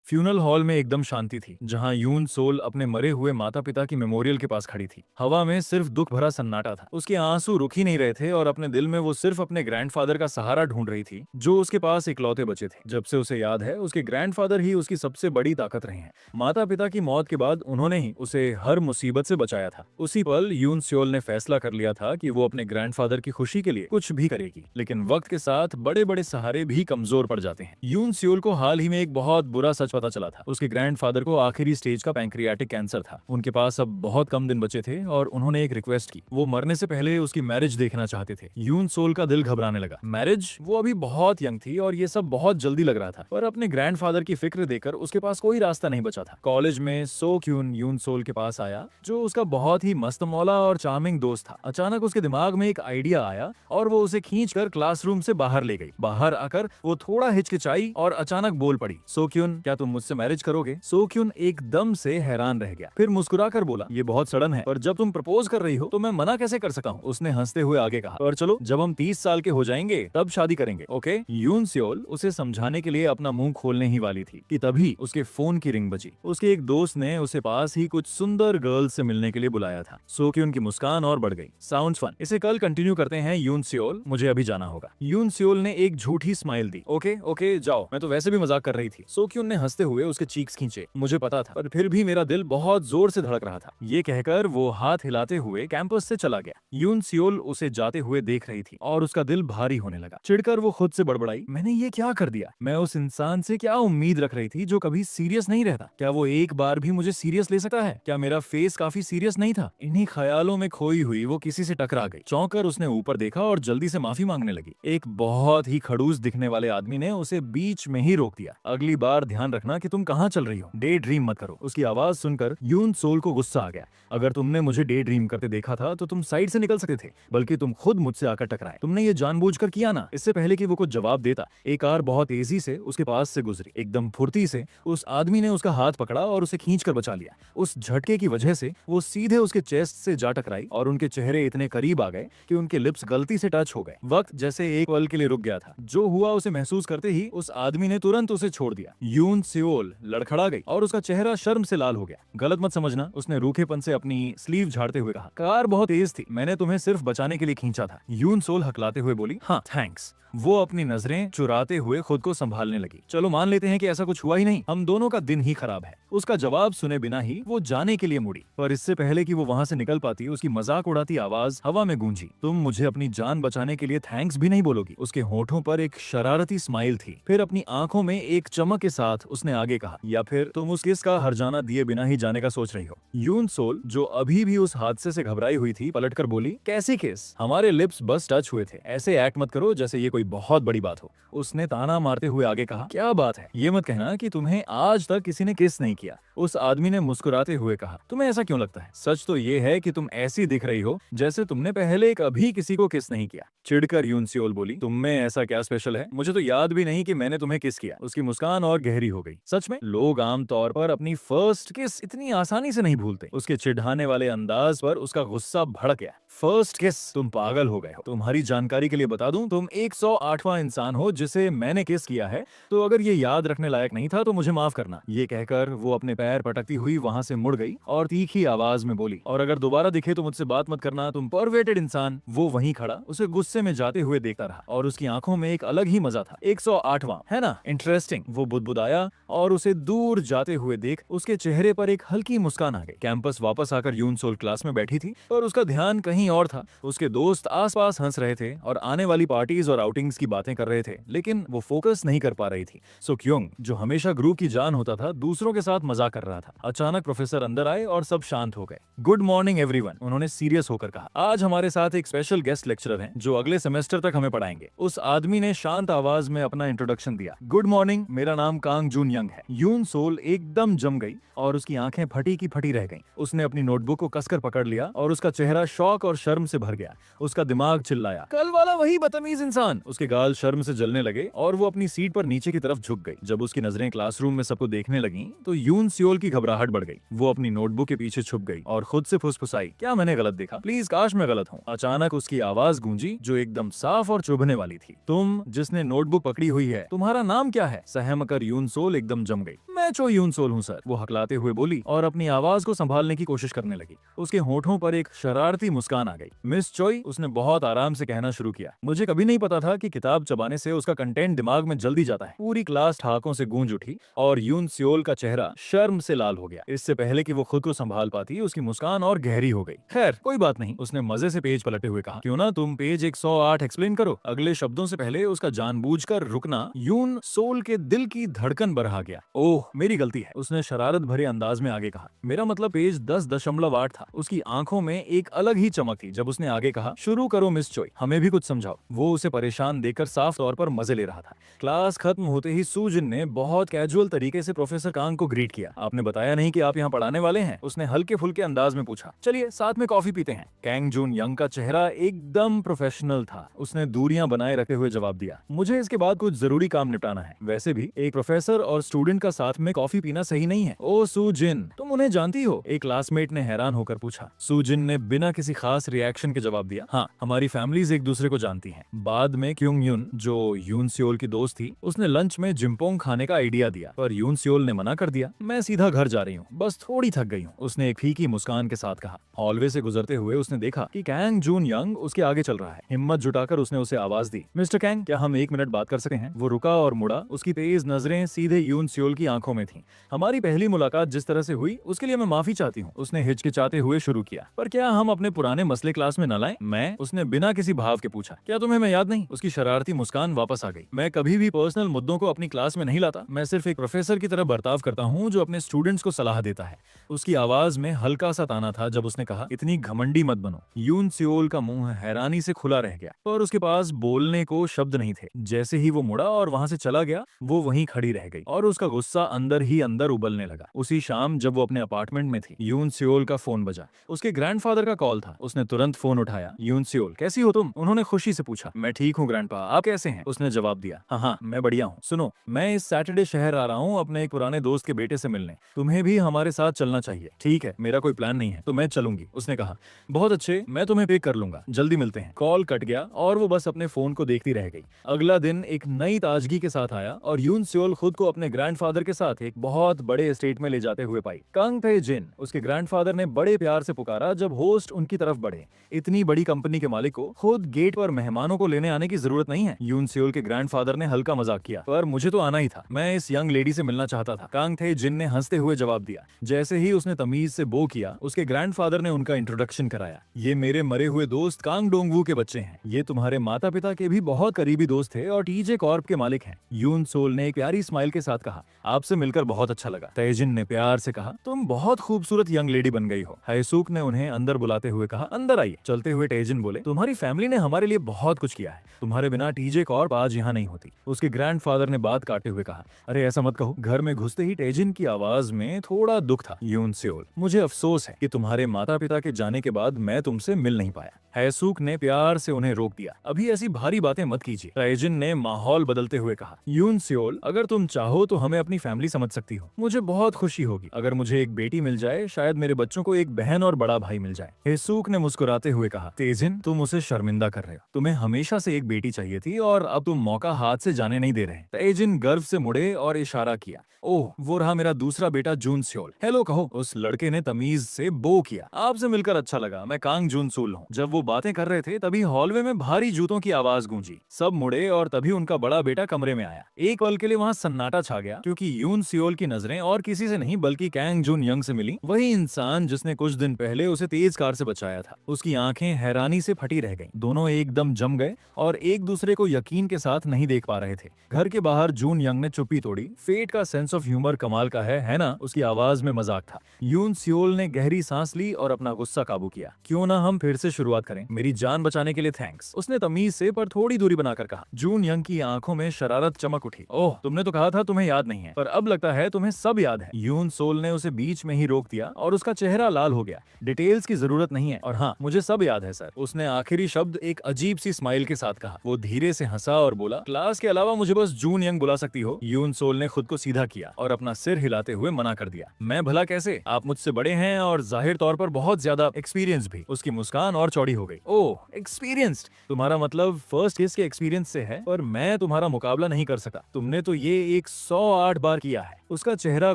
Funnel hall में एकदम शांति थी, जहां यून सोल अपने मरे हुए माता पिता की मेमोरियल के पास खड़ी थी। हवा में सिर्फ दुख भरा सन्नाटा था। उसके आंसू रुक ही नहीं रहे थे और अपने दिल में वो सिर्फ अपने ग्रैंडफादर का सहारा ढूंढ रही थी, जो उसके पास इकलौते बचे थे। जब से उसे याद है, उसके ग्रैंडफादर ही उसकी सबसे बड़ी ताकत रहे हैं। माता पिता की मौत के बाद उन्होंने ही उसे हर मुसीबत से बचाया था। उसी पल यून सियोल ने फैसला कर लिया था कि वो अपने ग्रैंडफादर की खुशी के लिए कुछ भी करेगी। लेकिन वक्त के साथ बड़े बड़े सहारे भी कमजोर पड़ जाते हैं। यून सियोल को हाल ही में एक बहुत बुरा सच पता चला था। उसके ग्रैंडफादर को आखिरी स्टेज का पैंक्रियाटिक कैंसर था। उनके पास अब बहुत कम दिन बचे थे और उन्होंने एक रिक्वेस्ट की। वो मरने से पहले उसकी मैरिज देखना चाहते थे। यून सोल का दिल घबराने लगा। मैरिज? वो अभी बहुत यंग थी और ये सब बहुत जल्दी लग रहा था। पर अपने ग्रैंडफादर की फिक्र देकर उसके पास कोई रास्ता नहीं बचा था। कॉलेज में सो क्यून यून सोल के पास आया, जो उसका बहुत ही मस्त मौला और चार्मिंग दोस्त था। अचानक उसके दिमाग में एक आइडिया आया और वो उसे खींचकर क्लासरूम से बाहर ले गई। बाहर आकर वो थोड़ा हिचकिचाई और अचानक बोल पड़ी, सो क्यून, क्या तुम मुझसे मैरिज करोगे? सो क्यून एकदम से हैरान रह गया, फिर मुस्कुराकर बोला, ये बहुत सडन है, पर जब तुम प्रपोज कर रही हो तो मैं मना कैसे कर सकता हूँ? उसने हंसते हुए आगे कहा, और चलो, जब हम 30 साल के हो जाएंगे तब शादी करेंगे, ओके? यून सियोल उसे समझाने के लिए अपना मुंह खोलने ही वाली थी कि तभी उसके फोन की रिंग बजी। उसके एक दोस्त ने उसे पास ही कुछ सुंदर गर्ल्स से मिलने के लिए बुलाया था। सो क्यून की मुस्कान और बढ़ गई। Sounds fun. इसे कल कंटिन्यू करते हैं यून सियोल, मुझे अभी जाना होगा। यून सियोल ने एक झूठी स्माइल दी। ओके ओके जाओ, मैं तो वैसे भी मजाक कर रही थी। सो क्यून ने हंसते हुए उसके चीक्स खींचे। मुझे पता था, पर फिर भी मेरा दिल बहुत जोर से धड़क रहा था। ये कहकर वो हाथ हिलाते हुए कैंपस से चला गया। यून सियोल उसे जाते हुए देख रही थी और उसका दिल भारी होने लगा। चिढ़कर वो खुद से बड़बड़ाई, मैंने ये क्या कर दिया? मैं उस इंसान से क्या उम्मीद रख रही थी जो कभी सीरियस नहीं रहता? क्या वो एक बार भी मुझे सीरियस ले सकता है? क्या मेरा फेस काफी सीरियस नहीं था? इन्हीं ख्यालों में खोई हुई वो किसी से टकरा गई। चौंककर उसने ऊपर देखा और जल्दी से माफी मांगने लगी। एक बहुत ही खड़ूस दिखने वाले आदमी ने उसे बीच में ही रोक दिया। अगली बार ध्यान रखना कि तुम कहाँ चल रही हो, डे ड्रीम मत करो। उसकी आवाज सुनकर यून सोल को गुस्सा आ गया। अगर तुमने मुझे डे ड्रीम करते देखा था तो तुम साइड से निकल सकते थे, बल्कि तुम खुद मुझसे आकर टकराए। तुमने ये जानबूझकर किया ना। इससे पहले कि वो कुछ जवाब देता, एक कार बहुत तेजी से उसके पास से गुजरी। एकदम फुर्ती से उस आदमी ने उसका हाथ पकड़ा और उसे खींचकर बचा लिया। उस झटके की वजह से वो सीधे उसके चेस्ट से जा टकराई और उनके चेहरे इतने करीब आ गए कि उनके लिप्स गलती से टच हो गए। वक्त जैसे एक पल के लिए रुक गया था। जो हुआ उसे महसूस करते ही उस आदमी ने तुरंत उसे छोड़ दिया। यून सियोल लड़खड़ा गई और उसका चेहरा शर्म से लाल हो गया। गलत मत समझना, उसने रूखेपन से अपनी स्लीव झाड़ते हुए कहा। कार बहुत तेज थी, मैंने तुम्हें सिर्फ बचाने के लिए खींचा था। यून सोल हकलाते हुए बोली, हाँ थैंक्स। वो अपनी नजरें चुराते हुए खुद को संभालने लगी। चलो मान लेते हैं कि ऐसा कुछ हुआ ही नहीं, हम दोनों का दिन ही खराब है। उसका जवाब सुने बिना ही वो जाने के लिए मुड़ी, पर इससे पहले कि वो वहां से निकल पाती, उसकी मजाक उड़ाती आवाज हवा में गूंजी, तुम मुझे अपनी जान बचाने के लिए थैंक्स भी नहीं बोलोगी? उसके होठों पर एक शरारती स्माइल थी। फिर अपनी आंखों में एक चमक के साथ उसने आगे कहा, या फिर तुम उस किस का हर्जाना दिए बिना ही जाने का सोच रही हो? यून सोल, जो अभी भी उस हादसे से घबराई हुई थी, पलटकर बोली, कैसी किस? हमारे लिप्स बस टच हुए थे, ऐसे एक्ट मत करो जैसे ये कोई बहुत बड़ी बात हो। उसने ताना मारते हुए आगे कहा, क्या बात है? ये मत कहना कि तुम्हें आज तक किसी ने किस नहीं किया। उस आदमी ने मुस्कुराते हुए कहा, तुम्हें ऐसा क्यों लगता है? सच तो ये है कि तुम ऐसी दिख रही हो जैसे तुमने पहले कभी किसी को किस नहीं किया। चिढ़कर यून सियोल बोली, तुम में ऐसा क्या स्पेशल है? मुझे तो याद भी नहीं कि मैंने तुम्हें किस किया। उसकी मुस्कान और गहरी हो गई। सच में लोग आम तौर पर अपनी फर्स्ट किस इतनी आसानी से नहीं भूलते। उसके चिढ़ाने वाले अंदाज पर उसका गुस्सा भड़क गया। फर्स्ट किस? तुम पागल हो गए हो। तुम्हारी जानकारी के लिए बता दूं, तुम 108वां इंसान हो जिसे मैंने किस किया है, तो अगर ये याद रखने लायक नहीं था तो मुझे माफ करना। ये कहकर वो अपने पैर पटकती हुई वहां से मुड़ गई और तीखी आवाज में बोली, और अगर दोबारा दिखे तो मुझसे बात मत करना, तुम परवेटेड इंसान। वो वहीं खड़ा उसे गुस्से में जाते हुए देखता रहा और उसकी आंखों में एक अलग ही मजा था। 108वां है ना, इंटरेस्टिंग। वो बुदबुदाया और उसे दूर जाते हुए देख उसके चेहरे पर एक हल्की मुस्कान आ गई। कैंपस वापस आकर यून सोल क्लास में बैठी थी और उसका ध्यान कहीं और था। उसके दोस्त आसपास हंस रहे थे और आने वाली पार्टीज और आउटिंग्स की बातें कर रहे थे, लेकिन वो फोकस नहीं कर पा रही थी। सो क्योंग, जो हमेशा ग्रुप की जान होता था, दूसरों के साथ मजाक कर रहा था। अचानक प्रोफेसर अंदर आए और सब शांत हो गए। गुड मॉर्निंग एवरीवन, उन्होंने सीरियस होकर कहा। आज हमारे साथ एक स्पेशल गेस्ट लेक्चरर हैं जो अगले सेमेस्टर तक हमें पढ़ाएंगे। उस आदमी ने शांत आवाज में अपना इंट्रोडक्शन दिया। गुड मॉर्निंग, मेरा नाम कांग जून यंग है। यून सोल एकदम जम गई और उसकी आंखें फटी की फटी रह गईं। उसने अपनी नोटबुक को कसकर पकड़ लिया और उसका चेहरा शौक और शर्म से भर गया। उसका दिमाग चिल्लाया, कल वाला वही बदतमीज इंसान। उसके गाल शर्म से जलने लगे और वो अपनी सीट पर नीचे की तरफ झुक गई। जब उसकी नजरें क्लासरूम में सबको देखने लगीं, तो यून सियोल की घबराहट बढ़ गई। वो अपनी नोटबुक के पीछे छुप गई और खुद से फुसफुसाई, क्या मैंने गलत देखा? प्लीज काश मैं गलत हूँ। अचानक उसकी आवाज गूंजी जो एकदम साफ और चुभने वाली थी, तुम जिसने नोटबुक पकड़ी हुई है, तुम्हारा नाम क्या है? सहम कर यून सोल एकदम एकदम जम गई। मैं चो यून सोल हूँ सर, वो हकलाते हुए बोली और अपनी आवाज को संभालने की कोशिश करने लगी। उसके होठों पर एक शरारती मुस्कान आ गई। मिस चोई, उसने बहुत आराम से कहना शुरू किया, मुझे कभी नहीं पता था कि किताब चबाने से उसका कंटेंट दिमाग में जल्दी जाता है। पूरी क्लास ठहाकों से गूंज उठी और यून सियोल का चेहरा शर्म से लाल हो गया। इससे पहले कि वो खुद को संभाल पाती, उसकी मुस्कान और गहरी हो गई। खैर कोई बात नहीं, उसने मजे से पेज पलटे हुए कहा, क्यों ना तुम पेज 108 एक्सप्लेन करो। अगले शब्दों से पहले उसका जानबूझकर रुकना यून सोल के दिल की धड़कन बढ़ा गया। ओह मेरी गलती है, उसने शरारत भरे अंदाज में आगे कहा, मेरा मतलब पेज 10.8 था। उसकी आंखों में एक अलग ही चमक थी जब उसने आगे कहा, शुरू करो मिस चोई, हमें भी कुछ समझाओ। वो उसे परेशान देखकर साफ तौर पर मजे ले रहा था। क्लास खत्म होते ही सूजिन ने बहुत कैजुअल तरीके से प्रोफेसर कांग को ग्रीट किया। आपने बताया नहीं कि आप यहाँ पढ़ाने वाले हैं? उसने हल्के फुल्के अंदाज में पूछा। चलिए साथ में कॉफी पीते हैं। कैंग जून यंग का चेहरा एकदम प्रोफेशनल था। उसने दूरियां बनाए रखते हुए जवाब दिया, मुझे इसके बाद कुछ जरूरी काम निपटाना है। वैसे भी एक प्रोफेसर और स्टूडेंट का साथ में कॉफी पीना सही नहीं है। ओ सूजिन, तुम उन्हें जानती हो? एक क्लासमेट ने हैरान होकर पूछा। सूजिन ने बिना किसी खास रिएक्शन के जवाब दिया, हाँ, हमारी फैमिलीज एक दूसरे को जानती हैं। बाद में क्योंग यून, जो यून सियोल की दोस्त थी, उसने लंच में जिम्पोंग खाने का आइडिया दिया, पर यून सियोल ने मना कर दिया। मैं सीधा घर जा रही हूँ, बस थोड़ी थक गई हूँ, उसने एक फीकी मुस्कान के साथ कहा। हॉलवे से गुजरते हुए उसने देखा कि कैंग जून यंग उसके आगे चल रहा है। हिम्मत जुटाकर उसने उसे आवाज दी, मिस्टर कैंग, क्या हम 1 मिनट बात कर सकते हैं? वो रुका और मुड़ा। उसकी तेज नजरें सीधे यून सियोल की आंखों में थीं। हमारी पहली मुलाकात जिस तरह से हुई उसके लिए मैं माफी चाहती हूँ, उसने हिचकिचाते हुए शुरू किया। पर क्या हम अपने पुराने मसले क्लास में न लाएं? मैं, उसने बिना किसी भाव के पूछा। क्या तुम्हें मैं याद नहीं? उसकी शरारती मुस्कान वापस आ गई। मैं कभी भी पर्सनल मुद्दों को अपनी क्लास में नहीं लाता। मैं सिर्फ एक प्रोफेसर की तरह बर्ताव करता हूँ जो अपने स्टूडेंट्स को सलाह देता है। उसकी आवाज में हल्का सा ताना था जब उसने कहा, इतनी घमंडी मत बनो। यून सियोल का मुंह हैरानी से खुला रह गया, पर उसके पास बोलने को शब्द नहीं थे। जैसे ही वो मुड़ा और वहां से चला गया, वो वहीं खड़ी रह गई और उसका गुस्सा अंदर ही अंदर उबलने लगा। उसी शाम जब वो अपने अपार्टमेंट में थी, यून सियोल का फोन बजा। उसके ग्रैंडफादर का कॉल था। उसने तुरंत फोन उठाया। यून सियोल, कैसी हो तुम? उन्होंने खुशी से पूछा। मैं ठीक हूँ ग्रैंडपा, आप कैसे हैं? उसने जवाब दिया, हाँ हाँ मैं बढ़िया हूँ। सुनो, मैं इस सैटरडे शहर आ रहा हूँ अपने एक पुराने दोस्त के बेटे से मिलने। तुम्हें भी हमारे साथ चलना चाहिए। ठीक है, मेरा कोई प्लान नहीं है तो मैं चलूंगी, उसने कहा। बहुत अच्छे, मैं तुम्हें पिक कर लूंगा, जल्दी मिलते हैं। कॉल कट गया और वो बस अपने फोन को देखती रह गई। अगला दिन एक नई ताजगी के साथ आया और यून सियोल खुद को अपने ग्रैंडफादर के साथ एक बहुत बड़े एस्टेट में ले जाते हुए पाई। कांग थे जिन, उसके ग्रैंडफादर ने बड़े प्यार से पुकारा जब होस्ट उनकी तरफ बढ़े। इतनी बड़ी कंपनी के मालिक को खुद गेट पर मेहमानों को लेने आने की जरूरत नहीं है। यून सियोल के ग्रैंडफादर ने हल्का मजाक किया, पर मुझे तो आना ही था, मैं इस यंग लेडी से मिलना चाहता था। कांग थे जिन ने हंसते हुए जवाब दिया। जैसे ही उसने तमीज से बो किया, उसके ग्रैंडफादर ने उनका इंट्रोडक्शन कराया। ये मेरे मरे हुए दोस्त कांग डोंगवू के बच्चे हैं। ये तुम्हारे माता पिता के भी बहुत करीबी दोस्त थे और टीजे कॉर्प के मालिक हैं। यून सोल ने एक प्यारी स्माइल के साथ कहा, आपसे मिलकर बहुत अच्छा लगा। तेजिन ने प्यार से कहा, तुम बहुत खूबसूरत यंग लेडी बन गई हो। हाइसूक ने उन्हें अंदर बुलाते हुए कहा, अंदर आइए। चलते हुए तेजिन बोले, तुम्हारी फैमिली ने हमारे लिए बहुत कुछ किया है, तुम्हारे बिना टीजे कॉर्प आज यहाँ नहीं होती। उसके ग्रैंडफादर ने बात काटते हुए कहा, अरे ऐसा मत कहो। घर में घुसते ही तेजिन की आवाज में थोड़ा दुख था। यून सियोल, मुझे अफसोस है कि तुम्हारे माता पिता के जाने के बाद मैं तुमसे मिल नहीं पाया। हैसूक ने प्यार से उन्हें रोक दिया, अभी ऐसी भारी बातें मत कीजिए। तेजिन ने माहौल बदलते हुए कहा, यून सियोल, अगर तुम चाहो तो हमें अपनी फैमिली समझ सकती हो। मुझे बहुत खुशी होगी अगर मुझे एक बेटी मिल जाए, शायद मेरे बच्चों को एक बहन और बड़ा भाई मिल जाए। हैसूक ने मुस्कुराते हुए कहा, तेजिन, तुम उसे शर्मिंदा कर रहे हो। तुम्हें हमेशा से एक बेटी चाहिए थी और अब तुम मौका हाथ से जाने नहीं दे रहे। तेजिन गर्व से मुड़े और इशारा किया, ओह वो रहा मेरा दूसरा बेटा जून सियोल। हेलो कहो। उस लड़के ने तमीज से बो किया, आपसे मिलकर अच्छा लगा, मैं कांग जून सूल हूँ। जब वो बातें कर रहे थे तभी हॉलवे में भारी जूतों की आवाज गूंजी। सब मुड़े और तभी उनका बड़ा बेटा कमरे में आया। एक पल के लिए वहाँ सन्नाटा छा गया, क्योंकि यून सियोल की नजरें और किसी से नहीं बल्कि कैंग जून यंग से मिली। वही इंसान जिसने कुछ दिन पहले उसे तेज कार से बचाया था। उसकी आंखें हैरानी से फटी रह गईं। दोनों एकदम जम गए और एक दूसरे को यकीन के साथ नहीं देख पा रहे थे। घर के बाहर जून यंग ने चुप्पी तोड़ी। फेट का सेंस ऑफ ह्यूमर कमाल का है ना? उसकी आवाज में मजाक था। यून सियोल ने गहरी सांस ली और अपना गुस्सा काबू किया। क्यों ना हम फिर से शुरुआत करें? मेरी जान बचाने के लिए थैंक्स, उसने तमीज से पर थोड़ी दूरी बनाकर कहा। जून यंग की आंखों में शरारत चमक उठी। ओह, तुमने तो कहा था तुम्हें याद नहीं है, पर अब लगता है तुम्हें सब याद है। यून सोल ने उसे बीच में ही रोक दिया और उसका चेहरा लाल हो गया। डिटेल्स की जरूरत नहीं है, और हाँ, मुझे सब याद है सर। उसने आखिरी शब्द एक अजीब सी स्माइल के साथ कहा। वो धीरे से हंसा और बोला, क्लास के अलावा मुझे बस जून यंग बुला सकती हो। यून सोल ने खुद को सीधा किया और अपना सिर हिलाते हुए मना कर दिया। मैं भला कैसे? आप मुझसे बड़े हैं और जाहिर तौर पर बहुत ज्यादा एक्सपीरियंस भी। उसकी मुस्कान और चौड़ी हो गई। ओह, एक्सपीरियंस्ड? तुम्हारा मतलब फर्स्ट केस के एक्सपीरियंस से है, पर मैं तुम्हारा मुकाबला नहीं कर सकता। तुमने तो ये 108 बार किया है। उसका चेहरा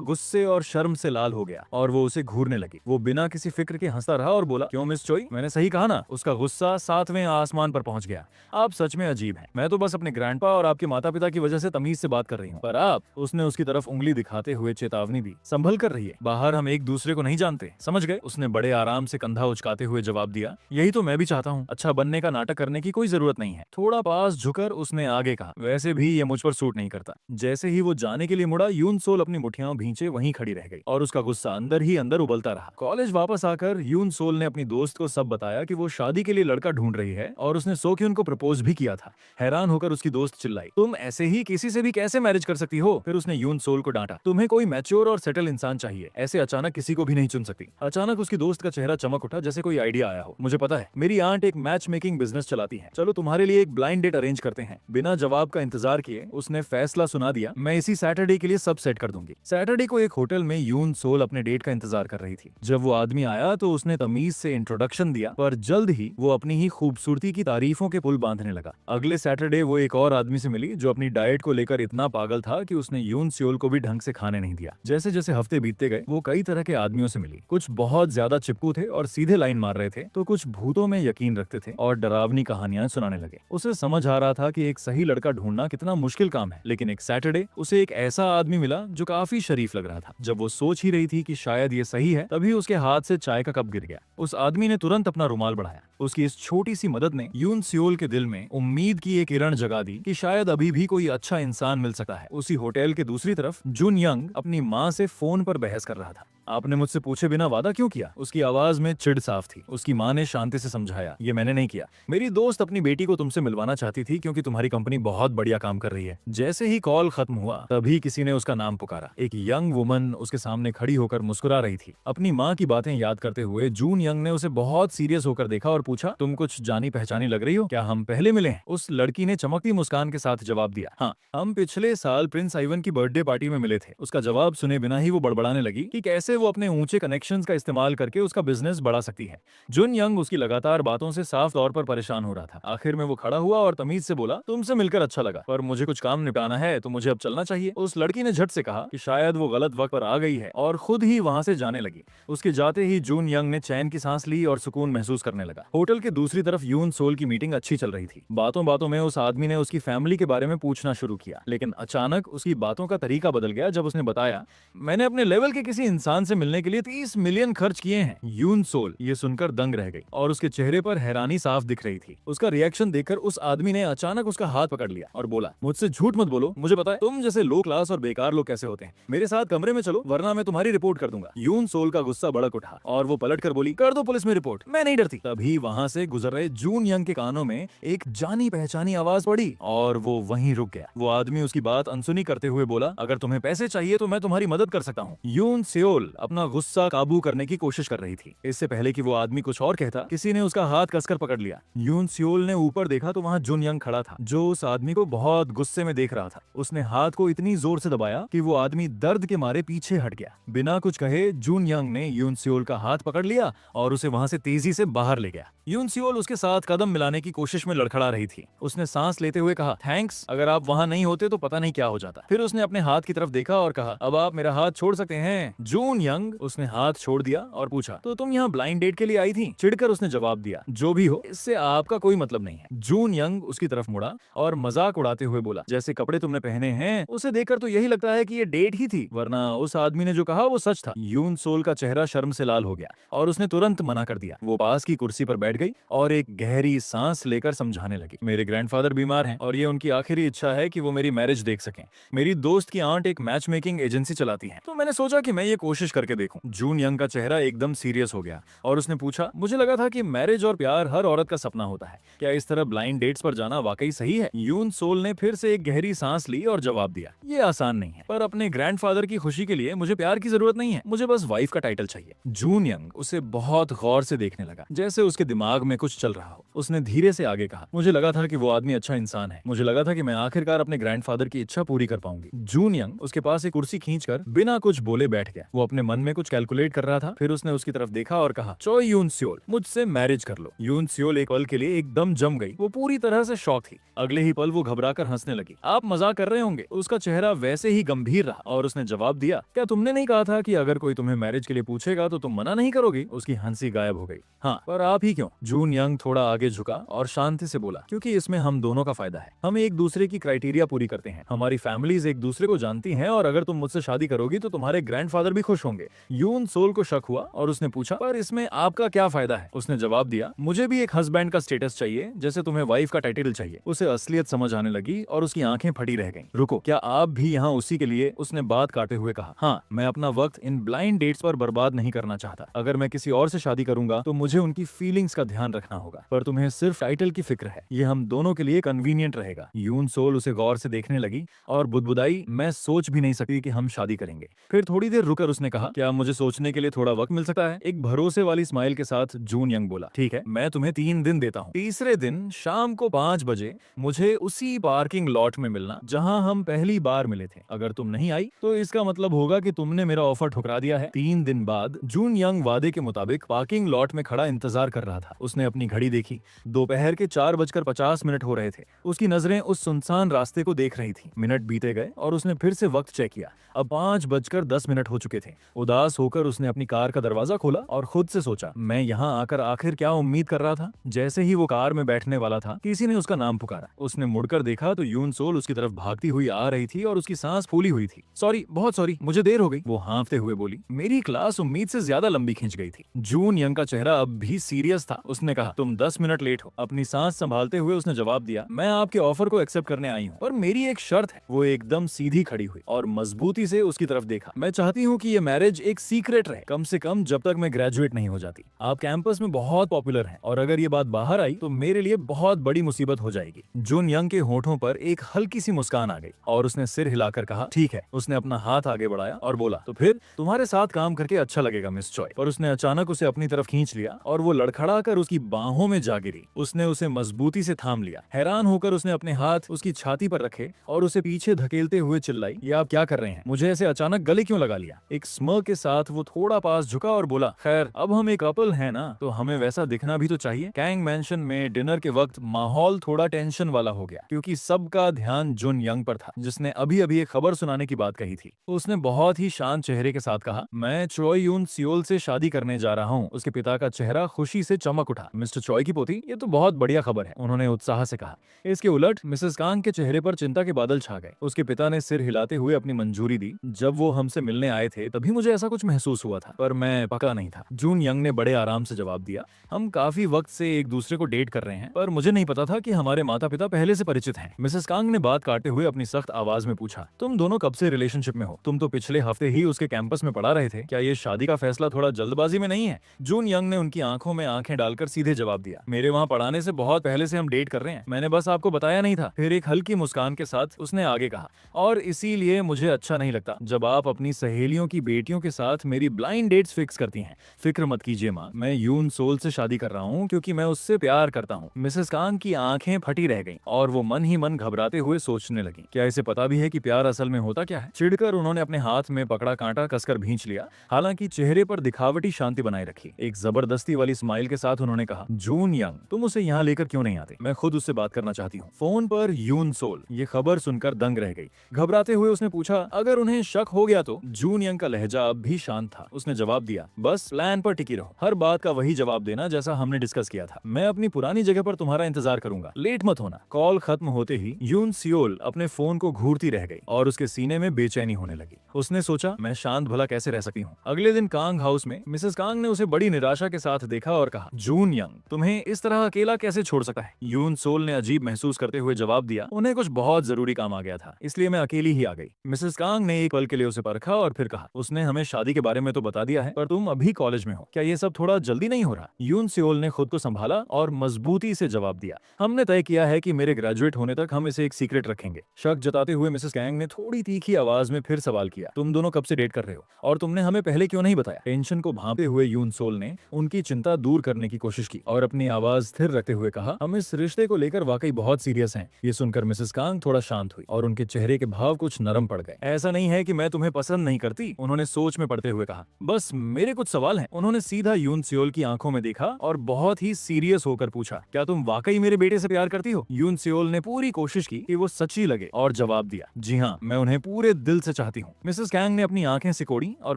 गुस्से और शर्म से लाल हो गया और वो उसे घूरने लगी। वो बिना किसी फिक्र के हंसता रहा और बोला, क्यों मिस चोई, मैंने सही कहा ना? उसका गुस्सा 7वें आसमान पर पहुंच गया। आप सच में अजीब हैं। मैं तो बस अपने ग्रैंडपा और आपके माता पिता की वजह से तमीज से बात कर रही हूँ, पर आप। उसने उसकी तरफ उंगली दिखाते हुए चेतावनी दी। संभल कर रहिए, बाहर हम एक दूसरे को नहीं जानते, समझ गए? उसने बड़े आराम से कंधा उचकाते हुए जवाब दिया। यही तो मैं भी चाहता हूँ। अच्छा बनने का नाटक करने की कोई जरूरत नहीं है। थोड़ा पास झुकर उसने आगे कहा, वैसे भी ये मुझ पर सूट नहीं करता। जैसे ही वो जाने के लिए मुड़ा, यून सोल अपनी मुठियां भींचे वहीं खड़ी रह गई और उसका गुस्सा अंदर ही अंदर उबलता रहा। कॉलेज वापस आकर यून सोल ने अपनी दोस्त को सब बताया कि वो शादी के लिए लड़का ढूंढ रही है और उसने सोक्यून को प्रपोज भी किया था। हैरान होकर उसकी दोस्त चिल्लाई, तुम ऐसे ही किसी से भी कैसे मैरिज कर सकती हो? फिर उसने यून सोल को डांटा, तुम्हें कोई मैच्योर और सेटल इंसान चाहिए, ऐसे अचानक किसी को भी नहीं चुन सकती। अचानक उसकी दोस्त का चेहरा चमक उठा जैसे कोई आइडिया आया हो। मुझे पता है, मेरी आंट एक मैच मेकिंग बिजनेस चलाती है, चलो तुम्हारे लिए एक ब्लाइंड डेट अरेंज करते हैं। बिना जवाब का इंतजार किए उसने फैसला सुना दिया, मैं इसी सैटरडे के लिए सब सेट कर दूंगी। सैटरडे को एक होटल में यून सोल अपने डेट का इंतजार कर रही थी। जब वो आदमी आया तो उसने तमीज से इंट्रोडक्शन दिया, पर जल्द ही वो अपनी ही खूबसूरती की तारीफों के पुल बांधने लगा। अगले सैटरडे वो एक और आदमी से मिली जो अपनी डाइट को लेकर इतना पागल था कि उसने यून सोल को भी ढंग से खाने नहीं दिया। जैसे जैसे हफ्ते बीतते गए, वो कई तरह के आदमियों से मिली। कुछ बहुत ज्यादा चिपकू थे और सीधे लाइन मार रहे थे, तो कुछ भूतों में यकीन रखते थे और डरावनी कहानियां सुनाने लगे। उसे समझ आ रहा था कि एक सही लड़का ढूंढना कितना मुश्किल काम है, लेकिन एक सैटरडे उसे एक ऐसा आदमी मिला जो काफी शरीफ लग रहा था। जब वो सोच ही रही थी कि शायद ये सही है, तभी उसके हाथ से चाय का कप गिर गया। उस आदमी ने तुरंत अपना रुमाल बढ़ाया। उसकी इस छोटी सी मदद ने यून सोल के दिल में उम्मीद की एक किरण जगा दी कि शायद अभी भी कोई अच्छा इंसान मिल सकता है। उसी होटल के दूसरी तरफ जुन यंग अपनी माँ से फोन पर बहस कर रहा था। आपने मुझसे पूछे बिना वादा क्यों किया? उसकी आवाज में चिढ़ साफ थी। उसकी माँ ने शांति से समझाया, ये मैंने नहीं किया। मेरी दोस्त अपनी बेटी को तुमसे मिलवाना चाहती थी क्योंकि तुम्हारी कंपनी बहुत बढ़िया काम कर रही है। जैसे ही कॉल खत्म हुआ, तभी किसी ने उसका नाम पुकारा। एक यंग वुमन उसके सामने खड़ी होकर मुस्कुरा रही थी। अपनी माँ की बातें याद करते हुए जून यंग ने उसे बहुत सीरियस होकर देखा और पूछा, तुम कुछ जानी पहचानी लग रही हो, क्या हम पहले मिले हैं? उस लड़की ने चमकती मुस्कान के साथ जवाब दिया, हाँ, हम पिछले साल प्रिंस आइवन की बर्थडे पार्टी में मिले थे। उसका जवाब सुने बिना ही वो बड़बड़ाने लगी कि कैसे वो अपने ऊंचे कनेक्शंस का इस्तेमाल करके उसका बिजनेस बढ़ा सकती है। जुन यंग उसकी लगातार बातों से साफ तौर पर परेशान हो रहा था। आखिर में वो खड़ा हुआ और तमीज से बोला, तुमसे मिलकर अच्छा लगा, पर मुझे कुछ काम निपटाना है तो मुझे अब चलना चाहिए। उस लड़की ने झट से कहा कि शायद वो गलत वक्त पर आ गई है और खुद ही वहां से जाने लगी। उसके जाते ही जून यंग ने चैन की सांस ली और सुकून महसूस करने लगा। होटल के दूसरी तरफ यून सोल की मीटिंग अच्छी चल रही थी। बातों बातों में उस आदमी ने उसकी फैमिली के बारे में पूछना शुरू किया, लेकिन अचानक उसकी बातों का तरीका बदल गया जब उसने बताया, मैंने अपने लेवल के किसी इंसान से मिलने के लिए 30 मिलियन खर्च किए हैं। यून सोल ये सुनकर दंग रह गई और उसके चेहरे पर हैरानी साफ दिख रही थी। उसका रिएक्शन देखकर उस आदमी ने अचानक उसका हाथ पकड़ लिया और बोला, मुझसे झूठ मत बोलो, मुझे पता है तुम जैसे लो क्लास और बेकार लोग कैसे होते हैं। मेरे साथ कमरे में चलो वरना मैं तुम्हारी रिपोर्ट कर दूंगा। यून सोल का गुस्सा भड़क उठा और वो पलट कर बोली, कर दो पुलिस में रिपोर्ट, मैं नहीं डरती। तभी वहां से गुजर रहे जून यंग के कानों में एक जानी पहचानी आवाज पड़ी और वो वहीं रुक गया। वो आदमी उसकी बात अनसुनी करते हुए बोला, अगर तुम्हें पैसे चाहिए तो मैं तुम्हारी मदद कर सकता हूँ। यून सोल अपना गुस्सा काबू करने की कोशिश कर रही थी। इससे पहले कि वो आदमी कुछ और कहता, किसी ने उसका हाथ कसकर पकड़ लिया। यून सोल ने ऊपर देखा तो वहां जुन यंग खड़ा था, जो उस आदमी को बहुत गुस्से में देख रहा था। उसने हाथ को इतनी जोर से दबाया कि वो आदमी दर्द के मारे पीछे हट गया। बिना कुछ कहे जून यंग ने यून सोल का हाथ पकड़ लिया और उसे वहां से तेजी से बाहर ले गया। यून सोल उसके साथ कदम मिलाने की कोशिश में लड़खड़ा रही थी। उसने सांस लेते हुए कहा, थैंक्स, अगर आप वहां नहीं होते तो पता नहीं क्या हो जाता। फिर उसने अपने हाथ की तरफ देखा और कहा, अब आप मेरा हाथ छोड़ सकते हैं। जून यंग उसने हाथ छोड़ दिया और पूछा, तो तुम यहाँ ब्लाइंड डेट के लिए आई थी? चिढ़कर उसने जवाब दिया, जो भी हो इससे आपका कोई मतलब नहीं है। जून यंग उसकी तरफ मुड़ा और मजाक उड़ाते हुए बोला, जैसे कपड़े तुमने पहने हैं उसे देखकर तो यही लगता है कि ये डेट ही थी, वरना उस आदमी ने जो कहा वो सच था। यून सोल का चेहरा शर्म से लाल हो गया और उसने तुरंत मना कर दिया। वो पास की कुर्सी पर बैठ गई और एक गहरी सांस लेकर समझाने लगी, मेरे ग्रैंडफादर बीमार हैं और ये उनकी आखिरी इच्छा है कि वो मेरी मैरिज देख सकें। मेरी दोस्त की आंट एक मैच मेकिंग एजेंसी चलाती है, तो मैंने सोचा कि मैं ये कोशिश करके देखूं। जून यंग का चेहरा एकदम सीरियस हो गया और उसने पूछा, मुझे लगा था कि मैरिज और प्यार हर औरत का सपना होता है, क्या इस तरह ब्लाइंड डेट्स पर जाना वाकई सही है? यून सोल ने फिर से एक गहरी सांस ली और जवाब दिया, ये आसान नहीं है, पर अपने ग्रैंडफादर की खुशी के लिए मुझे प्यार की जरूरत नहीं है, मुझे बस वाइफ का टाइटल चाहिए। जून यंग उसे बहुत गौर से देखने लगा, जैसे उसके दिमाग में कुछ चल रहा हो। उसने धीरे से आगे कहा, मुझे लगा था कि वो आदमी अच्छा इंसान है, मुझे लगा था कि मैं आखिरकार अपने ग्रैंडफादर की इच्छा पूरी कर पाऊंगी। जून यंग उसके पास एक कुर्सी खींचकर बिना कुछ बोले बैठ गया। वो अपने मन में कुछ कैलकुलेट कर रहा था। फिर उसने उसकी तरफ देखा और कहा, चोय यून सियोल, मुझसे मैरिज कर लो। यून सियोल एक पल के लिए एकदम जम गई। वो पूरी तरह से शॉक थी। अगले ही पल वो घबराकर हंसने लगी। आप मजाक कर रहे होंगे। उसका चेहरा वैसे ही गंभीर रहा और उसने जवाब दिया, क्या तुमने नहीं कहा था कि अगर कोई तुम्हें मैरिज के लिए पूछेगा तो तुम मना नहीं करोगी? उसकी हंसी गायब हो गई। हाँ, पर आप ही क्यों? जून यंग थोड़ा आगे झुका और शांति से बोला, क्योंकि इसमें हम दोनों का फायदा है। हम एक दूसरे की क्राइटेरिया पूरी करते हैं। हमारी फैमिलीज एक दूसरे को जानती हैं और अगर तुम मुझसे शादी करोगी तो तुम्हारे ग्रैंडफादर भी खुश होंगे। यून सोल को शक हुआ और उसने पूछा, पर इसमें आपका क्या फायदा है? उसने जवाब दिया, मुझे भी एक हस्बैंड का स्टेटस चाहिए जैसे तुम्हें वाइफ का टाइटल चाहिए। उसे असलियत समझ आने लगी और उसकी आंखें फटी रह गईं। रुको, क्या आप भी यहाँ उसी के लिए? उसने बात काटते हुए कहा, हाँ, मैं अपना वक्त इन ब्लाइंड डेट्स पर बर्बाद नहीं करना चाहता। अगर मैं किसी और से शादी करूंगा तो मुझे उनकी फीलिंग्स का ध्यान रखना होगा, पर तुम्हें सिर्फ टाइटल की फिक्र है। ये हम दोनों के लिए कन्वीनियंट रहेगा। यून सोल उसे गौर से देखने लगी और बुदबुदाई, मैं सोच भी नहीं सकती कि हम शादी करेंगे। फिर थोड़ी देर रुकर उसने कहा, क्या मुझे सोचने के लिए थोड़ा वक्त मिल सकता है? एक भरोसे वाली स्माइल के साथ जून यंग बोला, ठीक है, मैं तुम्हें 3 दिन देता हूँ। तीसरे दिन शाम को 5 बजे मुझे उसी पार्किंग लॉट में मिलना जहाँ हम पहली बार मिले थे। अगर तुम नहीं आई तो इसका मतलब होगा कि तुमने मेरा ऑफर ठुकरा दिया है। 3 दिन बाद जून यंग वादे के मुताबिक पार्किंग लॉट में खड़ा इंतजार कर रहा था। उसने अपनी घड़ी देखी। दोपहर के 4:50 हो रहे थे। उसकी नजरें उस सुनसान रास्ते को देख रही थी। मिनट बीते गए और उसने फिर से वक्त चेक किया। अब 5:10 हो चुके थे। उदास होकर उसने अपनी कार का दरवाजा खोला और खुद से सोचा, मैं यहाँ आकर आखिर क्या उम्मीद कर रहा था? जैसे ही वो कार में बैठने वाला था, किसी ने उसका नाम पुकारा। उसने मुड़कर देखा तो यून सोल उसकी तरफ भागती हुई आ रही थी और उसकी सांस फूली हुई थी। सॉरी, बहुत सॉरी, मुझे देर हो गई, वो हाँफते हुए बोली। मेरी क्लास उम्मीद से ज्यादा लंबी खिंच गई थी। जून यंग का चेहरा अब भी सीरियस था। उसने कहा, तुम 10 मिनट लेट हो। अपनी सांस संभालते हुए उसने जवाब दिया, मैं आपके ऑफर को एक्सेप्ट करने आई हूँ, पर मेरी एक शर्त है। वो एकदम सीधी खड़ी हुई और मजबूती से उसकी तरफ देखा। मैं चाहती हूँ कि ये मैरिज एक सीक्रेट रहे, कम से कम जब तक मैं ग्रेजुएट नहीं हो जाती। आप कैंपस में बहुत पॉपुलर हैं और अगर ये बात बाहर आई तो मेरे लिए बहुत बड़ी मुसीबत हो जाएगी। जून यंग के होठों पर एक हल्की सी मुस्कान आ गई और उसने सिर हिलाकर कहा, ठीक है। उसने अपना हाथ आगे बढ़ाया और बोला, तो फिर तुम्हारे साथ काम करके अच्छा लगेगा मिस चॉय। पर उसने अचानक उसे अपनी तरफ खींच लिया और वो लड़खड़ा कर उसकी बाहों में जा गिरी। उसने उसे मजबूती से थाम लिया। हैरान होकर उसने अपने हाथ उसकी छाती पर रखे और उसे पीछे धकेलते हुए चिल्लाई, ये आप क्या कर रहे हैं? मुझे ऐसे अचानक गले क्यों लगा लिया? एक स्मर्क के साथ वो थोड़ा पास झुका और बोला, खैर अब हम एक कपल हैं ना, तो हमें वैसा दिखना भी तो चाहिए। कैंग मैंशन में डिनर के वक्त माहौल थोड़ा टेंशन वाला हो गया क्योंकि सबका ध्यान जून यंग पर था, जिसने अभी अभी एक खबर सुनाने की बात कही थी। उसने बहुत ही शांत चेहरे के साथ कहा, मैं चॉय यून सियोल से शादी करने जा रहा हूँ। उसके पिता का चेहरा खुशी से चमक उठा। मिस्टर चॉय की पोती, ये तो बहुत बढ़िया खबर है, उन्होंने उत्साह से कहा। इसके उलट मिसेस कांग के चेहरे पर चिंता के बादल छा गए। उसके पिता ने सिर हिलाते हुए अपनी मंजूरी दी। जब वो हमसे मिलने आए थे तभी मुझे ऐसा कुछ महसूस हुआ था, पर मैं पक्का नहीं था। जून यंग ने बड़े आराम से जवाब दिया, हम काफी वक्त से एक दूसरे को डेट कर रहे हैं, पर मुझे नहीं पता था कि हमारे माता पिता पहले से परिचित हैं। मिसेस कांग ने बात काटते हुए अपनी सख्त आवाज में पूछा, तुम दोनों कब से रिलेशनशिप में हो? तुम तो पिछले हफ्ते ही उसके कैंपस में पढ़ा रहे थे। क्या ये शादी का फैसला थोड़ा जल्दबाजी में नहीं है? जून यंग ने उनकी आंखों में आंखें डालकर सीधे जवाब दिया, मेरे वहाँ पढ़ाने से बहुत पहले से हम डेट कर रहे हैं, मैंने बस आपको बताया नहीं था। फिर एक हल्की मुस्कान के साथ उसने आगे कहा, और इसीलिए मुझे अच्छा नहीं लगता जब आप अपनी सहेलियों की बेटियों के साथ मेरी ब्लाइंड डेट्स फिक्स करती हैं। फिक्र मत कीजिए माँ, मैं यून सोल से शादी कर रहा हूँ क्योंकि मैं उससे प्यार करता हूँ। मिसेस कांग की आंखें फटी रह गईं और वो मन ही मन घबराते हुए सोचने लगी, क्या इसे पता भी है कि प्यार असल में होता क्या है? चिढ़कर उन्होंने अपने हाथ में पकड़ा कांटा कसकर भींच लिया, हालांकि चेहरे पर दिखावटी शांति बनाए रखी। एक जबरदस्ती वाली स्माइल के साथ उन्होंने कहा, जून यंग, तुम उसे यहाँ लेकर क्यों नहीं आते? मैं खुद उससे बात करना चाहती हूँ। फोन पर यून सोल ये खबर सुनकर दंग रह गई। घबराते हुए उसने पूछा, अगर उन्हें शक हो गया तो? जून यंग का लहजा अब भी शांत था। उसने जवाब दिया, बस प्लान पर टिकी रहो, हर बात का वही जवाब देना जैसा हमने डिस्कस किया था। मैं अपनी पुरानी जगह पर तुम्हारा इंतजार करूंगा, लेट मत होना। कॉल खत्म होते ही यून सियोल अपने फोन को घूरती रह गई और उसके सीने में बेचैनी होने लगी। उसने सोचा, मैं शांत भला कैसे रह सकती हूँ? अगले दिन कांग हाउस में मिसेस कांग ने उसे बड़ी निराशा के साथ देखा और कहा, जून यंग तुम्हें इस तरह अकेला कैसे छोड़ सकता है? यून सोल ने अजीब महसूस करते हुए जवाब दिया, उन्हें कुछ बहुत जरूरी काम आ गया था, इसलिए मैं अकेली ही आ गई। मिसेस कांग ने एक पल के लिए उसे परखा और फिर कहा, उसने हमें शादी के बारे में तो बता दिया है, पर तुम अभी कॉलेज में हो, क्या ये सब थोड़ा जल्दी नहीं हो रहा? यून सियोल ने खुद को संभाला और मजबूती से जवाब दिया, हमने तय किया है कि मेरे ग्रेजुएट होने तक हम इसे एक सीक्रेट रखेंगे। शक जताते हुए मिसेस कांग ने थोड़ी तीखी आवाज में फिर सवाल किया, तुम दोनों कब से डेट कर रहे हो और तुमने हमें पहले क्यों नहीं बताया? टेंशन को भांपते हुए यून सोल ने उनकी चिंता दूर करने की कोशिश की और अपनी आवाज स्थिर रखते हुए कहा, हम इस रिश्ते को लेकर वाकई बहुत सीरियस हैं। ये सुनकर मिसेस कांग थोड़ा शांत हुई और उनके चेहरे के भाव कुछ नरम पड़ गए। ऐसा नहीं है कि मैं तुम्हें पसंद नहीं करती, उन्होंने ने सोच में पड़ते हुए कहा, बस मेरे कुछ सवाल हैं। उन्होंने सीधा यून सियोल की आंखों में देखा और बहुत ही सीरियस होकर पूछा, क्या तुम वाकई मेरे बेटे से प्यार करती हो? यून सियोल ने पूरी कोशिश की कि वो सच्ची लगे और जवाब दिया, जी हाँ, मैं उन्हें पूरे दिल से चाहती हूँ। मिसेस कैंग ने अपनी आंखें सिकोड़ी और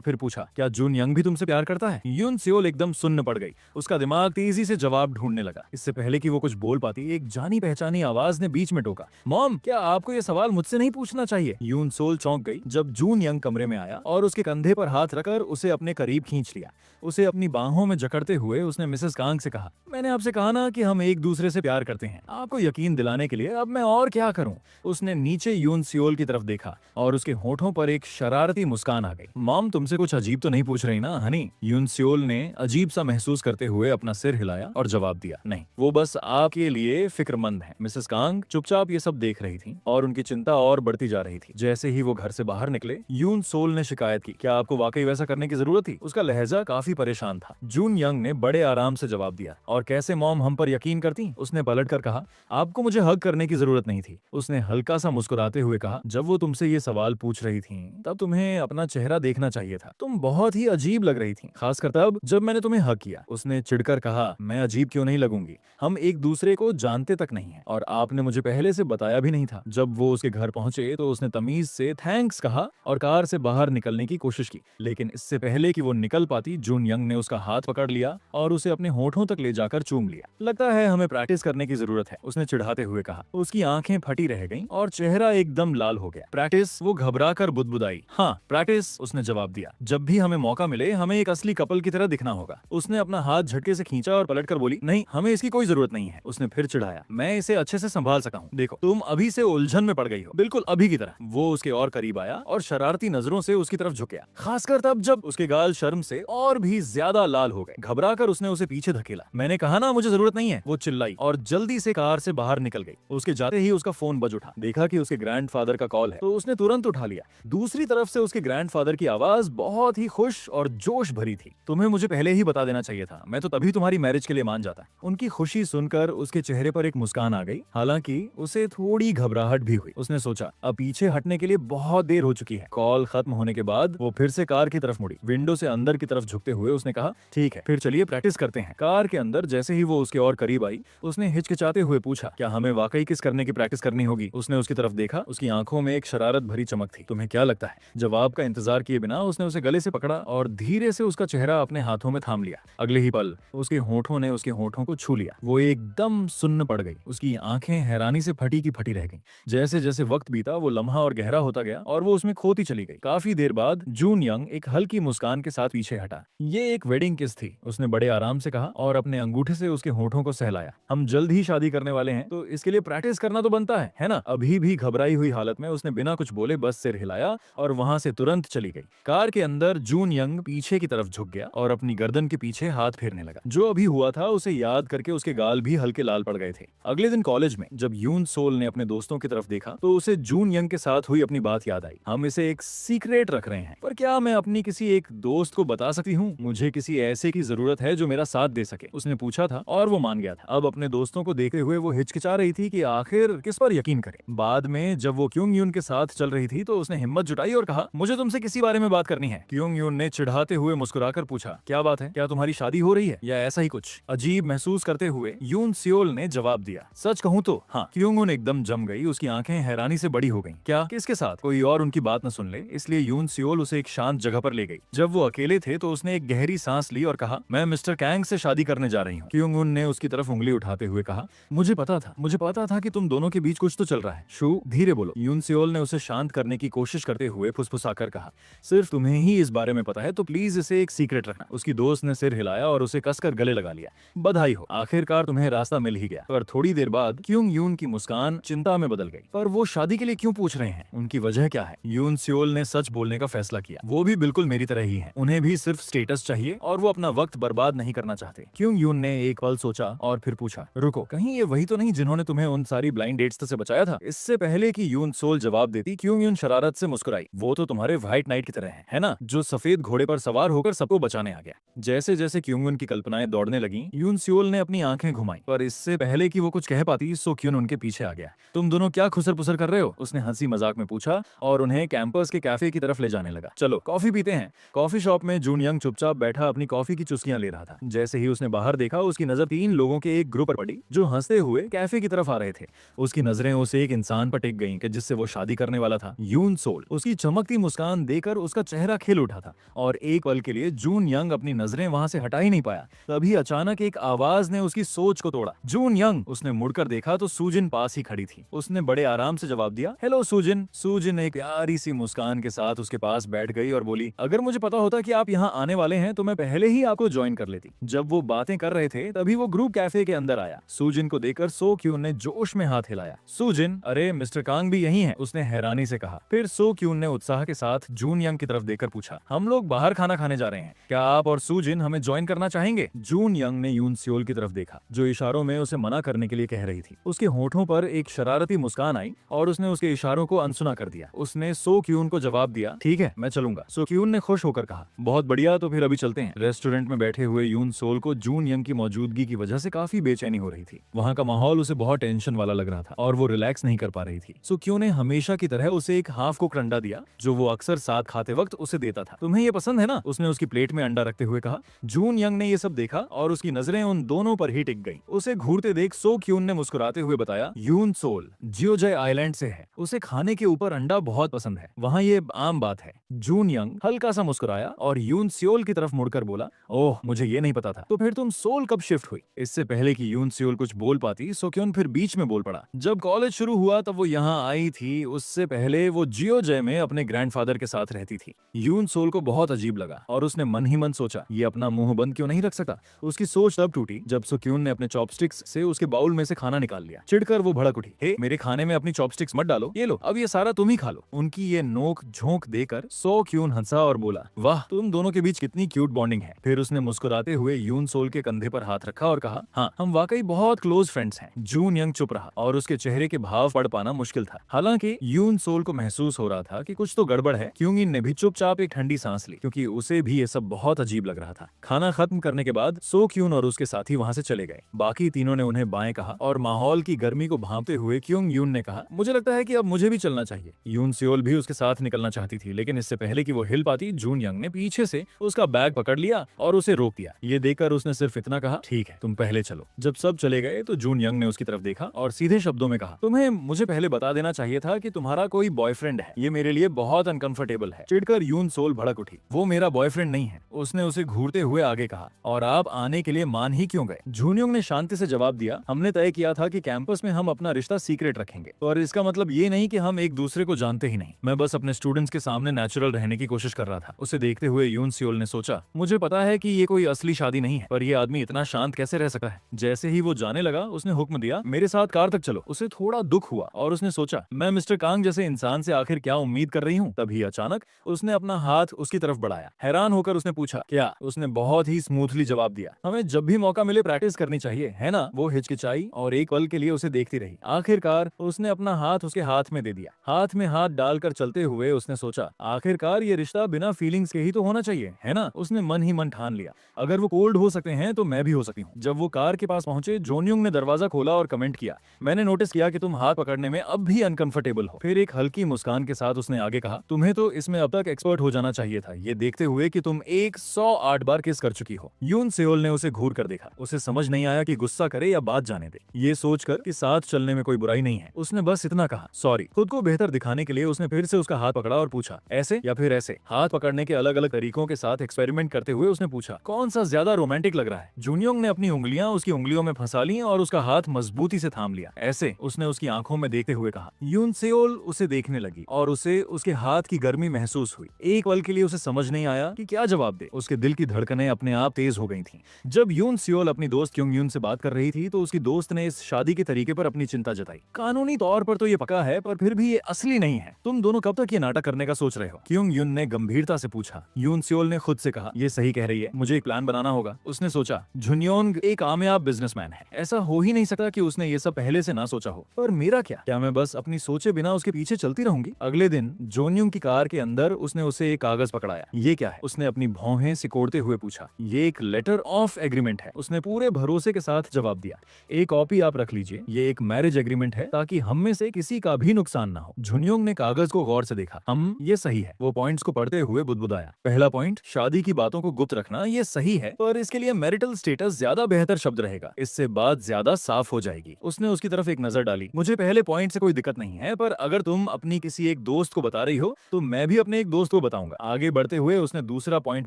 फिर पूछा, क्या जून यंग भी तुमसे प्यार करता है? यून सियोल एकदम सुन्न पड़ गई। उसका दिमाग तेजी से जवाब ढूंढने लगा। इससे पहले कि वो कुछ बोल पाती, एक जानी पहचानी आवाज ने बीच में टोका, मॉम, क्या आपको ये सवाल मुझसे नहीं पूछना चाहिए? यून सोल चौंक गई जब जून यंग कमरे में आया और उसके कंधे पर हाथ रखकर उसे अपने करीब खींच लिया। उसे अपनी बाहों में जकड़ते हुए उसने मिसेस कांग से कहा, मैंने आपसे कहा ना कि हम एक दूसरे से प्यार करते हैं। आपको यकीन दिलाने के लिए अब मैं और क्या करूं? उसने नीचे यून सियोल की तरफ देखा और उसके होठों पर एक शरारती मुस्कान आ गई। मॉम, तुमसे कुछ अजीब तो नहीं पूछ रही ना हनी? यून सियोल ने अजीब सा महसूस करते हुए अपना सिर हिलाया और जवाब दिया, नहीं, वो बस आपके लिए फिक्रमंद है। मिसेस कांग चुपचाप ये सब देख रही थी और उनकी चिंता और बढ़ती जा रही थी। जैसे ही वो घर से बाहर निकले, यून सोल ने शिकायत की, क्या आपको वाकई वैसा करने की जरूरत थी? उसका लहजा काफी परेशान था। जून यंग ने बड़े आराम से जवाब दिया, और कैसे मॉम हम पर यकीन करती? उसने पलटकर कहा, आपको मुझे हग करने की जरूरत नहीं थी। उसने हल्का सा मुस्कुराते हुए कहा, जब वो तुमसे ये सवाल पूछ रही थी तब तुम्हें अपना चेहरा देखना चाहिए था। तुम बहुत ही अजीब लग रही थी, खासकर तब जब मैंने तुम्हें हग किया। उसने चिढ़कर कहा, मैं अजीब क्यों नहीं लगूंगी? हम एक दूसरे को जानते तक नहीं है और आपने मुझे पहले से बताया भी नहीं था। जब वो उसके घर पहुंचे तो उसने तमीज से थैंक्स कहा और कार से बाहर निकलने की कोशिश की, लेकिन इससे पहले कि वो निकल पाती, जून यंग ने उसका हाथ पकड़ लिया और उसे अपने होठों तक ले जाकर चूम लिया। लगता है हमें प्रैक्टिस करने की जरूरत है, उसने चिढ़ाते हुए कहा। उसकी आंखें फटी रह गईं और चेहरा एकदम लाल हो गया। प्रैक्टिस? वो घबरा कर बुदबुदाई। हाँ, प्रैक्टिस, उसने जवाब दिया। जब भी हमें मौका मिले हमें एक असली कपल की तरह दिखना होगा। उसने अपना हाथ झटके से खींचा और पलटकर बोली, नहीं, हमें इसकी कोई जरूरत नहीं है। उसने फिर चिढ़ाया, मैं इसे अच्छे से संभाल सका हूँ। देखो, तुम अभी से उलझन में पड़ गई हो, बिल्कुल अभी की तरह। वो उसके और करीब आया और शरारती नजरों से उसकी तरफ झुक गया, खासकर तब जब उसके गाल शर्म से और भी ज्यादा लाल हो गए। घबराकर उसने उसे पीछे धकेला। मैंने कहा ना मुझे जरूरत नहीं है, वो चिल्लाई और जल्दी से कार से बाहर निकल गई। उसके जाते ही उसका फोन बज उठा। देखा कि उसके ग्रैंडफादर का कॉल है तो उसने तुरंत उठा लिया। दूसरी तरफ से उसके ग्रैंडफादर की आवाज बहुत ही खुश और जोश भरी थी। तुम्हें मुझे पहले ही बता देना चाहिए था, मैं तो तभी तुम्हारी मैरिज के लिए मान जाता। उनकी खुशी सुनकर उसके चेहरे पर एक मुस्कान आ गई, हालांकि उसे थोड़ी घबराहट भी हुई। उसने सोचा, अब पीछे हटने के लिए बहुत देर हो चुकी है। कॉल खत्म होने के बाद वो फिर से कार की तरफ मुड़ी। विंडो से अंदर की तरफ झुकते हुए उसने कहा, ठीक है, फिर चलिए प्रैक्टिस करते हैं। कार के अंदर जैसे ही वो उसके और करीब आई, उसने हिचकिचाते हुए पूछा, क्या हमें वाकई किस करने की प्रैक्टिस करनी होगी? उसने उसकी तरफ देखा। उसकी आंखों में एक शरारत भरी चमक थी। तुम्हें क्या लगता है? जवाब का इंतजार किए बिना उसने उसे गले से पकड़ा और धीरे से उसका चेहरा अपने हाथों में थाम लिया। अगले ही पल उसके होठों ने उसके होठों को छू लिया। वो एकदम सुन्न पड़ गई। उसकी आंखें हैरानी से फटी की फटी रह गईं। जैसे जैसे वक्त बीता वो लम्हा और गहरा होता गया और वो उसमें खोती चली गई। काफी देर बाद जून यंग एक हल्की मुस्कान के साथ पीछे हटा। ये एक वेडिंग किस थी, उसने बड़े आराम से कहा और अपने अंगूठे से उसके होठों को सहलाया। हम जल्द ही शादी करने वाले हैं तो इसके लिए प्रैक्टिस करना तो बनता है ना? अभी भी घबराई हुई हालत में उसने बिना कुछ बोले बस सिर हिलाया और वहां से तुरंत चली गई। कार के अंदर जून यंग पीछे की तरफ झुक गया और अपनी गर्दन के पीछे हाथ फेरने लगा। जो अभी हुआ था उसे याद करके उसके गाल भी हल्के लाल पड़ गए थे। अगले दिन कॉलेज में जब यून सोल ने अपने दोस्तों की तरफ देखा तो उसे जून यंग के साथ हुई अपनी बात याद आई। हम इसे एक सीक्रेट रख रहे हैं, पर क्या मैं अपनी किसी एक दोस्त को बता सकती हूँ? मुझे किसी ऐसे की जरूरत है जो मेरा साथ दे सके, उसने पूछा था और वो मान गया था। अब अपने दोस्तों को देखते हुए वो हिचकिचा रही थी कि आखिर किस पर यकीन करे। बाद में जब वो क्योंग यून के साथ चल रही थी तो उसने हिम्मत जुटाई और कहा, मुझे तुमसे किसी बारे में बात करनी है। क्योंग यून ने चिढ़ाते हुए मुस्कुराकर पूछा, क्या बात है? क्या तुम्हारी शादी हो रही है या ऐसा ही कुछ? अजीब महसूस करते हुए यून सियोल ने जवाब दिया, सच कहूँ तो हाँ। क्योंग यून एकदम जम गई। उसकी आंखें हैरानी से बड़ी हो गईं। क्या? किसके साथ? कोई और उनकी बात न सुन ले, इसलिए यून सियोल उसे एक शांत जगह पर ले गई। जब वो अकेले थे तो उसने एक गहरी सांस ली और कहा, मैं मिस्टर कैंग से शादी करने जा रही हूँ। क्योंग यून ने उसकी तरफ उंगली उठाते हुए कहा, मुझे पता था कि तुम दोनों के बीच कुछ तो चल रहा है। शू, धीरे बोलो। यून सियोल ने उसे शांत करने की कोशिश करते हुए फुसफुसाकर कहा, सिर्फ तुम्हें ही इस बारे में पता है तो प्लीज इसे एक सीक्रेट रखना। उसकी दोस्त ने सिर हिलाया और उसे कसकर गले लगा लिया। बधाई हो, आखिरकार तुम्हें रास्ता मिल ही गया। पर थोड़ी देर बाद क्योंग यून की मुस्कान चिंता में बदल गई। पर वो शादी के लिए क्यों पूछ रहे हैं? उनकी वजह क्या है? यून सियोल ने सच बोलने का फैसला किया। वो भी बिल्कुल मेरी तरह ही है। उन्हें भी सिर्फ स्टेटस चाहिए और वो अपना वक्त बर्बाद नहीं करना चाहते। क्योंग यून ने एक पल सोचा और फिर पूछा, रुको, कहीं ये वही तो नहीं जिन्होंने तुम्हें उन सारी ब्लाइंड डेट्स से बचाया था? इससे पहले कि यून सोल जवाब देती, क्योंग यून शरारत से मुस्कुराई, वो तो तुम्हारे व्हाइट नाइट की तरह है ना, जो सफेद घोड़े पर सवार होकर सबको बचाने आ गया। जैसे जैसे क्योंग यून की कल्पनाएं दौड़ने लगी, यून सियोल ने अपनी आंखें घुमाई, पर इससे पहले कि वो कुछ कह पाती सो क्यों उनके पीछे आ गया। तुम दोनों क्या खुसर पुसर कर रहे हो? उसने हंसी मजाक में पूछा और उन्हें कैंपस के कैफे की तरफ ले जाने लगा। चलो कॉफी पीते हैं। कॉफी शॉप में जून यंग चुपचाप बैठा अपनी कॉफी की चुस्कियां ले रहा था। जैसे ही उसने बाहर देखा, उसकी नजर 3 लोगों के एक ग्रुप पर पड़ी जो हंसते हुए कैफे की तरफ आ रहे थे। उसकी नजरें उस एक इंसान पर टिक गईं कि जिससे वो शादी करने वाला था, यून सोल। उसकी चमकती मुस्कान देखकर उसका चेहरा खिल उठा था और एक पल के लिए जून यंग अपनी नजरें वहां से हटा ही नहीं पाया। तभी अचानक एक आवाज ने उसकी सोच को तोड़ा, जून यंग। उसने मुड़कर देखा तो सूजिन पास ही खड़ी थी। उसने बड़े आराम से जवाब दिया, हेलो सूजिन। सूजिन एक प्यारी सी मुस्कान के साथ उसके पास बैठ गई और बोली, अगर मुझे पता होता कि आप यहाँ आने वाले हैं तो मैं पहले ही आपको ज्वाइन कर लेती। जब वो बातें कर रहे थे तभी वो ग्रुप कैफे के अंदर आया। सूजिन को देखकर सो क्यून ने जोश में हाथ हिलाया। सूजिन, अरे मिस्टर कांग भी यही है, उसने हैरानी से कहा। फिर सो क्यून ने उत्साह के साथ जून यंग की तरफ देखकर पूछा, हम लोग बाहर खाना खाने जा रहे हैं, क्या आप और सूजिन हमें ज्वाइन करना चाहेंगे? जून यंग ने यून सियोल की तरफ देखा जो इशारों में उसे मना करने के लिए कह रही थी। उसके होठों पर एक शरारती मुस्कान आई और उसने उसके इशारों को अनसुना कर दिया। उसने सो क्यून को जवाब दिया, ठीक है मैं चलूंगा। सो क्यून ने खुश होकर कहा, बहुत बढ़िया, तो फिर अभी चलते हैं। रेस्टोरेंट में बैठे हुए यून सोल को जून यंग की मौजूदगी की वजह से काफी बेचैनी हो रही थी। वहाँ का माहौल उसे बहुत टेंशन वाला लग रहा था और वो रिलैक्स नहीं कर पा रही थी। सो क्यून ने हमेशा की तरह उसे एक हाफ कुक अंडा दिया जो वो अक्सर साथ खाते वक्त उसे देता था। तुम्हें ये पसंद है ना? उसने उसकी प्लेट में अंडा रखते हुए कहा। जून यंग ने ये सब देखा और उसकी नजरें उन दोनों पर ही टिक गईं। उसे घूरते देख सो क्यून ने मुस्कुराते हुए बताया, यून सोल जियोजाय आइलैंड से है, उसे खाने के ऊपर अंडा बहुत पसंद है, वहाँ ये आम बात है। जून यंग हल्का सा मुस्कुराया और यून सियोल की तरफ मुड़कर बोला, ओह मुझे ये नहीं पता था, तो फिर तुम सोल कब शिफ्ट हुई? इससे पहले कि यून सियोल कुछ बोल पाती, सो क्यून फिर बीच में बोल पड़ा, जब कॉलेज शुरू हुआ तब वो यहाँ आई थी, उससे पहले वो जियोजाय में अपने ग्रैंडफादर के साथ रहती थी। यून सोल को बहुत अजीब लगा और उसने मन ही मन सोचा, ये अपना मुंह बंद क्यों नहीं रख सकता। उसकी सोच तब टूटी जब सो क्यून ने अपने चॉपस्टिक्स से उसके बाउल में से खाना निकाल लिया। चिढ़कर वो भड़क उठी, हे मेरे खाने में अपनी चॉपस्टिक्स मत डालो, ये लो अब ये सारा तुम ही खा लो। उनकी ये नोक झोंक देकर सो क्यून हंसा और बोला, वाह तुम दोनों के बीच कितनी क्यूट बॉन्डिंग है। फिर उसने मुस्कुराते हुए यून सोल के कंधे पर हाथ रखा और कहा, हाँ हम वाकई बहुत क्लोज फ्रेंड्स हैं। जून यंग चुप रहा और उसके चेहरे के भाव पढ़ पाना मुश्किल था। हालांकि यून सोल को महसूस हो रहा था कि कुछ तो गड़बड़ है। क्यूंगिन ने भी चुपचाप एक ठंडी सांस ली क्योंकि उसे भी ये सब बहुत अजीब लग रहा था। खाना खत्म करने के बाद सो क्यून और उसके साथी वहाँ से चले गए। बाकी तीनों ने उन्हें बाएं कहा और माहौल की गर्मी को भांपते हुए क्यूंग यून ने कहा, मुझे लगता है कि अब मुझे भी चलना चाहिए। यून सियोल भी उसके साथ निकलना चाहती थी लेकिन इससे पहले कि वो हिल पाती, जून यंग ने पीछे से उसका बैग पकड़ लिया और उसे रोक दिया। ये देखकर उसने सिर्फ इतना कहा, ठीक है तुम पहले चलो। जब सब चले गए तो जून यंग ने उसकी तरफ देखा और सीधे शब्दों में कहा, तुम्हें मुझे पहले बता देना चाहिए था कि तुम्हारा कोई बॉयफ्रेंड है, ये मेरे लिए बहुत अनकंफर्टेबल है। चिढ़कर यून सोल भड़क उठी, वो मेरा बॉयफ्रेंड नहीं है, उसने उसे घूरते हुए आगे कहा। और आप आने के लिए मान ही क्यों गए? जून यंग ने शांति से जवाब दिया, हमने तय किया था कि कैंपस में हम अपना रिश्ता सीक्रेट रखेंगे, और इसका मतलब ये नहीं कि हम एक दूसरे को जानते ही नहीं। मैं बस अपने स्टूडेंट्स के सामने नेचुरल रहने की कोशिश कर रहा था। उसे देखते हुए यून सियोल ने सोचा, मुझे पता है कि ये कोई असली शादी नहीं है, पर ये आदमी इतना शांत कैसे रह सकता है। जैसे ही वो जाने लगा उसने हुक्म दिया, मेरे साथ कार तक चलो। उसे थोड़ा दुख हुआ और उसने सोचा, मैं मिस्टर कांग जैसे इंसान से आखिर क्या उम्मीद कर रही हूँ। तभी अचानक उसने अपना हाथ उसकी तरफ बढ़ाया। हैरान होकर उसने पूछा, क्या? उसने बहुत ही स्मूथली जवाब दिया, हमें जब भी मौका मिले प्रैक्टिस करनी चाहिए, है ना? वो हिचकिचाई और एक पल के लिए उसे देखती रही। आखिरकार उसने अपना हाथ उसके हाथ में दे दिया। हाथ में हाथ डालकर चलते हुए उसने सोचा, आखिरकार ये रिश्ता बिना फीलिंग्स के ही तो होना चाहिए, है ना? उसने मन ही मन ठान लिया, अगर वो कोल्ड हो सकते हैं तो मैं भी हो सकती हूँ। जब वो कार के पास पहुंचे, जोनयुंग ने दरवाजा खोला और कमेंट किया, मैंने नोटिस किया कि तुम हाथ पकड़ने में अब भी अनकंफर्टेबल हो। फिर एक हल्की मुस्कान के साथ उसने आगे कहा, तुम्हें तो इसमें अब तक एक्सपर्ट हो जाना चाहिए था, ये देखते हुए कि तुम 108 बार किस कर चुकी हो। यून सियोल ने उसे घूर कर देखा। उसे समझ नहीं आया कि गुस्सा करे या बात जाने दे। ये सोचकर कि साथ चलने में कोई बुराई नहीं है, उसने बस इतना कहा, सॉरी। खुद को बेहतर दिखाने के लिए उसने फिर से उसका हाथ पकड़ा और पूछा, ऐसे या फिर ऐसे? हाथ पकड़ने के अलग अलग तरीकों के साथ एक्सपेरिमेंट करते हुए उसने पूछा, कौन सा ज्यादा रोमांटिक लग रहा है? जूनयोंग ने अपनी उंगलियां उसकी उंगलियों में फंसा ली और उसका हाथ मजबूती से थाम लिया। ऐसे? उसने उसकी आंखों में देखते हुए कहा। यून सियोल उसे देखने लगी और उसे उसके हाथ की गर्मी महसूस हुई। एक पल के लिए उसे समझ नहीं आया कि क्या जवाब दे। उसके दिल की धड़कनें अपने आप तेज हो गई थीं। जब यून सियोल अपनी दोस्त क्योंग यून से बात कर रही थी तो उसकी दोस्त ने इस शादी के तरीके पर अपनी चिंता जताई। कानूनी तौर पर तो ये पक्का है, पर फिर भी ये असली नहीं है। तुम दोनों कब तक ये नाटक करने का सोच रहे हो? क्योंग यून ने गंभीरता से पूछा। यून सियोल ने खुद से कहा, ये सही कह रही है, मुझे एक प्लान बनाना होगा। उसने सोचा, झुनयोंग एक कामयाब बिजनेसमैन है, ऐसा हो ही नहीं सकता कि उसने ये सब पहले से ना सोचा हो। पर मेरा क्या मैं बस अपनी सोचे बिना उसके पीछे चलती रहूंगी? अगले दिन जोनयुंग की कार के अंदर उसने उसे एक कागज पकड़ाया। ये क्या है? उसने अपनी भौहें सिकोड़ते हुए पूछा। ये एक लेटर ऑफ एग्रीमेंट है, उसने पूरे भरोसे के साथ जवाब दिया। एक कॉपी आप रख लीजिए, ये एक मैरिज एग्रीमेंट है ताकि हम में से किसी का भी नुकसान ना हो। झुनयोंग ने कागज को गौर से देखा। ये सही है, वो वो पॉइंट्स को पढ़ते हुए बुदबुदाया। पहला पॉइंट, शादी की बातों को गुप्त रखना ये सही है, पर इसके लिए मैरिटल स्टेटस ज्यादा बेहतर शब्द रहेगा, इससे बात ज्यादा साफ हो जाएगी। उसने उसकी तरफ एक नजर डाली। मुझे पहले पॉइंट से कोई दिक्कत नहीं है, पर अगर तुम अपनी किसी एक दोस्त को बता रही हो तो मैं भी अपने एक दोस्त को बताऊंगा। आगे बढ़ते हुए उसने दूसरा पॉइंट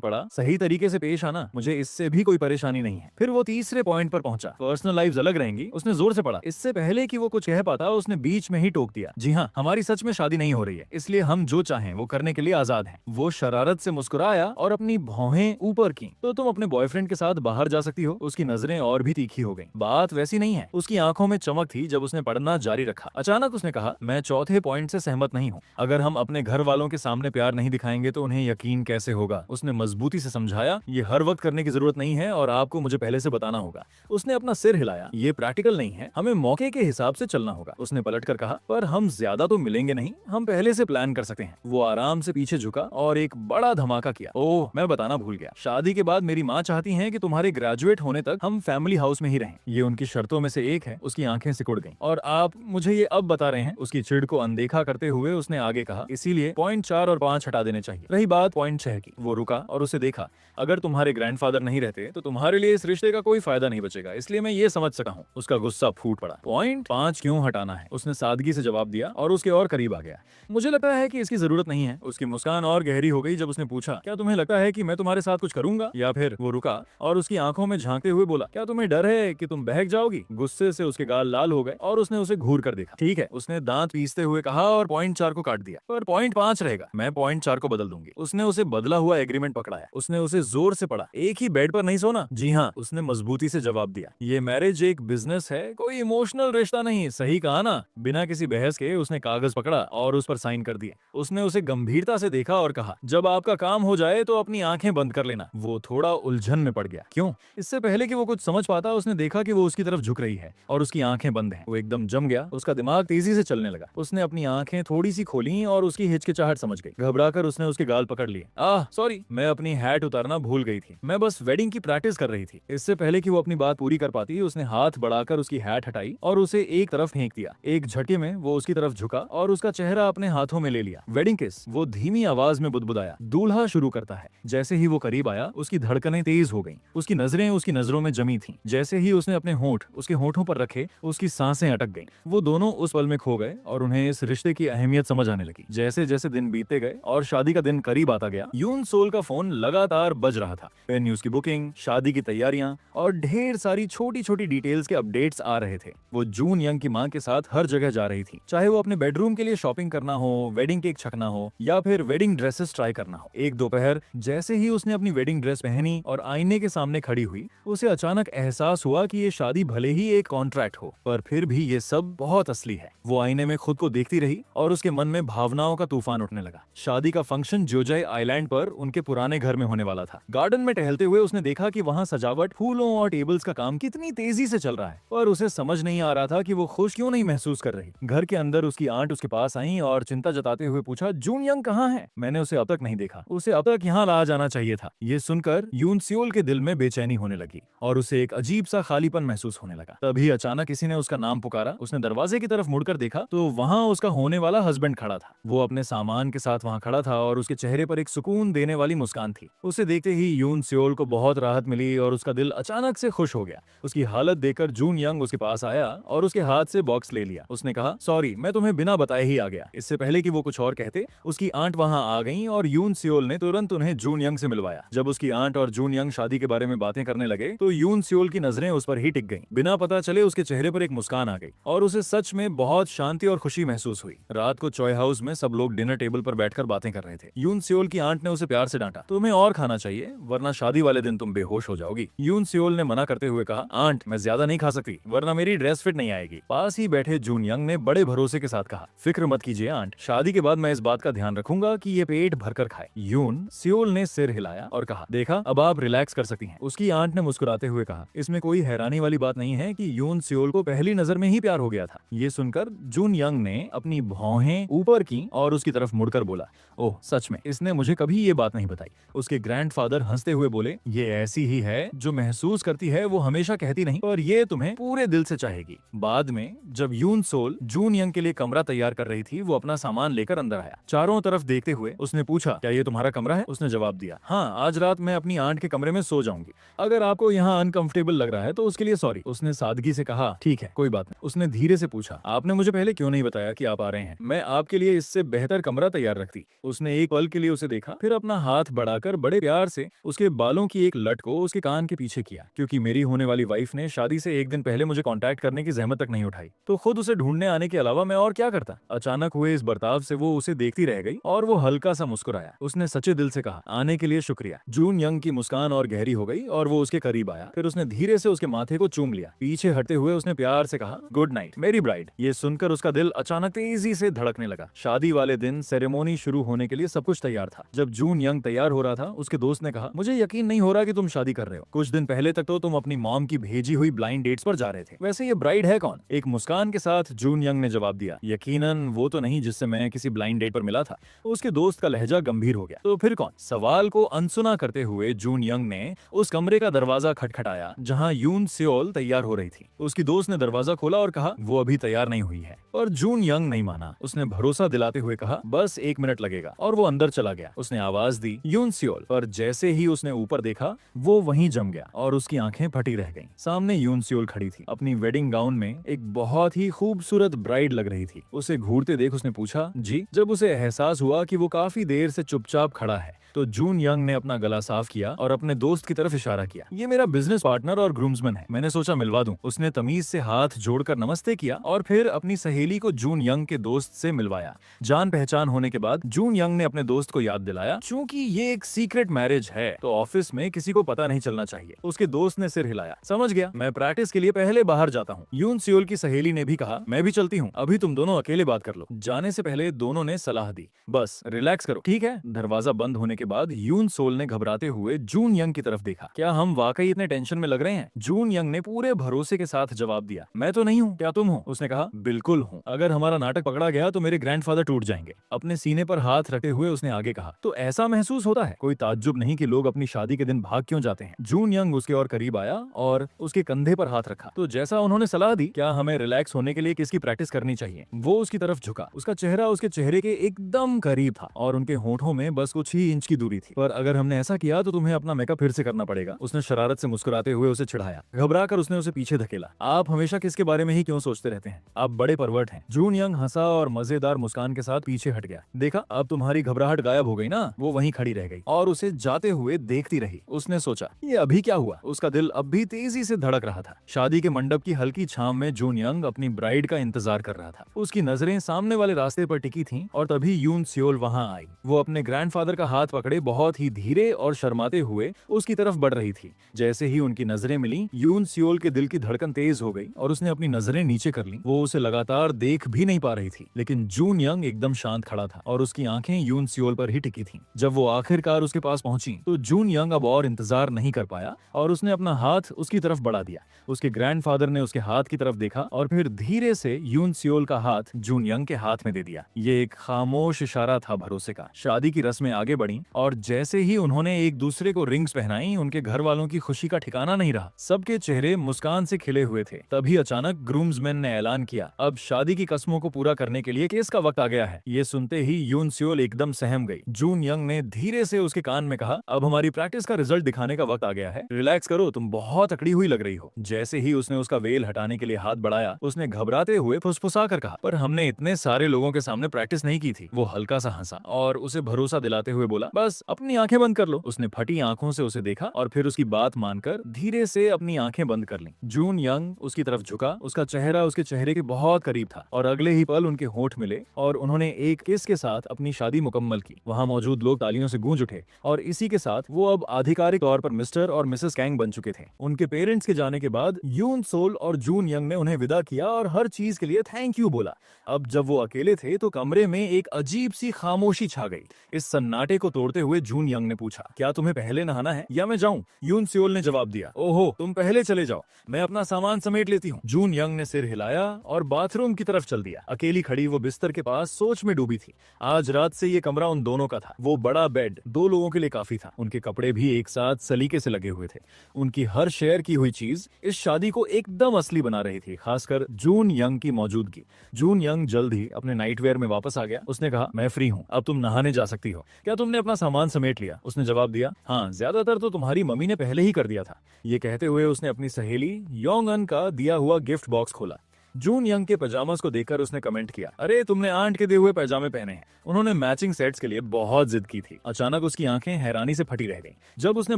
पढ़ा, सही तरीके से पेश आना, मुझे इससे भी कोई परेशानी नहीं है। फिर वो तीसरे पॉइंट पर पहुंचा, पर्सनल लाइफ अलग रहेंगी। उसने जोर से पढ़ा। इससे पहले कि वो कुछ कह पाता उसने बीच में ही टोक दिया, जी हाँ, हमारी सच में शादी नहीं हो रही है, इसलिए हम जो चाहें वो करने के लिए आजाद हैं। वो शरारत से मुस्कुराया और अपनी भौहें ऊपर की। तो तुम अपने बॉयफ्रेंड के साथ बाहर जा सकती हो। उसकी नजरें और भी तीखी हो गईं। बात वैसी नहीं है। उसकी आंखों में चमक थी जब उसने पढ़ना जारी रखा। अचानक उसने कहा, मैं चौथे पॉइंट से सहमत नहीं हूँ। अगर हम अपने घर वालों के सामने प्यार नहीं दिखाएंगे तो उन्हें यकीन कैसे होगा। उसने मजबूती से समझाया, ये हर वक्त करने की जरूरत नहीं है और आपको मुझे पहले से बताना होगा। उसने अपना सिर हिलाया, ये प्रैक्टिकल नहीं है, हमें मौके के हिसाब से चलना होगा। उसने पलट कर कहा, पर हम ज्यादा तो मिलेंगे नहीं, हम पहले से प्लान कर सकते हैं। वो आराम से पीछे झुका और एक बड़ा धमाका किया। ओह, मैं बताना भूल गया, शादी के बाद मेरी माँ चाहती है कि तुम्हारे ग्रेजुएट होने तक हम फैमिली हाउस में ही रहें। ये उनकी शर्तों में से एक है। उसकी आंखें सिकुड़ गईं। और आप मुझे ये अब बता रहे हैं? उसकी चिढ़ को अनदेखा करते हुए उसने आगे कहा, इसीलिए पॉइंट 4 और 5 हटा देने चाहिए। रही बात पॉइंट 6 की। वो रुका और उसे देखा। अगर तुम्हारे ग्रैंडफादर नहीं रहते तो तुम्हारे लिए इस रिश्ते का कोई फायदा नहीं बचेगा, इसलिए मैं ये समझ सका हूँ। उसका गुस्सा फूट पड़ा। पॉइंट 5 क्यों हटाना है? उसने सादगी से जवाब दिया और उसके और करीब आ गया। मुझे लगता है कि इसकी जरूरत नहीं है। उसकी मुस्कान और गहरी हो गई जब उसने पूछा, क्या तुम्हें लगता है कि मैं तुम्हारे साथ कुछ करूंगा या फिर? वो रुका और उसकी आंखों में झांकते हुए बोला, क्या तुम्हें डर है कि तुम बहक जाओगी? गुस्से से उसके गाल लाल हो गए और उसने उसे घूर कर देखा। ठीक है, उसने दांत पीसते हुए कहा और पॉइंट 4 को काट दिया। पर पॉइंट 5 रहेगा, मैं पॉइंट 4 को बदल दूंगी। उसने उसे बदला हुआ एग्रीमेंट पकड़ाया। उसने उसे जोर से पढ़ा, एक ही बेड पर नहीं सोना। जी हाँ, उसने मजबूती से जवाब दिया। ये मैरिज एक बिजनेस है, कोई इमोशनल रिश्ता नहीं। सही कहा ना? बिना किसी बहस के उसने कागज पकड़ा और उस पर साइन कर दिए। उसने उसे गंभीरता से देखा और कहा, जब आपका काम हो जाए तो अपनी आंखें बंद कर लेना। वो थोड़ा उलझन में पड़ गया। क्यों? इससे पहले कि वो कुछ समझ पाता उसने देखा कि वो उसकी तरफ झुक रही है और उसकी आंखें बंद हैं। वो एकदम जम गया। उसका दिमाग तेजी से चलने लगा। उसने अपनी आंखें थोड़ी सी खोली और उसकी हिचकिचाहट समझ गई। घबराकर उसने उसके गाल पकड़ लिए। सॉरी, मैं अपनी हैट उतारना भूल गई थी। मैं बस वेडिंग की प्रैक्टिस कर रही थी। इससे पहले कि वो अपनी बात पूरी कर पाती उसने हाथ बढ़ाकर उसकी हैट हटाई और उसे एक तरफ फेंक दिया। एक झटके में वो उसकी तरफ झुका और उसका चेहरा अपने हाथों में ले लिया। वेडिंग किस, वो धीमी आवाज में बुदबुदाया। दूल्हा शुरू करता है। जैसे ही वो करीब आया उसकी धड़कनें तेज हो गईं। उसकी नजरें उसकी नजरों में जमी थीं। जैसे ही उसने अपने होंठ उसके होंठों पर रखे उसकी सांसें अटक गईं। वो दोनों उस पल में खो गए और उन्हें इस रिश्ते की अहमियत समझ आने लगी। जैसे जैसे दिन बीतते गए और शादी का दिन करीब आता गया, यून सोल का फोन लगातार बज रहा था। वेन्यूज की बुकिंग, शादी की तैयारियां और ढेर सारी छोटी छोटी डिटेल्स के अपडेट्स आ रहे थे। वो जून यंग की मां के साथ हर जगह जा रही थी, चाहे वो अपने बेडरूम के लिए शॉपिंग करना हो, वेडिंग केक छकना हो या फिर वेडिंग ड्रेसेस ट्राई करना हो। एक दोपहर जैसे ही उसने अपनी वेडिंग ड्रेस पहनी और आईने के सामने खड़ी हुई, उसे अचानक एहसास हुआ कि ये शादी भले ही एक कॉन्ट्रैक्ट हो, पर फिर भी ये सब बहुत असली है। वो आईने में खुद को देखती रही और उसके मन में भावनाओं का तूफान उठने लगा। शादी का फंक्शन जोजाई आइलैंड पर उनके पुराने घर में होने वाला था। गार्डन में टहलते हुए उसने देखा कि वहाँ सजावट, फूलों और टेबल्स का काम कितनी तेजी से चल रहा है, पर उसे समझ नहीं आ रहा था कि वो खुश क्यों नहीं महसूस कर रही। घर के अंदर उसकी आंट उसके पास आई और चिंता जताते हुए पूछा, जून यंग कहाँ है? मैंने उसे अब तक नहीं देखा, उसे अब तक यहाँ ला जाना चाहिए था। ये सुनकर यून सियोल के दिल में बेचैनी होने लगी और उसे एक अजीब सा खालीपन महसूस होने लगा। तभी अचानक किसी ने उसका नाम पुकारा। उसने दरवाजे की तरफ मुड़कर देखा तो वहाँ उसका होने वाला हस्बैंड खड़ा था। वो अपने सामान के साथ वहाँ खड़ा था और उसके चेहरे पर एक सुकून देने वाली मुस्कान थी। उसे देखते ही यून सियोल को बहुत राहत मिली और उसका दिल अचानक से खुश हो गया। उसकी हालत देखकर जून यंग उसके पास आया और उसके हाथ से बॉक्स ले लिया। उसने कहा, सॉरी, मैं तुम्हें बिना बताए ही आ गया। इससे पहले कि वो कुछ और कहते, उसकी आंट वहाँ आ गई और यून सियोल ने तुरंत उन्हें जून यंग से मिलवाया। जब उसकी आंट और जून यंग शादी के बारे में बातें करने लगे तो यून सियोल की नजरें उस पर ही टिक गईं। बिना पता चले उसके चेहरे पर एक मुस्कान आ गई और उसे सच में बहुत शांति और खुशी महसूस हुई। रात को चॉय हाउस में सब लोग डिनर टेबल पर बैठकर बातें कर रहे थे। यून सियोल की आंट ने उसे प्यार से डांटा, तुम्हें और खाना चाहिए वरना शादी वाले दिन तुम बेहोश हो जाओगी। यून सियोल ने मना करते हुए कहा, आंट, मैं ज्यादा नहीं खा सकती वरना मेरी ड्रेस फिट नहीं आएगी। पास ही बैठे जून यंग ने बड़े भरोसे के साथ कहा, फिक्र मत कीजिए आंट, शादी के बाद मैं इस बात का ध्यान रखूंगा कि ये पेट भरकर खाए। यून सियोल ने सिर हिलाया और कहा, देखा, अब आप रिलैक्स कर सकती हैं। उसकी आंट ने मुस्कुराते हुए कहा, इसमें कोई हैरानी वाली बात नहीं है कि यून सियोल को पहली नजर में ही प्यार हो गया था। ये सुनकर जून यंग ने अपनी भौहें ऊपर की और उसकी तरफ मुड़कर बोला, ओह सच में, इसने मुझे कभी ये बात नहीं बताई। उसके ग्रैंडफादर हंसते हुए बोले, ये ऐसी ही है, जो महसूस करती है वो हमेशा कहती नहीं, और ये तुम्हें पूरे दिल से चाहेगी। बाद में जब यून सोल जून यंग के लिए कमरा तैयार कर रही थी, वो अपना सामान लेकर अंदर आया। चारों तरफ देखते हुए उसने पूछा, क्या ये तुम्हारा कमरा है? उसने जवाब दिया, हाँ, आज रात मैं अपनी आंट के कमरे में सो जाऊंगी। अगर आपको यहाँ अनकंफर्टेबल लग रहा है तो उसके लिए सॉरी। उसने सादगी से कहा, ठीक है, कोई बात नहीं। उसने धीरे से पूछा, आपने मुझे पहले क्यों नहीं बताया कि आप आ रहे हैं? मैं आपके लिए इससे बेहतर कमरा तैयार रखती। उसने एक पल के लिए उसे देखा, फिर अपना हाथ बढ़ाकर बड़े प्यार से उसके बालों की एक लट को उसके कान के पीछे किया। क्योंकि मेरी होने वाली वाइफ ने शादी से एक दिन पहले मुझे कांटेक्ट करने की जहमत तक नहीं उठाई, तो खुद उसे ढूंढने आने के अलावा मैं और क्या करता। अचानक हुए इस बर्ताव से वो उसे देखती रह गई और वो हल्का सा मुस्कुराया। उसने सच्चे दिल से कहा, आने के लिए शुक्रिया। जून यंग की मुस्कान और गहरी हो गई और वो उसके करीब आया। फिर उसने धीरे से उसके माथे को चूम लिया। पीछे हटते हुए उसने प्यार से कहा, गुड नाइट मेरी ब्राइड। ये सुनकर उसका दिल अचानक तेजी से धड़कने लगा। शादी वाले दिन सेरेमोनी शुरू होने के लिए सब कुछ तैयार था। जब जून यंग तैयार हो रहा था, उसके दोस्त ने कहा, मुझे यकीन नहीं हो रहा कि तुम शादी कर रहे हो। कुछ दिन पहले तक तो तुम अपनी मॉम की भेजी हुई ब्लाइंड डेट्स पर जा रहे थे। वैसे ये ब्राइड है कौन? एक मुस्कान के साथ जून यंग ने जवाब दिया, यकीनन वो तो नहीं जिससे मैं किसी ब्लाइंड डेट पर मिला था। उसके दोस्त का लहजा गंभीर हो गया। तो फिर कौन? सवाल को अनसुना करते हुए जून यंग ने उस कमरे का दरवाजा खटखटाया जहां यून सियोल तैयार हो रही थी। उसकी दोस्त ने दरवाजा खोला और कहा, वो अभी तैयार नहीं हुई है। और जून यंग नहीं माना। उसने भरोसा दिलाते हुए कहा, बस 1 मिनट लगेगा, और वो अंदर चला गया। उसने आवाज दी, यून सियोल, पर जैसे ही उसने ऊपर देखा वो वहीं जम गया और उसकी आंखें फटी रह गईं। सामने यून सियोल खड़ी थी, अपनी वेडिंग गाउन में एक बहुत ही खूबसूरत ब्राइड लग रही थी। उसे घूरते देख उसने पूछा, जी? जब उसे एहसास हुआ कि वो काफी देर से चुपचाप खड़ा है, तो जून यंग ने अपना गला साफ किया और अपने दोस्त की तरफ इशारा किया, ये मेरा बिजनेस पार्टनर और ग्रूम्समैन है, मैंने सोचा मिलवा दूं। उसने तमीज से हाथ जोड़कर नमस्ते किया और फिर अपनी सहेली को जून यंग के दोस्त से मिलवाया। जान पहचान होने के बाद जून यंग ने अपने दोस्त को याद दिलाया, चूंकि ये एक सीक्रेट मैरिज है तो ऑफिस में किसी को पता नहीं चलना चाहिए। उसके दोस्त ने सिर हिलाया, समझ गया, मैं प्रैक्टिस के लिए पहले बाहर जाता हूँ। यून सियोल की सहेली ने भी कहा, मैं भी चलती हूँ, अभी तुम दोनों अकेले बात कर लो। जाने से पहले दोनों ने सलाह दी, बस रिलैक्स करो, ठीक है? दरवाजा बंद होने के बाद यून सोल ने घबराते हुए जून यंग की तरफ देखा, क्या हम वाकई इतने टेंशन में लग रहे हैं? जून यंग ने पूरे भरोसे के साथ जवाब दिया, मैं तो नहीं हूँ, क्या तुम हो? उसने कहा, बिल्कुल हूँ, अगर हमारा नाटक पकड़ा गया तो मेरे ग्रैंडफादर टूट जाएंगे। अपने सीने पर हाथ रखे हुए उसने आगे कहा, तो ऐसा महसूस होता है? कोई ताज्जुब नहीं कि लोग अपनी शादी के दिन भाग क्यों जाते हैं। जून यंग उसके और करीब आया और उसके कंधे पर हाथ रखा। तो जैसा उन्होंने सलाह दी, क्या हमें रिलैक्स होने के लिए किसकी प्रैक्टिस करनी चाहिए? वो उसकी तरफ झुका। उसका चेहरा उसके चेहरे के एकदम करीब था और उनके होठों में बस कुछ ही इंच की दूरी थी। पर अगर हमने ऐसा किया तो तुम्हें अपना मेकअप फिर से करना पड़ेगा। उसने शरारत से मुस्कुराते हुए उसे चिढ़ाया। घबराकर उसने उसे पीछे धकेला। आप हमेशा किसके बारे में ही क्यों सोचते रहते हैं? आप बड़े परवर्ट हैं। जून यंग हंसा और मजेदार मुस्कान के साथ पीछे हट गया। देखा, अब तुम्हारी घबराहट गायब हो गई ना? वो वहीं खड़ी रह गई और उसे जाते हुए देखती रही। उसने सोचा, ये अभी क्या हुआ? उसका दिल अब भी तेजी से धड़क रहा था। शादी के मंडप की हल्की छांव में जून यंग अपनी ब्राइड का इंतजार कर रहा था। उसकी नजरें सामने वाले रास्ते पर टिकी थीं और तभी यून सियोल वहां आई। वो अपने ग्रैंडफादर का हाथ पकड़े बहुत ही धीरे और शर्माते हुए उसकी तरफ बढ़ रही थी। जैसे ही उनकी नजरें मिली, यून सियोल के दिल की धड़कन तेज हो गई और उसने अपनी नजरें नीचे कर ली। वो उसे लगातार देख भी नहीं पा रही थी, लेकिन जून यंग एकदम शांत खड़ा था और उसकी आंखें यून सियोल पर ही टिकी थीं। जब वो आखिरकार उसके पास पहुंची तो जून यंग अब और इंतजार नहीं कर पाया और उसने अपना हाथ उसकी तरफ बढ़ा दिया। उसके ग्रैंडफादर ने उसके हाथ की तरफ देखा और फिर धीरे से यून सियोल का हाथ जून यंग के हाथ में दे दिया। ये एक खामोश इशारा था भरोसे का। शादी की रस्में आगे बढ़ी और जैसे ही उन्होंने एक दूसरे को रिंग्स पहनाई, उनके घर वालों की खुशी का ठिकाना नहीं रहा। सबके चेहरे मुस्कान से खिले हुए थे। तभी अचानक ग्रूम्समैन ने ऐलान किया, अब शादी की कस्मों को पूरा करने के लिए केस का वक्त आ गया है। ये सुनते ही यून सियोल एकदम सहम गई। जून यंग ने धीरे से उसके कान में कहा, अब हमारी प्रैक्टिस का रिजल्ट दिखाने का वक्त आ गया है, रिलैक्स करो, तुम बहुत अकड़ी हुई लग रही हो। जैसे ही उसने उसका वेल हटाने के लिए हाथ बढ़ाया, उसने घबराते हुए फुसफुसा कर कहा, पर हमने इतने सारे लोगों के सामने प्रैक्टिस नहीं की थी। वो हल्का सा हंसा और उसे भरोसा दिलाते हुए बोला, बस अपनी आंखें बंद कर लो। उसने फटी आंखों से उसे देखा और फिर उसकी बात मानकर धीरे से अपनी आंखें बंद कर लीं। जून यंग उसकी तरफ झुका। उसका चेहरा उसके चेहरे के बहुत करीब था और अगले ही पल उनके होंठ मिले और उन्होंने एक किस के साथ अपनी शादी मुकम्मल की। वहां मौजूद लोग तालियों से गूंज उठे और इसी के साथ वो अब आधिकारिक तौर पर मिस्टर और मिसेस कैंग बन चुके थे। उनके पेरेंट्स के जाने के बाद यून सोल और जून यंग ने उन्हें विदा किया और हर चीज के लिए थैंक यू बोला। अब जब वो अकेले थे तो कमरे में एक अजीब सी खामोशी छा गई। इस सन्नाटे को तोड़ते हुए जून यंग ने पूछा, क्या तुम्हें पहले नहाना है या मैं जाऊं? यून सियोल ने जवाब दिया, ओहो, तुम पहले चले जाओ, मैं अपना सामान समेट लेती हूँ। जून यंग ने सिर हिलाया और बाथरूम की तरफ चल दिया। अकेली खड़ी वो बिस्तर के पास सोच में डूबी थी। आज रात से ये कमरा उन दोनों का था। वो बड़ा बेड 2 लोगों के लिए काफी था। उनके कपड़े भी एक साथ सलीके से लगे हुए थे। उनकी हर शेयर की हुई चीज इस शादी को एकदम असली बना रही थी, खासकर जून यंग की मौजूदगी। जून यंग जल्द ही अपने नाइटवेयर में वापस आ गया। उसने कहा, मैं फ्री फ्री हूँ, अब तुम नहाने जा सकती हो। क्या तुमने अपना सामान समेट लिया? उसने जवाब दिया, हाँ, ज्यादातर तो तुम्हारी मम्मी ने पहले ही कर दिया था। ये कहते हुए उसने अपनी सहेली योंग अन का दिया हुआ गिफ्ट बॉक्स खोला। जून यंग के पजामास को देखकर उसने कमेंट किया, अरे तुमने आंट के दिए हुए पैजामे पहने हैं। उन्होंने मैचिंग सेट्स के लिए बहुत जिद की थी। अचानक उसकी आंखें हैरानी से फटी रह गईं। जब उसने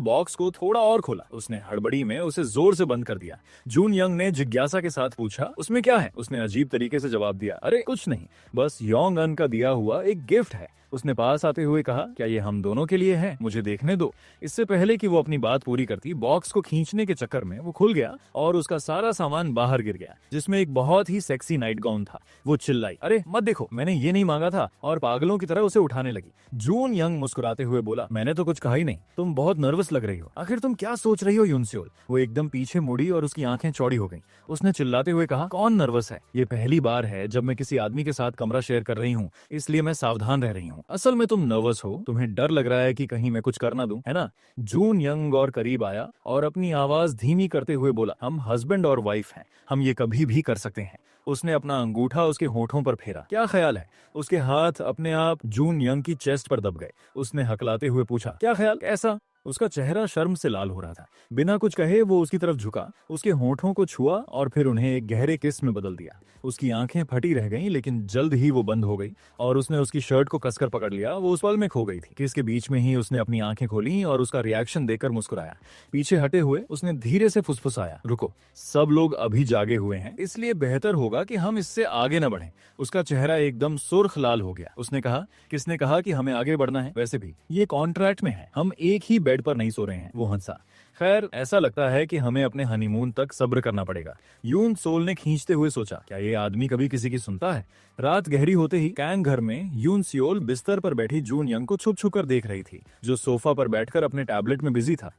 बॉक्स को थोड़ा और खोला, उसने हड़बड़ी में उसे जोर से बंद कर दिया। जून यंग ने जिज्ञासा के साथ पूछा, उसमें क्या है? उसने अजीब तरीके से जवाब दिया, अरे कुछ नहीं, बस योंग अन का दिया हुआ एक गिफ्ट है। उसने पास आते हुए कहा, क्या ये हम दोनों के लिए है? मुझे देखने दो। इससे पहले कि वो अपनी बात पूरी करती, बॉक्स को खींचने के चक्कर में वो खुल गया और उसका सारा सामान बाहर गिर गया, जिसमें एक बहुत ही सेक्सी नाइट गाउन था। वो चिल्लाई, अरे मत देखो, मैंने ये नहीं मांगा था, और पागलों की तरह उसे उठाने लगी। जून यंग मुस्कुराते हुए बोला, मैंने तो कुछ कहा ही नहीं, तुम बहुत नर्वस लग रही हो। आखिर तुम क्या सोच रही हो यूनसियोल? वो एकदम पीछे मुड़ी और उसकी आंखें चौड़ी हो गईं। उसने चिल्लाते हुए कहा, कौन नर्वस है? ये पहली बार है जब मैं किसी आदमी के साथ कमरा शेयर कर रही हूँ, इसलिए मैं सावधान रह रही हूँ। असल में तुम नर्वस हो, तुम्हें डर लग रहा है कि कहीं मैं कुछ कर ना दूं, है ना? जून यंग और करीब आया और अपनी आवाज धीमी करते हुए बोला, हम हस्बैंड और वाइफ हैं, हम ये कभी भी कर सकते हैं। उसने अपना अंगूठा उसके होठों पर फेरा। क्या ख्याल है? उसके हाथ अपने आप जून यंग की चेस्ट पर दब गए। उसने हकलाते हुए पूछा, क्या ख्याल? कैसा? उसका चेहरा शर्म से लाल हो रहा था। बिना कुछ कहे वो उसकी तरफ झुका, उसके होठों को छुआ और फिर उन्हें एक गहरे किस में बदल दिया। उसकी आंखें फटी रह गईं, लेकिन जल्द ही वो बंद हो गई और उसने उसकी शर्ट को कसकर पकड़ लिया। वो उस पल में खो गई थी। किस के बीच में ही उसने अपनी आंखें खोली और उसका रिएक्शन देखकर मुस्कुराया। पीछे हटे हुए उसने धीरे से फुसफुसाया, रुको, सब लोग अभी जागे हुए हैं, इसलिए बेहतर होगा कि हम इससे आगे न बढ़ें। उसका चेहरा एकदम सुर्ख लाल हो गया। उसने कहा, किसने कहा कि हमें आगे बढ़ना है? वैसे भी ये कॉन्ट्रैक्ट में है, हम एक ही बेड पर नहीं सो रहे हैं। वो हंसा। खैर, ऐसा लगता है कि हमें अपने हनीमून तक सब्र करना पड़ेगा। यून सोल ने खींचते हुए सोचा, क्या ये आदमी कभी किसी की सुनता है? रात गहरी होते ही कैंग घर में यून सियोल बिस्तर पर बैठी जून यंग को छुप छुप कर देख रही थी, जो सोफा पर बैठकर अपने टैबलेट में बिजी था।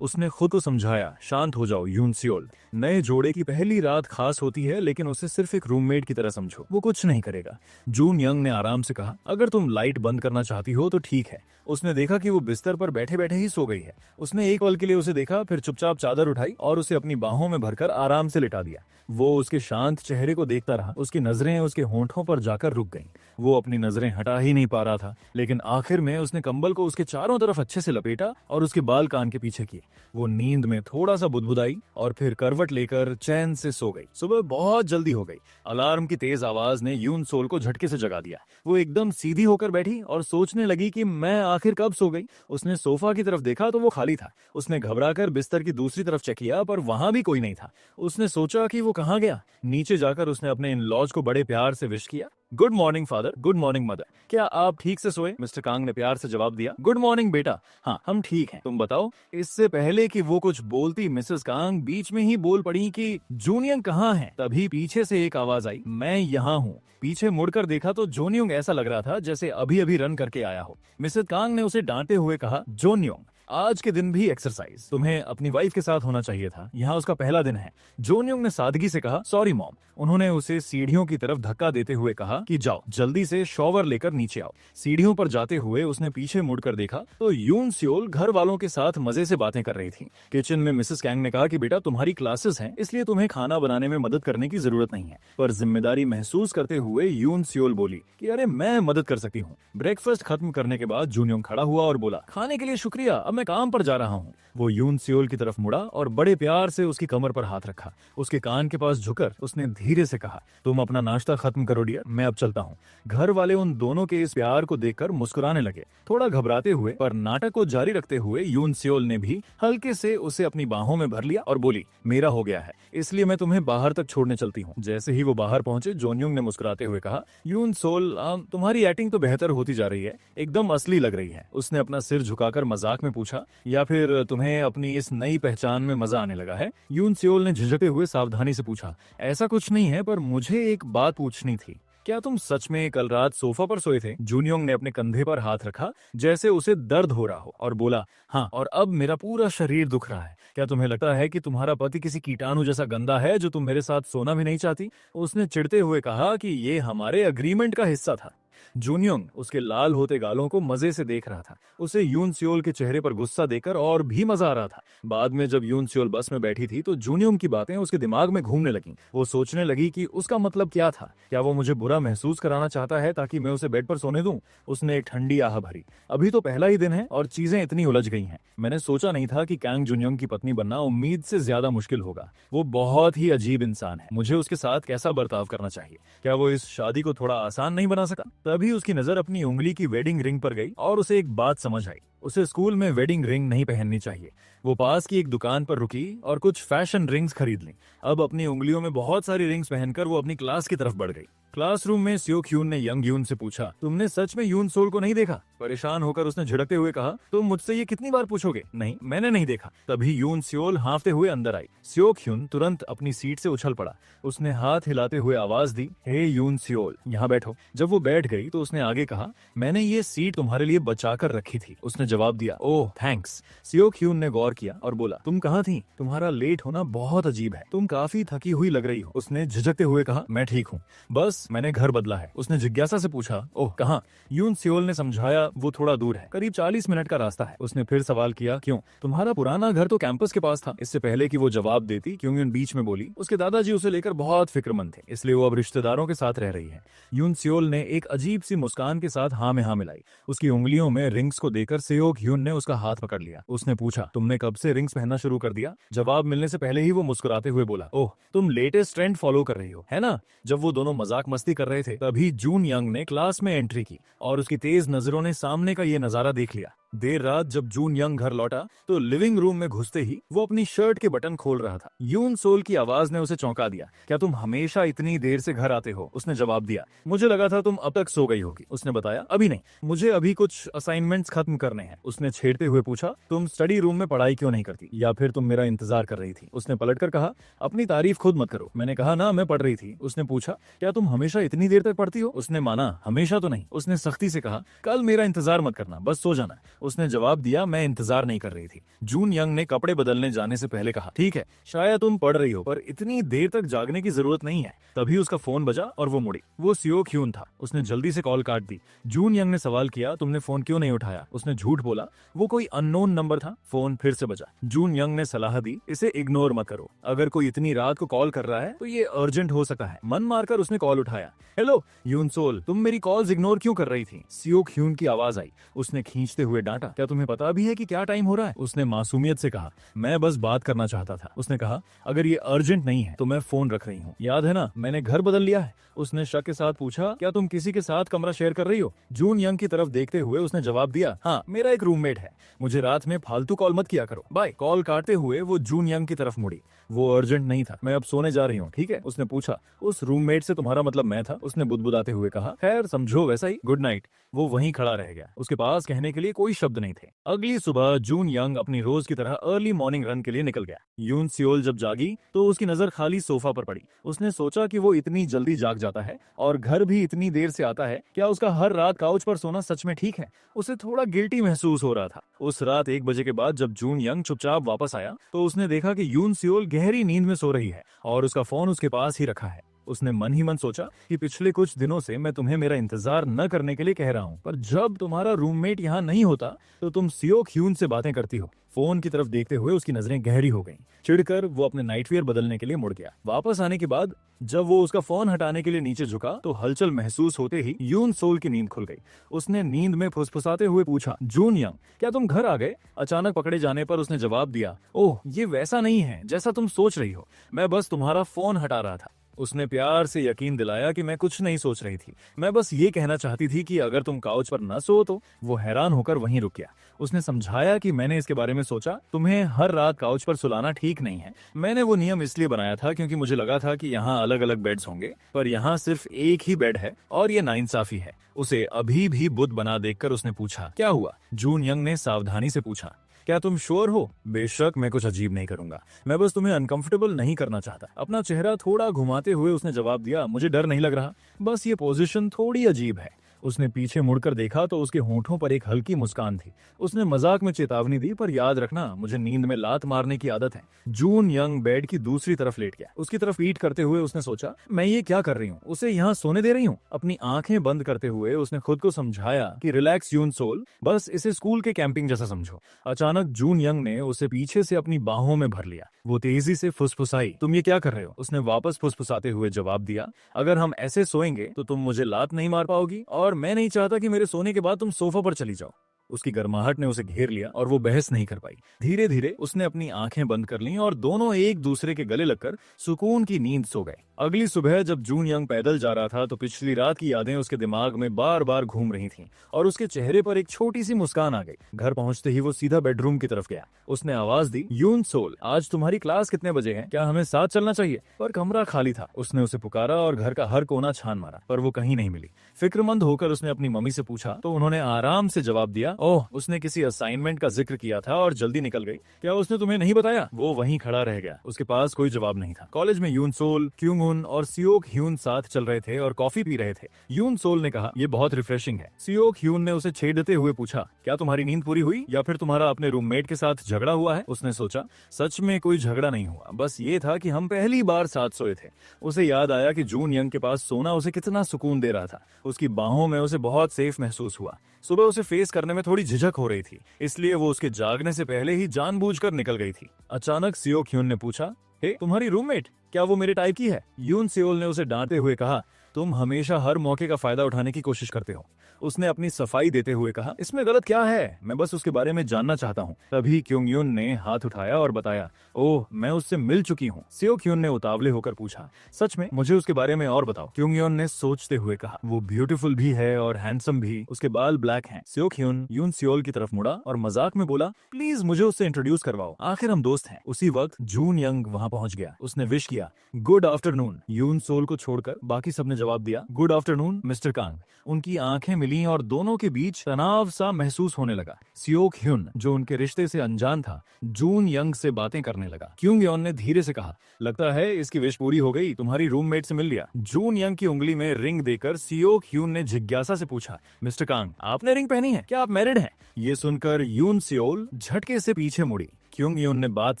उसने खुद को समझाया, शांत हो जाओ यून सियोल, नए जोड़े की पहली रात खास होती है, लेकिन उसे सिर्फ एक रूममेट की तरह समझो, वो कुछ नहीं करेगा। जून यंग ने आराम से कहा, अगर तुम लाइट बंद करना चाहती हो तो ठीक है। उसने देखा कि वो बिस्तर पर बैठे बैठे ही सो गई है। उसने एक पल के लिए उसे देखा, फिर चुपचाप चादर उठाई और उसे अपनी बाहों में भरकर आराम से लिटा दिया। वो उसके शांत चेहरे को देखता रहा। उसकी नजरें उसके होंठों पर जाकर रुक गईं। वो अपनी नजरें हटा ही नहीं पा रहा था, लेकिन आखिर में उसने कंबल को उसके चारों तरफ अच्छे से लपेटा और उसके बाल कान के पीछे किए। वो नींद में थोड़ा सा बुदबुदाई और फिर करवट लेकर चैन से सो गई। सुबह बहुत जल्दी हो गई। अलार्म की तेज आवाज ने यून सोल को झटके से जगा दिया। वो एकदम सीधी होकर बैठी और सोचने लगी कि मैं आखिर कब सो गई। उसने सोफा की तरफ देखा तो वो खाली था। उसने घबराकर बिस्तर की दूसरी तरफ चेक किया, पर वहां भी कोई नहीं था। उसने सोचा कि वो कहाँ गया। नीचे जाकर उसने अपने इन लॉज को बड़े प्यार से विश किया, good morning father, good morning mother, क्या आप ठीक से सोए? मिस्टर कांग ने प्यार से जवाब दिया, गुड मॉर्निंग बेटा, हाँ हम ठीक हैं, तुम बताओ। इससे पहले कि वो कुछ बोलती, मिसेस कांग बीच में ही बोल पड़ी कि जूनियंग कहाँ है। तभी पीछे से एक आवाज आई, मैं यहाँ हूँ। पीछे मुड़कर देखा तो जोनियोंग ऐसा लग रहा था जैसे अभी अभी रन करके आया हो। मिसेस कांग ने उसे डांटते हुए कहा, जोनियोंग आज के दिन भी एक्सरसाइज तुम्हें अपनी वाइफ के साथ होना चाहिए था, यहाँ उसका पहला दिन है। जोनियोंग ने सादगी से कहा, सॉरी मॉम। उन्होंने उसे सीढ़ियों की तरफ धक्का देते हुए कहा कि जाओ जल्दी से शॉवर लेकर नीचे आओ। सीढ़ियों पर जाते हुए उसने पीछे मुड़कर देखा तो यून सियोल घर वालों के साथ मजे से बातें कर रही थी। किचन में मिसेस कैंग ने कहा कि बेटा तुम्हारी क्लासेस हैं, इसलिए तुम्हें खाना बनाने में मदद करने की जरूरत नहीं है। पर जिम्मेदारी महसूस करते हुए यून सियोल बोली कि अरे मैं मदद कर सकती हूँ। ब्रेकफास्ट खत्म करने के बाद जूनियोंग खड़ा हुआ और बोला, खाने के लिए शुक्रिया, अब मैं काम पर जा रहा हूँ। वो यून सियोल की तरफ मुड़ा और बड़े प्यार से उसकी कमर पर हाथ रखा। उसके कान के पास झुकर उसने धीरे से कहा, तुम अपना नाश्ता खत्म करो डियर, मैं अब चलता हूँ। घर वाले उन दोनों के इस प्यार को देखकर मुस्कुराने लगे। थोड़ा घबराते हुए पर नाटक को जारी रखते हुए यून सियोल ने भी हल्के से उसे अपनी बाहों में भर लिया और बोली, मेरा हो गया है, इसलिए मैं तुम्हें बाहर तक छोड़ने चलती हूँ। जैसे ही वो बाहर पहुंचे, जोनियोंग ने मुस्कुराते हुए कहा, यून सोल तुम्हारी एक्टिंग तो बेहतर होती जा रही है, एकदम असली लग रही है। उसने अपना सिर झुकाकर मजाक में पूछा, या फिर तुम्हें अपनी इस नई पहचान में मजा आने लगा है? यून सियोल ने झिझकते हुए सावधानी से पूछा, ऐसा कुछ नहीं है, पर मुझे एक बात पूछनी थी, क्या तुम सच में कल रात सोफा पर सोए थे? जूनियोंग ने अपने कंधे पर हाथ रखा जैसे उसे दर्द हो रहा हो और बोला, हाँ, और अब मेरा पूरा शरीर दुख रहा है। क्या तुम्हें लगता है कि तुम्हारा पति किसी कीटाणु जैसा गंदा है जो तुम मेरे साथ सोना भी नहीं चाहती? उसने चिढ़ते हुए कहा कि ये हमारे अग्रीमेंट का हिस्सा था। जूनयोंग उसके लाल होते गालों को मजे से देख रहा था। उसे यून सियोल के चेहरे पर गुस्सा देकर और भी मजा आ रहा था। बाद में जब यून सियोल बस में बैठी थी तो जूनयोंग की बातें उसके दिमाग में घूमने लगीं। वो सोचने लगी कि उसका मतलब क्या था। क्या वो मुझे बुरा महसूस कराना चाहता है ताकि मैं उसे बेड पर सोने दूं? उसने एक ठंडी आह भरी। अभी तो पहला ही दिन है और चीजें इतनी उलझ गई हैं। मैंने सोचा नहीं था कि कैंग जुनयोंग की पत्नी बनना उम्मीद से ज्यादा मुश्किल होगा। वो बहुत ही अजीब इंसान है। मुझे उसके साथ कैसा बर्ताव करना चाहिए? क्या वो इस शादी को थोड़ा आसान नहीं बना सका? तभी उसकी नजर अपनी उंगली की वेडिंग रिंग पर गई और उसे एक बात समझ आई। उसे स्कूल में वेडिंग रिंग नहीं पहननी चाहिए। वो पास की एक दुकान पर रुकी और कुछ फैशन रिंग्स खरीद ली। अब अपनी उंगलियों में बहुत सारी रिंग्स पहनकर वो अपनी क्लास की तरफ बढ़ गई। क्लासरूम में सियो ह्यून ने यंग यून से पूछा, तुमने सच में यून सोल को नहीं देखा? परेशान होकर उसने झिड़कते हुए कहा, तुम मुझसे ये कितनी बार पूछोगे? नहीं, मैंने नहीं देखा। तभी यून सियोल हाँफते हुए अंदर आई। सियो ह्यून तुरंत अपनी सीट से उछल पड़ा। उसने हाथ हिलाते हुए आवाज दी, हे यून सियोल, यहाँ बैठो। जब वो बैठ गई तो उसने आगे कहा, मैंने ये सीट तुम्हारे लिए बचा कर रखी थी। उसने जवाब दिया, ओह थैंक्स। सियो ह्यून ने गौर किया और बोला, तुम कहाँ थी? तुम्हारा लेट होना बहुत अजीब है। तुम काफी थकी हुई लग रही हो। उसने झिझकते हुए कहा, मैं ठीक हूँ, बस मैंने घर बदला है। उसने जिज्ञासा से पूछा, ओह कहाँ? यून सियोल ने समझाया, वो थोड़ा दूर है, करीब 40 मिनट का रास्ता है। उसने फिर सवाल किया, क्यों? तुम्हारा पुराना घर तो कैंपस के पास था। इससे पहले कि वो जवाब देती, क्योंयून बीच में बोली, उसके दादाजी उसे लेकर बहुत फिक्रमंद थे, इसलिए वो अब रिश्तेदारों के साथ रह रही है। यून सियोल ने एक अजीब सी मुस्कान के साथ हाँ में हाँ मिलाई। उसकी उंगलियों में रिंग्स को देखकर सेओ ह्यून ने उसका हाथ पकड़ लिया। उसने पूछा, तुमने कब से रिंग्स पहनना शुरू कर दिया? जवाब मिलने से पहले ही वो मुस्कुराते हुए बोला, ओह तुम लेटेस्ट ट्रेंड फॉलो कर रही हो, है ना? जब वो दोनों मजाक मस्ती कर रहे थे तभी जून यंग ने क्लास में एंट्री की और उसकी तेज नजरों ने सामने का ये नजारा देख लिया। देर रात जब जून यंग घर लौटा तो लिविंग रूम में घुसते ही वो अपनी शर्ट के बटन खोल रहा था। यून सोल की आवाज ने उसे चौंका दिया। क्या तुम हमेशा इतनी देर से घर आते हो? उसने जवाब दिया, मुझे लगा था तुम अब तक सो गई होगी। उसने बताया, अभी नहीं, मुझे अभी कुछ असाइनमेंट्स खत्म करने हैं। उसने छेड़ते हुए पूछा, तुम स्टडी रूम में पढ़ाई क्यों नहीं करती? या फिर तुम मेरा इंतजार कर रही थी? उसने पलटकर कहा, अपनी तारीफ खुद मत करो। मैंने कहा ना, मैं पढ़ रही थी। उसने पूछा, क्या तुम हमेशा इतनी देर तक पढ़ती हो? उसने माना, हमेशा तो नहीं। उसने सख्ती से कहा, कल मेरा इंतजार मत करना, बस सो जाना। उसने जवाब दिया, मैं इंतजार नहीं कर रही थी। जून यंग ने कपड़े बदलने जाने से पहले कहा, ठीक है, शायद तुम पढ़ रही हो, पर इतनी देर तक जागने की जरूरत नहीं है। तभी उसका फोन बजा और वो मुड़ी। वो सियो ह्यून था। उसने जल्दी से कॉल काट दी। जून यंग ने सवाल किया, तुमने फोन क्यों नहीं उठाया? उसने झूठ बोला, वो कोई अननोन नंबर था। फोन फिर से बजा। जून यंग ने सलाह दी, इसे इग्नोर मत करो। अगर कोई इतनी रात को कॉल कर रहा है तो ये अर्जेंट हो सकता है। मन मारकर उसने कॉल उठाया। हेलो यून सोल, तुम मेरी कॉल्स इग्नोर क्यों कर रही थी? सियो ह्यून की आवाज आई। उसने खींचते हुए डांटा, क्या तुम्हें पता भी है कि क्या टाइम हो रहा है? उसने मासूमियत से कहा, मैं बस बात करना चाहता था। उसने कहा, अगर ये अर्जेंट नहीं है तो मैं फोन रख रही हूँ। याद है ना, मैंने घर बदल लिया है। उसने शक के साथ पूछा, क्या तुम किसी के साथ कमरा शेयर कर रही हो? जून यंग की तरफ देखते हुए उसने जवाब दिया, हाँ, मेरा एक रूममेट है। मुझे रात में फालतू कॉल मत किया करो, बाय। कॉल काटते हुए वो जून यंग की तरफ मुड़ी। वो अर्जेंट नहीं था, मैं अब सोने जा रही हूँ, ठीक है? उसने पूछा, उस रूममेट से तुम्हारा मतलब मैं था? उसने बुदबुदाते हुए कहा, खैर समझो वैसा ही, गुड नाइट। वो वहीं खड़ा रह गया। उसके पास कहने के लिए कोई शब्द नहीं थे। अगली सुबह जून यंग अपनी रोज की तरह अर्ली मॉर्निंग रन के लिए निकल गया। यून सियोल जब जागी तो उसकी नजर खाली सोफा पर पड़ी। उसने सोचा कि वो इतनी जल्दी जाग जाता है और घर भी इतनी देर से आता है, क्या उसका हर रात काउच पर सोना सच में ठीक है? उसे थोड़ा गिल्टी महसूस हो रहा था। उस रात 1 बजे के बाद जब जून यंग चुपचाप वापस आया तो उसने देखा कि यून सियोल गहरी नींद में सो रही है और उसका फोन उसके पास ही रखा है। उसने मन ही मन सोचा कि पिछले कुछ दिनों से मैं तुम्हें मेरा इंतजार न करने के लिए कह रहा हूँ, पर जब तुम्हारा रूममेट यहाँ नहीं होता तो तुम सियो ह्यून से बातें करती हो। फोन की तरफ देखते हुए उसकी नजरें गहरी हो गईं। चिढ़कर वो अपने नाइटवियर बदलने के लिए मुड़ गया। वापस आने के बाद जब वो उसका फोन हटाने के लिए नीचे झुका तो हलचल महसूस होते ही यून सोल की नींद खुल गई। उसने नींद में फुसफुसाते हुए पूछा, जून यंग, क्या तुम घर आ गए? अचानक पकड़े जाने पर उसने जवाब दिया, ओह ये वैसा नहीं है जैसा तुम सोच रही हो, मैं बस तुम्हारा फोन हटा रहा था। उसने प्यार से यकीन दिलाया कि मैं कुछ नहीं सोच रही थी, मैं बस ये कहना चाहती थी कि अगर तुम काउच पर न सो तो। वो हैरान होकर वहीं रुक गया। उसने समझाया कि मैंने इसके बारे में सोचा, तुम्हें हर रात काउच पर सुलाना ठीक नहीं है। मैंने वो नियम इसलिए बनाया था क्योंकि मुझे लगा था कि यहाँ अलग अलग बेड्स होंगे, पर यहाँ सिर्फ एक ही बेड है और ये नाइंसाफी है। उसे अभी भी बुद्ध बना देखकर उसने पूछा, क्या हुआ? जून यंग ने सावधानी से पूछा, क्या तुम श्योर हो? बेशक मैं कुछ अजीब नहीं करूंगा, मैं बस तुम्हें अनकंफर्टेबल नहीं करना चाहता। अपना चेहरा थोड़ा घुमाते हुए उसने जवाब दिया, मुझे डर नहीं लग रहा, बस ये पोजीशन थोड़ी अजीब है। उसने पीछे मुड़कर देखा तो उसके होंठों पर एक हल्की मुस्कान थी। उसने मजाक में चेतावनी दी, पर याद रखना, मुझे नींद में लात मारने की आदत है। जून यंग बेड की दूसरी तरफ लेट गया। उसकी तरफ पीठ करते हुए उसने सोचा, मैं ये क्या कर रही हूँ, उसे यहाँ सोने दे रही हूँ। अपनी आंखें बंद करते हुए उसने खुद को समझाया कि रिलैक्स यून सोल, बस इसे स्कूल के कैंपिंग जैसा समझो। अचानक जून यंग ने उसे पीछे से अपनी बाहों में भर लिया। वो तेजी से फुसफुसाई, तुम ये क्या कर रहे हो? उसने वापस फुसफुसाते हुए जवाब दिया, अगर हम ऐसे सोएंगे तो तुम मुझे लात नहीं मार पाओगी, और मैं नहीं चाहता कि मेरे सोने के बाद तुम सोफा पर चली जाओ। उसकी गर्माहट ने उसे घेर लिया और वो बहस नहीं कर पाई। धीरे धीरे उसने अपनी आंखें बंद कर लीं और दोनों एक दूसरे के गले लगकर सुकून की नींद सो गए। अगली सुबह जब जून यंग पैदल जा रहा था तो पिछली रात की यादें उसके दिमाग में बार बार घूम रही थीं और उसके चेहरे पर एक छोटी सी मुस्कान आ गई। घर पहुंचते ही वो सीधा बेडरूम की तरफ गया। उसने आवाज दी, यून सोल, आज तुम्हारी क्लास कितने बजे है? क्या हमें साथ चलना चाहिए? पर कमरा खाली था। उसने उसे पुकारा और घर का हर कोना छान मारा, पर वो कहीं नहीं मिली। फिक्रमंद होकर उसने अपनी मम्मी से पूछा तो उन्होंने आराम से जवाब दिया, ओह, उसने किसी असाइनमेंट का जिक्र किया था और जल्दी निकल गई। क्या उसने तुम्हें नहीं बताया? वो वहीं खड़ा रह गया। उसके पास कोई जवाब नहीं था। कॉलेज में यून सोल, क्यूंग उन और सियोक ह्यून साथ चल रहे थे और कॉफी पी रहे थे। यून सोल ने कहा, ये बहुत रिफ्रेशिंग है। सियोक ह्यून ने उसे छेड़ते हुए पूछा, क्या तुम्हारी नींद पूरी हुई या फिर तुम्हारा अपने रूममेट के साथ झगड़ा हुआ है? उसने सोचा, सच में कोई झगड़ा नहीं हुआ, बस ये था कि हम पहली बार साथ सोए थे। उसे याद आया कि जून यंग के पास सोना उसे कितना सुकून दे रहा था। उसकी बाहों में उसे बहुत सेफ महसूस हुआ। सुबह उसे फेस करने में थोड़ी झिझक हो रही थी, इसलिए वो उसके जागने से पहले ही जानबूझकर निकल गई थी। अचानक सियोक ह्यून ने पूछा, हे, तुम्हारी रूममेट, क्या वो मेरे टाइप की है? यून सियोल ने उसे डांटते हुए कहा, तुम हमेशा हर मौके का फायदा उठाने की कोशिश करते हो। उसने अपनी सफाई देते हुए कहा, इसमें गलत क्या है? मैं बस उसके बारे में जानना चाहता हूँ। तभी क्योंग यून ने हाथ उठाया और बताया, ओह, मैं उससे मिल चुकी हूँ। सियोक ह्यून ने उतावले होकर पूछा, सच में? मुझे उसके बारे में और बताओ। क्योंग यून ने सोचते हुए कहा, वो ब्यूटीफुल भी है और हैंडसम भी। उसके बाल ब्लैक हैं। सियोक ह्यून यून सियोल की तरफ मुड़ा और मजाक में बोला, प्लीज मुझे उससे इंट्रोड्यूस करवाओ, आखिर हम दोस्त हैं। उसी वक्त जून यंग वहाँ पहुंच गया। उसने विश किया, गुड आफ्टरनून। यून सोल को छोड़कर बाकी सबने जवाब दिया, गुड आफ्टरनून मिस्टर कांग। उनकी आंखें मिली और दोनों के बीच तनाव सा महसूस होने लगा। सियोक ह्यून, जो उनके रिश्ते से अनजान था, जून यंग से बातें करने लगा। क्योंग योन ने धीरे से कहा, लगता है इसकी विश पूरी हो गई, तुम्हारी रूममेट से मिल लिया। जून यंग की उंगली में रिंग देकर सियोक ह्यून ने जिज्ञासा से पूछा, मिस्टर कांग, आपने रिंग पहनी है? क्या आप मैरिड हैं? ये सुनकर यून सियोल झटके से पीछे मुड़ी। क्योंग यून ने बात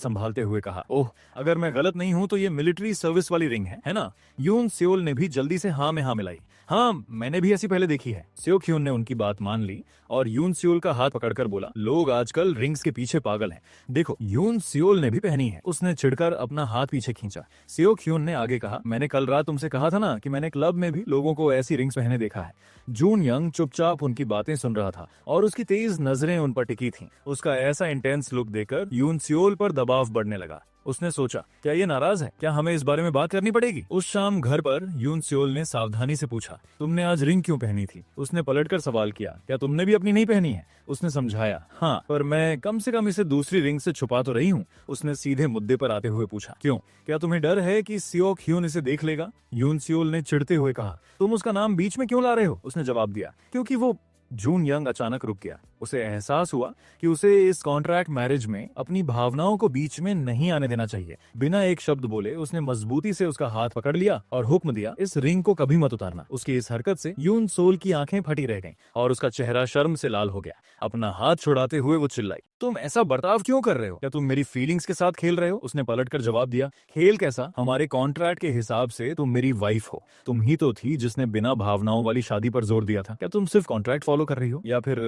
संभालते हुए कहा, ओह, अगर मैं गलत नहीं हूं तो ये मिलिट्री सर्विस वाली रिंग है ना? यून सियोल ने भी जल्दी से हाँ में हाँ मिलाई। हाँ, मैंने भी ऐसी पहले देखी है। सियोक ह्यून ने उनकी बात मान ली और यून सियोल का हाथ पकड़कर बोला, लोग आजकल रिंग्स के पीछे पागल हैं। देखो, यून सियोल ने भी पहनी है। उसने चिढ़कर अपना हाथ पीछे खींचा। सियोक ह्यून ने आगे कहा, मैंने कल रात तुमसे कहा था ना कि मैंने क्लब में भी लोगों को ऐसी रिंग्स पहने देखा है। जून यंग चुपचाप उनकी बातें सुन रहा था और उसकी तेज नजरें उन पर टिकी थीं। उसका ऐसा इंटेंस लुक देखकर यून सियोल पर दबाव बढ़ने लगा। उसने सोचा, क्या ये नाराज है? क्या हमें इस बारे में बात करनी पड़ेगी? उस शाम घर पर यून सियोल ने सावधानी से पूछा, तुमने आज रिंग क्यों पहनी थी? उसने पलटकर सवाल किया, क्या तुमने भी अपनी नहीं पहनी है? उसने समझाया, हाँ, पर मैं कम से कम इसे दूसरी रिंग से छुपा तो रही हूँ। उसने सीधे मुद्दे पर आते हुए पूछा, क्यों? क्या तुम्हें डर है कि सियोक ह्यून इसे देख लेगा? यून सियोल ने चिढ़ते हुए कहा, तुम उसका नाम बीच में क्यों ला रहे हो? उसने जवाब दिया, क्योंकि वो। जून यंग अचानक रुक गया। उसे एहसास हुआ कि उसे इस कॉन्ट्रैक्ट मैरिज में अपनी भावनाओं को बीच में नहीं आने देना चाहिए। बिना एक शब्द बोले उसने मजबूती से उसका हाथ पकड़ लिया और हुक्म दिया, इस रिंग को कभी मत उतारना। उसकी इस हरकत से यून सोल की आंखें फटी रह गईं और उसका चेहरा शर्म से लाल हो गया। अपना हाथ छुड़ाते हुए वो चिल्लाई, तुम ऐसा बर्ताव क्यों कर रहे हो? क्या तुम मेरी फीलिंग्स के साथ खेल रहे हो? उसने पलटकर जवाब दिया, खेल कैसा? हमारे कॉन्ट्रैक्ट के हिसाब से तुम मेरी वाइफ हो। तुम ही तो थी जिसने बिना भावनाओं वाली शादी पर जोर दिया था। क्या तुम सिर्फ कॉन्ट्रैक्ट फॉलो कर रही हो या फिर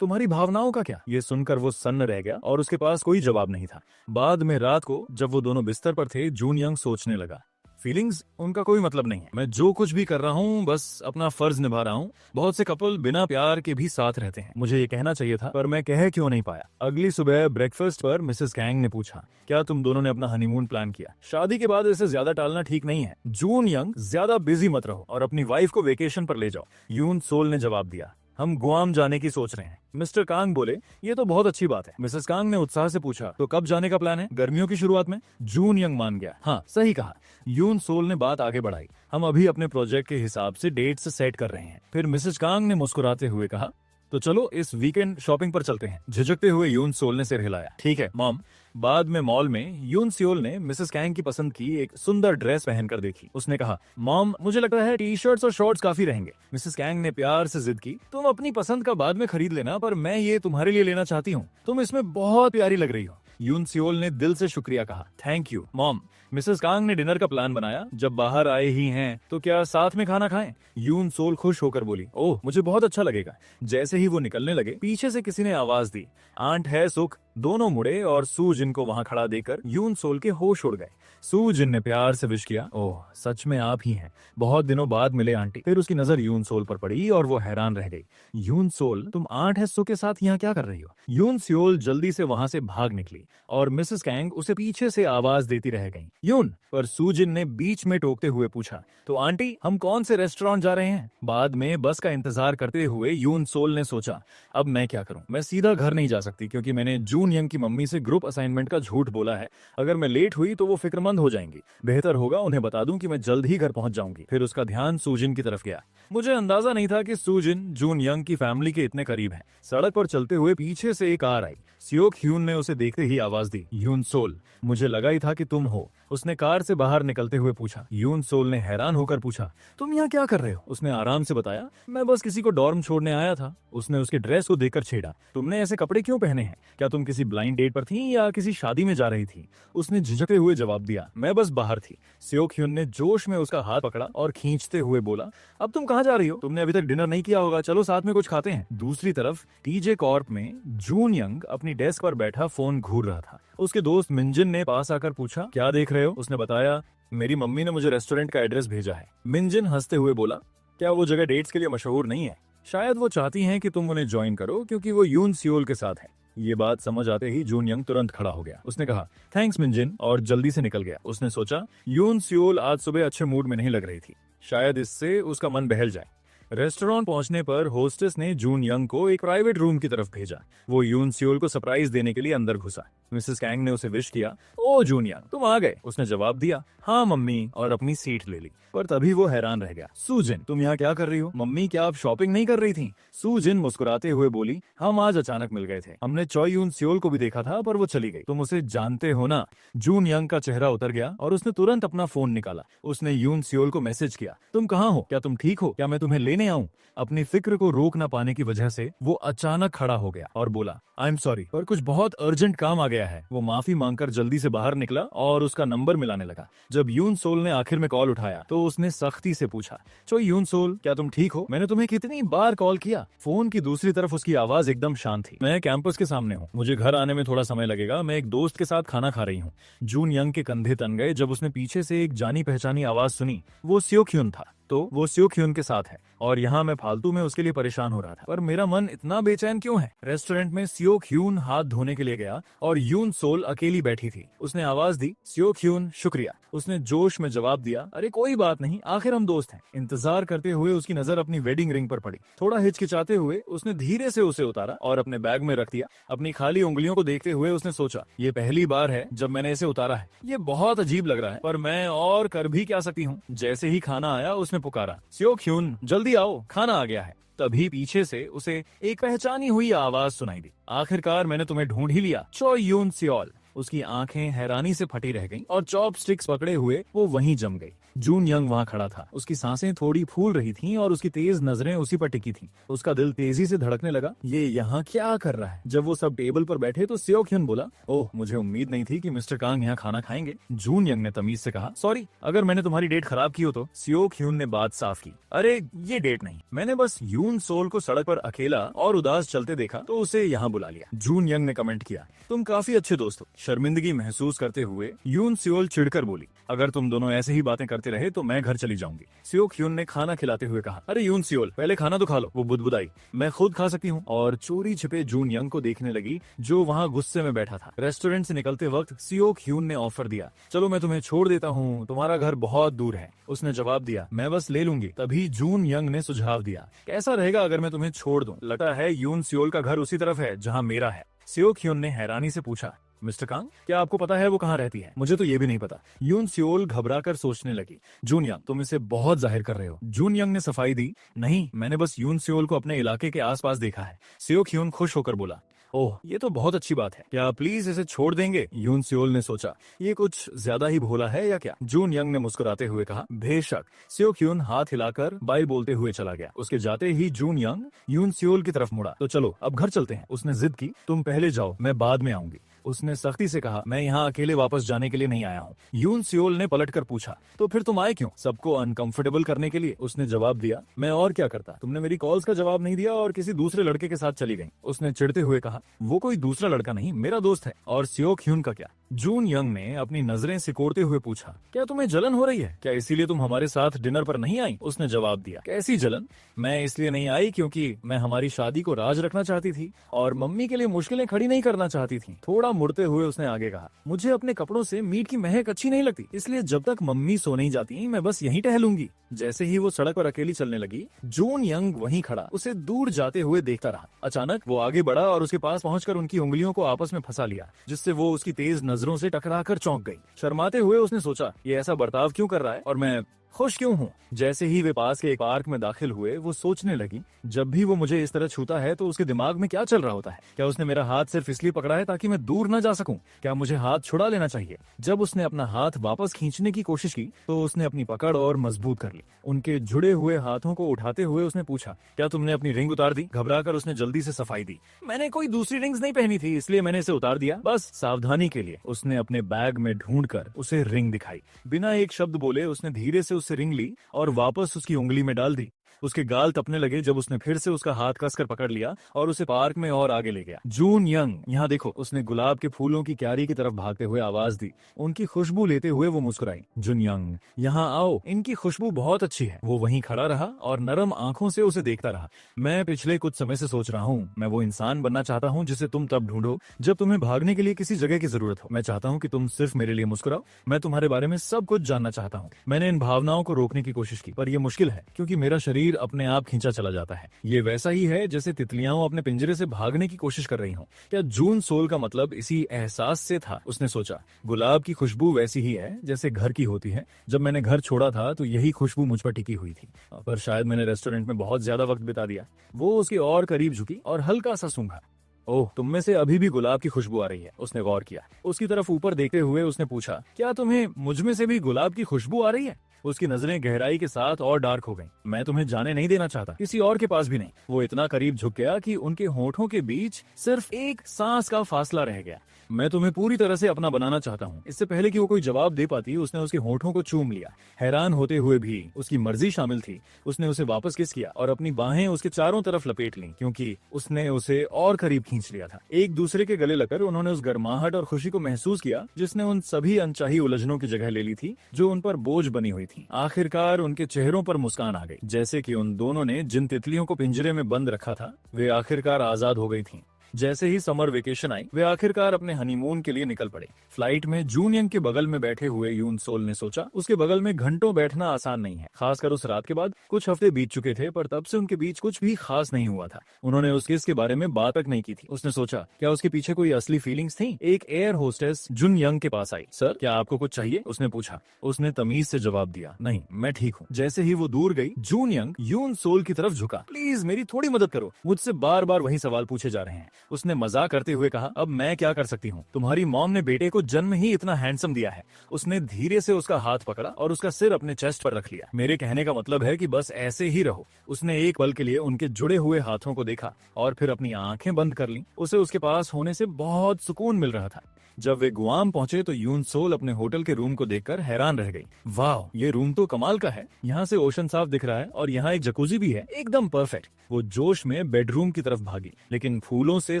तुम्हारी भावनाओं का क्या? ये सुनकर वो सन्न रह गया और उसके पास कोई जवाब नहीं था। बाद में रात को जब वो दोनों बिस्तर पर थे, जून यंग सोचने लगा, फीलिंग्स उनका कोई मतलब नहीं है। मैं जो कुछ भी कर रहा हूँ बस अपना फर्ज निभा रहा हूँ। बहुत से कपल बिना प्यार के भी साथ रहते हैं। मुझे ये कहना चाहिए था, पर मैं कह क्यों नहीं पाया। अगली सुबह ब्रेकफास्ट पर मिसेस कैंग ने पूछा, क्या तुम दोनों ने अपना हनीमून प्लान किया? शादी के बाद इसे ज्यादा टालना ठीक नहीं है। जून यंग, ज्यादा बिजी मत रहो और अपनी वाइफ को वेकेशन पर ले जाओ। यून सोल ने जवाब दिया, हम गुआम जाने की सोच रहे हैं। मिस्टर कांग बोले, ये तो बहुत अच्छी बात है। मिसेस कांग ने उत्साह से पूछा, तो कब जाने का प्लान है? गर्मियों की शुरुआत में? जून यंग मान गया, हाँ, सही कहा। यून सोल ने बात आगे बढ़ाई, हम अभी अपने प्रोजेक्ट के हिसाब से डेट्स सेट कर रहे हैं। फिर मिसेस कांग ने मुस्कुराते हुए कहा, तो चलो इस वीकेंड शॉपिंग पर चलते हैं। झिझकते हुए यून सोल ने सिर हिलाया, ठीक है मॉम, बाद में मॉल में यून सियोल ने मिसेस कैंग की पसंद की एक सुंदर ड्रेस पहनकर देखी। उसने कहा, मॉम मुझे लगता है टी शर्ट्स और शॉर्ट्स काफी रहेंगे। मिसेस कैंग ने प्यार से जिद की, तुम अपनी पसंद का बाद में खरीद लेना, पर मैं ये तुम्हारे लिए लेना चाहती हूँ, तुम इसमें बहुत प्यारी लग रही हो। यून सियोल ने दिल से शुक्रिया कहा, thank you mom. Mrs Kang ने डिनर का प्लान बनाया, जब बाहर आए ही हैं तो क्या साथ में खाना खाएं? यून सोल खुश होकर बोली, ओह मुझे बहुत अच्छा लगेगा। जैसे ही वो निकलने लगे, पीछे से किसी ने आवाज दी, आंट है सुख। दोनों मुड़े और सू जिन को वहां खड़ा देखकर यून सोल के होश उड़ गए। सू जिन ने प्यार से विश किया, ओह सच में आप ही हैं, बहुत दिनों बाद मिले आंटी। फिर उसकी नजर यून सोल पर पड़ी और वो हैरान रह गई। यून सोल, तुम आंट है सू के साथ यहाँ क्या कर रही हो? यून सियोल जल्दी से वहां से भाग निकली और मिसेस कैंग उसे पीछे से आवाज देती रह गई, यून। पर सूजिन ने बीच में टोकते हुए पूछा, तो आंटी हम कौन से रेस्टोरेंट जा रहे हैं? बाद में बस का इंतजार करते हुए यून सोल ने सोचा, अब मैं क्या करूं? मैं सीधा घर नहीं जा सकती क्योंकि मैंने जून यंग की मम्मी से ग्रुप असाइनमेंट का झूठ बोला है। अगर मैं लेट हुई तो वो फिक्रमंद हो जाएंगी। बेहतर होगा उन्हें बता दूं कि मैं जल्द ही घर पहुंच जाऊंगी। फिर उसका ध्यान सूजिन की तरफ गया। मुझे अंदाजा नहीं था कि सूजिन जून यंग की फैमिली के इतने करीब है। सड़क पर चलते हुए पीछे से एक कार आई। सियोक ह्यून ने उसे देखते ही आवाज दी, यून सोल, मुझे लगा ही था कि तुम हो। उसने कार से बाहर निकलते हुए पूछा। यून सोल ने हैरान होकर पूछा, तुम यहाँ क्या कर रहे हो? उसने आराम से बताया, मैं बस किसी को डॉर्म छोड़ने आया था। उसने उसके ड्रेस को देखकर छेड़ा, तुमने ऐसे कपड़े क्यों पहने हैं? क्या तुम किसी ब्लाइंड डेट पर थी या किसी शादी में जा रही थी? उसने झिझकते हुए जवाब दिया, मैं बस बाहर थी। सियोक ह्यून ने जोश में उसका हाथ पकड़ा और खींचते हुए बोला, अब तुम कहाँ जा रही हो? तुमने अभी तक डिनर नहीं किया होगा, चलो साथ में कुछ खाते हैं। दूसरी तरफ टीजे कॉर्प में जून यंग अपनी डेस्क पर बैठा फोन घूर रहा था। उसके दोस्त मिंजिन ने पास आकर पूछा, क्या देख रहे हो? उसने बताया, मेरी मम्मी ने मुझे रेस्टोरेंट का एड्रेस भेजा है। मिंजिन हंसते हुए बोला, क्या वो जगह डेट्स के लिए मशहूर नहीं है? शायद वो चाहती हैं कि तुम उन्हें ज्वाइन करो क्योंकि वो यून सियोल के साथ है। ये बात समझ आते ही जून यंग तुरंत खड़ा हो गया। उसने कहा, थैंक्स मिंजिन, और जल्दी से निकल गया। उसने सोचा, यून सियोल आज सुबह अच्छे मूड में नहीं लग रही थी, शायद इससे उसका मन बहल जाए। रेस्टोरेंट पहुंचने पर होस्टेस ने जून यंग को एक प्राइवेट रूम की तरफ भेजा। वो यून सियोल को सरप्राइज देने के लिए अंदर घुसा। मिसेस कैंग ने उसे विश किया, ओ जून यंग तुम आ गए। उसने जवाब दिया, हाँ मम्मी, और अपनी सीट ले ली। पर तभी वो हैरान रह गया, सूजिन तुम यहाँ क्या कर रही हो? मम्मी क्या आप शॉपिंग नहीं कर रही थी? सूजिन मुस्कुराते हुए बोली, हम आज अचानक मिल गए थे। हमने चॉय यून सियोल को भी देखा था पर वो चली गई। तुम उसे जानते हो ना? जून यंग का चेहरा उतर गया और उसने तुरंत अपना फोन निकाला। उसने यून सियोल को मैसेज किया, तुम कहाँ हो? क्या तुम ठीक हो? क्या मैं तुम्हें लेने आऊं? अपनी फिक्र को रोक ना पाने की वजह से वो अचानक खड़ा हो गया और बोला, आई एम सॉरी, पर कुछ बहुत अर्जेंट काम आ गया है। वो माफी मांगकर जल्दी से बाहर निकला और उसका नंबर मिलाने लगा। जब यून सोल ने आखिर में कॉल उठाया तो उसने सख्ती से पूछा, चोई यून सोल, क्या तुम ठीक हो? मैंने तुम्हें कितनी बार कॉल किया। फोन की दूसरी तरफ उसकी आवाज एकदम शांत थी। मैं कैंपस के सामने हूँ, मुझे घर आने में थोड़ा समय लगेगा, मैं एक दोस्त के साथ खाना खा रही हूँ। जून यंग के कंधे तन गए जब उसने पीछे से एक जानी पहचानी आवाज सुनी। वो सियोक ह्यून था। तो वो सियोक ह्यून के साथ है और यहाँ मैं फालतू में उसके लिए परेशान हो रहा था। पर मेरा मन इतना बेचैन क्यों है? रेस्टोरेंट में सियोक ह्यून हाथ धोने के लिए गया और यून सोल अकेली बैठी थी। उसने आवाज दी, सियोक ह्यून शुक्रिया। उसने जोश में जवाब दिया, अरे कोई बात नहीं, आखिर हम दोस्त हैं। इंतजार करते हुए उसकी नजर अपनी वेडिंग रिंग पर पड़ी। थोड़ा हिचकिचाते हुए उसने धीरे से उसे उतारा और अपने बैग में रख दिया। अपनी खाली उंगलियों को देखते हुए उसने सोचा, ये पहली बार है जब मैंने इसे उतारा है। ये बहुत अजीब लग रहा है, पर मैं और कर भी क्या सकती हूँ। जैसे ही खाना आया उसने पुकारा, सियोक ह्यून जल्दी आओ, खाना आ गया है। तभी पीछे से उसे एक पहचानी हुई आवाज सुनाई दी, आखिरकार मैंने तुम्हें ढूंढ ही लिया, चोय यून सियोल। उसकी आंखें हैरानी से फटी रह गईं और चॉपस्टिक्स पकड़े हुए वो वहीं जम गई। जून यंग वहां खड़ा था। उसकी सांसें थोड़ी फूल रही थीं और उसकी तेज नजरें उसी पर टिकी थीं। उसका दिल तेजी से धड़कने लगा, ये यहाँ क्या कर रहा है? जब वो सब टेबल पर बैठे तो सियोक ह्यून बोला, ओह मुझे उम्मीद नहीं थी कि मिस्टर कांग यहाँ खाना खाएंगे। जून यंग ने तमीज से कहा, सॉरी अगर मैंने तुम्हारी डेट खराब की हो तो। सियोक ह्यून ने बात साफ की, अरे ये डेट नहीं, मैंने बस यून सोल को सड़क पर अकेला और उदास चलते देखा तो उसे यहाँ बुला लिया। जून यंग ने कमेंट किया, तुम काफी अच्छे दोस्त हो। शर्मिंदगी महसूस करते हुए यून सियोल चिढ़कर बोली, अगर तुम दोनों ऐसे ही बातें करते रहे तो मैं घर चली जाऊंगी। सियोक ह्यून ने खाना खिलाते हुए कहा, अरे यून सियोल पहले खाना तो खा लो। वो बुदबुदाई, मैं खुद खा सकती हूँ, और चोरी छिपे जून यंग को देखने लगी जो वहाँ गुस्से में बैठा था। रेस्टोरेंट से निकलते वक्त सियोक ह्यून ने ऑफर दिया, चलो मैं तुम्हें छोड़ देता हूँ, तुम्हारा घर बहुत दूर है। उसने जवाब दिया, मैं बस ले लूंगी। तभी जून यंग ने सुझाव दिया, कैसा रहेगा अगर मैं तुम्हें छोड़ दूं? लगता है यून सियोल का घर उसी तरफ है जहाँ मेरा है। सियोक ह्यून ने हैरानी से पूछा, मिस्टर कांग क्या आपको पता है वो कहाँ रहती है? मुझे तो ये भी नहीं पता। यून सियोल घबराकर सोचने लगी, जून यंग तुम इसे बहुत जाहिर कर रहे हो। जून यंग ने सफाई दी, नहीं मैंने बस यून सियोल को अपने इलाके के आसपास देखा है। सियोक ह्यून खुश होकर बोला, ओह, ये तो बहुत अच्छी बात है। क्या प्लीज इसे छोड़ देंगे? यून सियोल ने सोचा, ये कुछ ज्यादा ही भोला है या क्या? जून यंग ने मुस्कुराते हुए कहा, बेशक। सियो क्यून हाथ हिलाकर बाय बोलते हुए चला गया। उसके जाते ही जून यंग यून सियोल की तरफ मुड़ा। तो चलो अब घर चलते हैं। उसने जिद की, तुम पहले जाओ, मैं बाद में आऊंगी। उसने सख्ती से कहा, मैं यहाँ अकेले वापस जाने के लिए नहीं आया हूँ। यून सियोल ने पलटकर पूछा, तो फिर तुम आए क्यों? सबको अनकंफर्टेबल करने के लिए। उसने जवाब दिया, मैं और क्या करता? तुमने मेरी कॉल्स का जवाब नहीं दिया और किसी दूसरे लड़के के साथ चली गई। उसने चिढ़ते हुए कहा, वो कोई दूसरा लड़का नहीं, मेरा दोस्त है। और सियो क्यून का क्या? जून यंग ने अपनी नजरें सिकोड़ते हुए पूछा, क्या तुम्हें जलन हो रही है? क्या इसीलिए तुम हमारे साथ डिनर पर नहीं आई? उसने जवाब दिया, कैसी जलन? मैं इसलिए नहीं आई क्योंकि मैं हमारी शादी को राज रखना चाहती थी और मम्मी के लिए मुश्किलें खड़ी नहीं करना चाहती थी। थोड़ा मुड़ते हुए उसने आगे कहा, मुझे अपने कपड़ों से मीट की महक अच्छी नहीं लगती, इसलिए जब तक मम्मी सो नहीं जाती मैं बस यहीं टहलूंगी। जैसे ही वो सड़क पर अकेली चलने लगी, जून यंग वहीं खड़ा उसे दूर जाते हुए देखता रहा। अचानक वो आगे बढ़ा और उसके पास पहुंचकर उनकी उंगलियों को आपस में फंसा लिया, जिससे वो उसकी तेज नजरों से टकराकर चौंक गई। शर्माते हुए उसने सोचा, ये ऐसा बर्ताव क्यों कर रहा है और मैं खुश क्यों हूँ? जैसे ही वे पास के एक पार्क में दाखिल हुए, वो सोचने लगी, जब भी वो मुझे इस तरह छूता है तो उसके दिमाग में क्या चल रहा होता है? क्या उसने मेरा हाथ सिर्फ इसलिए पकड़ा है ताकि मैं दूर न जा सकूं? क्या मुझे हाथ छुड़ा लेना चाहिए? जब उसने अपना हाथ वापस खींचने की कोशिश की तो उसने अपनी पकड़ और मजबूत कर ली। उनके जुड़े हुए हाथों को उठाते हुए उसने पूछा, क्या तुमने अपनी रिंग उतार दी? घबराकर उसने जल्दी से सफाई दी, मैंने कोई दूसरी रिंग्स नहीं पहनी थी, इसलिए मैंने इसे उतार दिया, बस सावधानी के लिए। उसने अपने बैग में ढूंढकर उसे रिंग दिखाई। बिना एक शब्द बोले उसने धीरे से उससे रिंग ली और वापस उसकी उंगली में डाल दी। उसके गाल तपने लगे जब उसने फिर से उसका हाथ कसकर पकड़ लिया और उसे पार्क में और आगे ले गया। जून यंग, यहाँ देखो। उसने गुलाब के फूलों की क्यारी की तरफ भागते हुए आवाज दी। उनकी खुशबू लेते हुए वो मुस्कुराई, जून यंग, यहाँ आओ, इनकी खुशबू बहुत अच्छी है। वो वहीं खड़ा रहा और नरम आंखों से उसे देखता रहा। मैं पिछले कुछ समय से सोच रहा हूँ, मैं वो इंसान बनना चाहता हूँ जिसे तुम तब ढूंढो जब तुम्हें भागने के लिए किसी जगह की जरूरत हो। मैं चाहता हूँ कि तुम सिर्फ मेरे लिए मुस्कुराओ। मैं तुम्हारे बारे में सब कुछ जानना चाहता हूँ। मैंने इन भावनाओं को रोकने की कोशिश की, पर यह मुश्किल है क्योंकि मेरा शरीर अपने आप खींचा चला जाता है। ये वैसा ही है जैसे तितलियां अपने पिंजरे से भागने की कोशिश कर रही हों। क्या जून सोल का मतलब इसी एहसास से था? उसने सोचा, गुलाब की खुशबू वैसी ही है जैसे घर की होती है। जब मैंने घर छोड़ा था तो यही खुशबू मुझ पर टिकी हुई थी, पर शायद मैंने रेस्टोरेंट में बहुत ज्यादा वक्त बिता दिया। वो उसके और करीब झुकी और हल्का सा सूंघा। ओह, तुम में से अभी भी गुलाब की खुशबू आ रही है। उसने गौर किया। उसकी तरफ ऊपर देखते हुए उसने पूछा, क्या तुम्हें मुझ में से भी गुलाब की खुशबू आ रही है? उसकी नजरें गहराई के साथ और डार्क हो गईं। मैं तुम्हें जाने नहीं देना चाहता, किसी और के पास भी नहीं। वो इतना करीब झुक गया कि उनके होठों के बीच सिर्फ एक सांस का फासला रह गया। मैं तुम्हें पूरी तरह से अपना बनाना चाहता हूँ। इससे पहले कि वो कोई जवाब दे पाती, उसने उसके होठों को चूम लिया। हैरान होते हुए भी उसकी मर्जी शामिल थी। उसने उसे वापस किस किया और अपनी बाहें उसके चारों तरफ लपेट लीं, क्योंकि उसने उसे और करीब खींच लिया था। एक दूसरे के गले लगकर उन्होंने उस गर्माहट और खुशी को महसूस किया जिसने उन सभी अनचाही उलझनों की जगह ले ली थी जो उन पर बोझ बनी हुई थी। आखिरकार उनके चेहरों पर मुस्कान आ गई, जैसे कि उन दोनों ने जिन तितलियों को पिंजरे में बंद रखा था वे आखिरकार आजाद हो गई थीं। जैसे ही समर वेकेशन आई, वे आखिरकार अपने हनीमून के लिए निकल पड़े। फ्लाइट में जून यंग के बगल में बैठे हुए यून सोल ने सोचा, उसके बगल में घंटों बैठना आसान नहीं है, खासकर उस रात के बाद। कुछ हफ्ते बीत चुके थे पर तब से उनके बीच कुछ भी खास नहीं हुआ था। उन्होंने उस किस के बारे में बात तक नहीं की थी। उसने सोचा, क्या उसके पीछे कोई असली फीलिंग्स थी? एक एयर होस्टेस जून यंग के पास आई। सर, क्या आपको कुछ चाहिए? उसने पूछा। उसने तमीज से जवाब दिया, नहीं, मैं ठीक हूँ। जैसे ही वो दूर गई, जून यंग यून सोल की तरफ झुका। प्लीज मेरी थोड़ी मदद करो, मुझसे बार बार वही सवाल पूछे जा रहे हैं। उसने मजाक करते हुए कहा, अब मैं क्या कर सकती हूँ? तुम्हारी मॉम ने बेटे को जन्म ही इतना हैंडसम दिया है। उसने धीरे से उसका हाथ पकड़ा और उसका सिर अपने चेस्ट पर रख लिया। मेरे कहने का मतलब है कि बस ऐसे ही रहो। उसने एक पल के लिए उनके जुड़े हुए हाथों को देखा और फिर अपनी आंखें बंद कर लीं। उसे उसके पास होने से बहुत सुकून मिल रहा था। जब वे गुआम पहुंचे तो यून सोल अपने होटल के रूम को देखकर हैरान रह गई। वाह, ये रूम तो कमाल का है। यहाँ से ओशन साफ दिख रहा है और यहाँ एक जकूजी भी है, एकदम परफेक्ट। वो जोश में बेडरूम की तरफ भागी, लेकिन फूलों से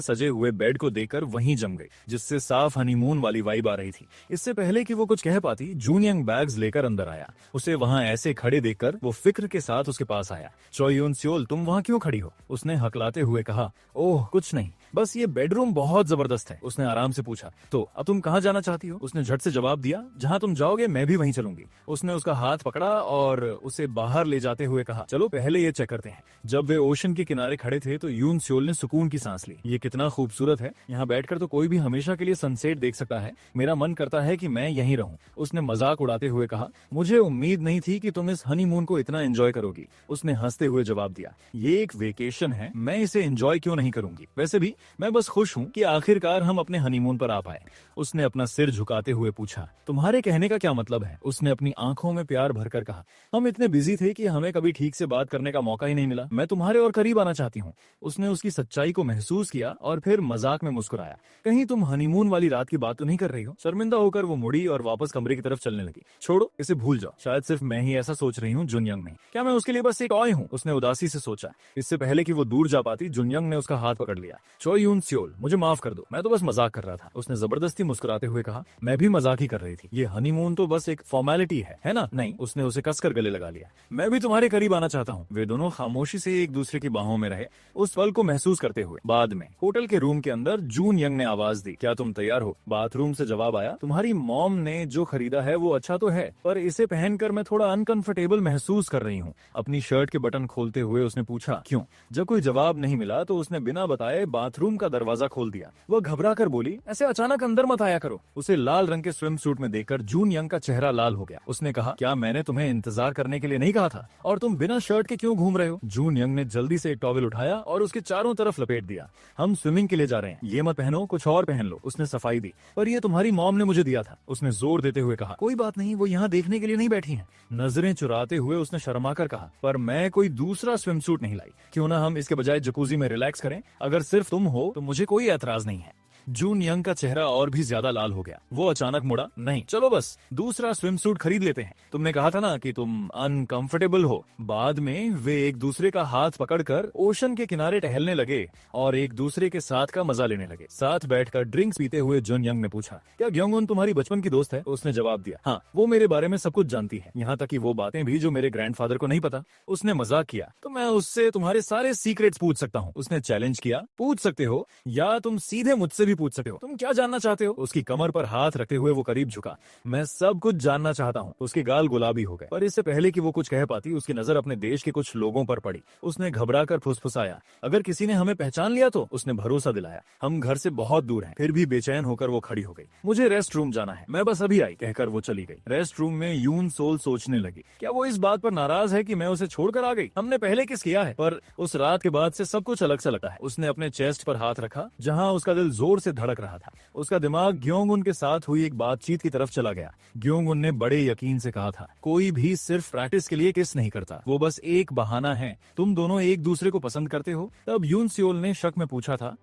सजे हुए बेड को देखकर वहीं जम गई, जिससे साफ हनीमून वाली वाइब आ रही थी। इससे पहले कि वो कुछ कह पाती, जून यंग बैग्स लेकर अंदर आया। उसे वहाँ ऐसे खड़े देखकर वो फिक्र के साथ उसके पास आया। चो यून सियोल, तुम वहाँ क्यों खड़ी हो? उसने हकलाते हुए कहा। ओह, कुछ नहीं, बस ये बेडरूम बहुत जबरदस्त है। उसने आराम से पूछा, तो अब तुम कहाँ जाना चाहती हो? उसने झट से जवाब दिया, जहाँ तुम जाओगे मैं भी वहीं चलूंगी। उसने उसका हाथ पकड़ा और उसे बाहर ले जाते हुए कहा, चलो पहले ये चेक करते हैं। जब वे ओशन ओशन के किनारे खड़े थे तो यून स्योल ने सुकून की सांस ली। ये कितना खूबसूरत है, यहाँ बैठकर तो कोई भी हमेशा के लिए सनसेट देख सकता है। मेरा मन करता है कि मैं यहीं रहूं। उसने मजाक उड़ाते हुए कहा, मुझे उम्मीद नहीं थी कि तुम इस हनीमून को इतना एंजॉय करोगी। उसने हंसते हुए जवाब दिया, ये एक वेकेशन है, मैं इसे एंजॉय क्यों नहीं करूंगी। वैसे भी मैं बस खुश हूँ कि आखिरकार हम अपने हनीमून पर आ पाए। उसने अपना सिर झुकाते हुए पूछा, तुम्हारे कहने का क्या मतलब है। उसने अपनी आंखों में प्यार भरकर कहा, हम इतने बिजी थे कि हमें कभी ठीक से बात करने का मौका ही नहीं मिला। मैं तुम्हारे और करीब आना चाहती हूँ। उसने उसकी सच्चाई को महसूस किया और फिर मजाक में मुस्कुराया, कहीं तुम हनीमून वाली रात की बात तो नहीं कर रही हो। शर्मिंदा होकर वो मुड़ी और वापस कमरे की तरफ चलने लगी। छोड़ो, इसे भूल जाओ, शायद सिर्फ मैं ही ऐसा सोच रही हूँ। जुनयंग ने, क्या मैं उसके लिए बस एक टॉय हूँ। उसने उदासी से सोचा। इससे पहले कि वो दूर जा पाती, जुनयंग ने उसका हाथ पकड़ लिया। चोई यून स्योल, मुझे माफ कर दो, मैं तो बस मजाक कर रहा था। उसने जबरदस्ती मुस्कुराते हुए कहा, मैं भी मजाक ही कर रही थी, ये हनीमून तो बस एक फॉर्मेलिटी है ना। नहीं, उसने उसे कसकर गले लगा लिया। मैं भी तुम्हारे करीब आना चाहता हूँ। वे दोनों खामोशी से एक दूसरे की बाहों में रहे, उस पल को महसूस करते हुए। बाद में होटल के रूम के अंदर जून यंग ने आवाज दी, क्या तुम तैयार हो। बाथरूम से जवाब आया, तुम्हारी मॉम ने जो खरीदा है वो अच्छा तो है, पर इसे पहनकर मैं थोड़ा अनकंफर्टेबल महसूस कर रही हूँ। अपनी शर्ट के बटन खोलते हुए उसने पूछा, क्यों। जब कोई जवाब नहीं मिला तो उसने बिना बताए बाथरूम का दरवाजा खोल दिया। वह घबरा कर बोली, ऐसे अचानक अंदर मत आया करो। उसे लाल रंग के स्विम सूट में देखकर जून यंग का चेहरा लाल हो गया। उसने कहा, क्या मैंने तुम्हें इंतजार करने के लिए नहीं कहा था, और तुम बिना शर्ट के क्यों घूम रहे हो। जून यंग ने जल्दी से एक टॉवेल उठाया और उसके चारों तरफ लपेट दिया। हम स्विमिंग के लिए जा रहे हैं, ये मत पहनो, कुछ और पहन लो। उसने सफाई दी, पर ये तुम्हारी मॉम ने मुझे दिया था। उसने जोर देते हुए कहा, कोई बात नहीं, वो यहाँ देखने के लिए नहीं बैठी हैं। नजरें चुराते हुए उसने शर्माकर कहा, पर मैं कोई दूसरा स्विम सूट नहीं लाई, क्यों ना हम इसके बजाय जकूजी में रिलैक्स करें। अगर सिर्फ तुम हो तो मुझे कोई एतराज नहीं है। जून यंग का चेहरा और भी ज्यादा लाल हो गया। वो अचानक मुड़ा, नहीं, चलो बस दूसरा स्विम सूट खरीद लेते हैं। तुमने कहा था ना कि तुम अनकंफर्टेबल हो। बाद में वे एक दूसरे का हाथ पकड़कर ओशन के किनारे टहलने लगे और एक दूसरे के साथ का मजा लेने लगे। साथ बैठकर ड्रिंक्स पीते हुए जून यंग ने पूछा, क्या ग्योंगुन तुम्हारी बचपन की दोस्त है। उसने जवाब दिया, हाँ, वो मेरे बारे में सब कुछ जानती है, यहाँ तक कि वो बातें भी जो मेरे ग्रैंडफादर को नहीं पता। उसने मजाक किया, तो मैं उससे तुम्हारे सारे सीक्रेट्स पूछ सकता हूँ। उसने चैलेंज किया, पूछ सकते हो, या तुम सीधे मुझसे भी पूछ सकते हो, तुम क्या जानना चाहते हो। उसकी कमर पर हाथ रखते हुए वो करीब झुका, मैं सब कुछ जानना चाहता हूँ। उसके गाल गुलाबी हो गए, पर इससे पहले कि वो कुछ कह पाती उसकी नजर अपने देश के कुछ लोगों पर पड़ी। उसने घबराकर फुसफुसाया, अगर किसी ने हमें पहचान लिया तो। उसने भरोसा दिलाया, हम घर से बहुत दूर हैं। फिर भी बेचैन होकर वो खड़ी हो गई, मुझे रेस्ट रूम जाना है, मैं बस अभी आई, कहकर वो चली गई। रेस्ट रूम में यून सोल सोचने लगी, क्या वो इस बात पर नाराज है कि मैं उसे छोड़कर आ गई। हमने पहले किस किया है, पर उस रात के बाद से सब कुछ अलग सा लगता है। उसने अपने चेस्ट पर हाथ रखा जहाँ उसका दिल जोर से धड़क रहा था। उसका दिमाग ग्योंगुन के साथ हुई एक बातचीत की तरफ चला गया। ग्योंगुन ने बड़े यकीन से कहा था, कोई भी सिर्फ प्रैक्टिस के लिए किस नहीं करता, वो बस एक बहाना है। तुम दोनों एक दूसरे को पसंद करते हो। तब यून सियोल ने शक में पूछा था,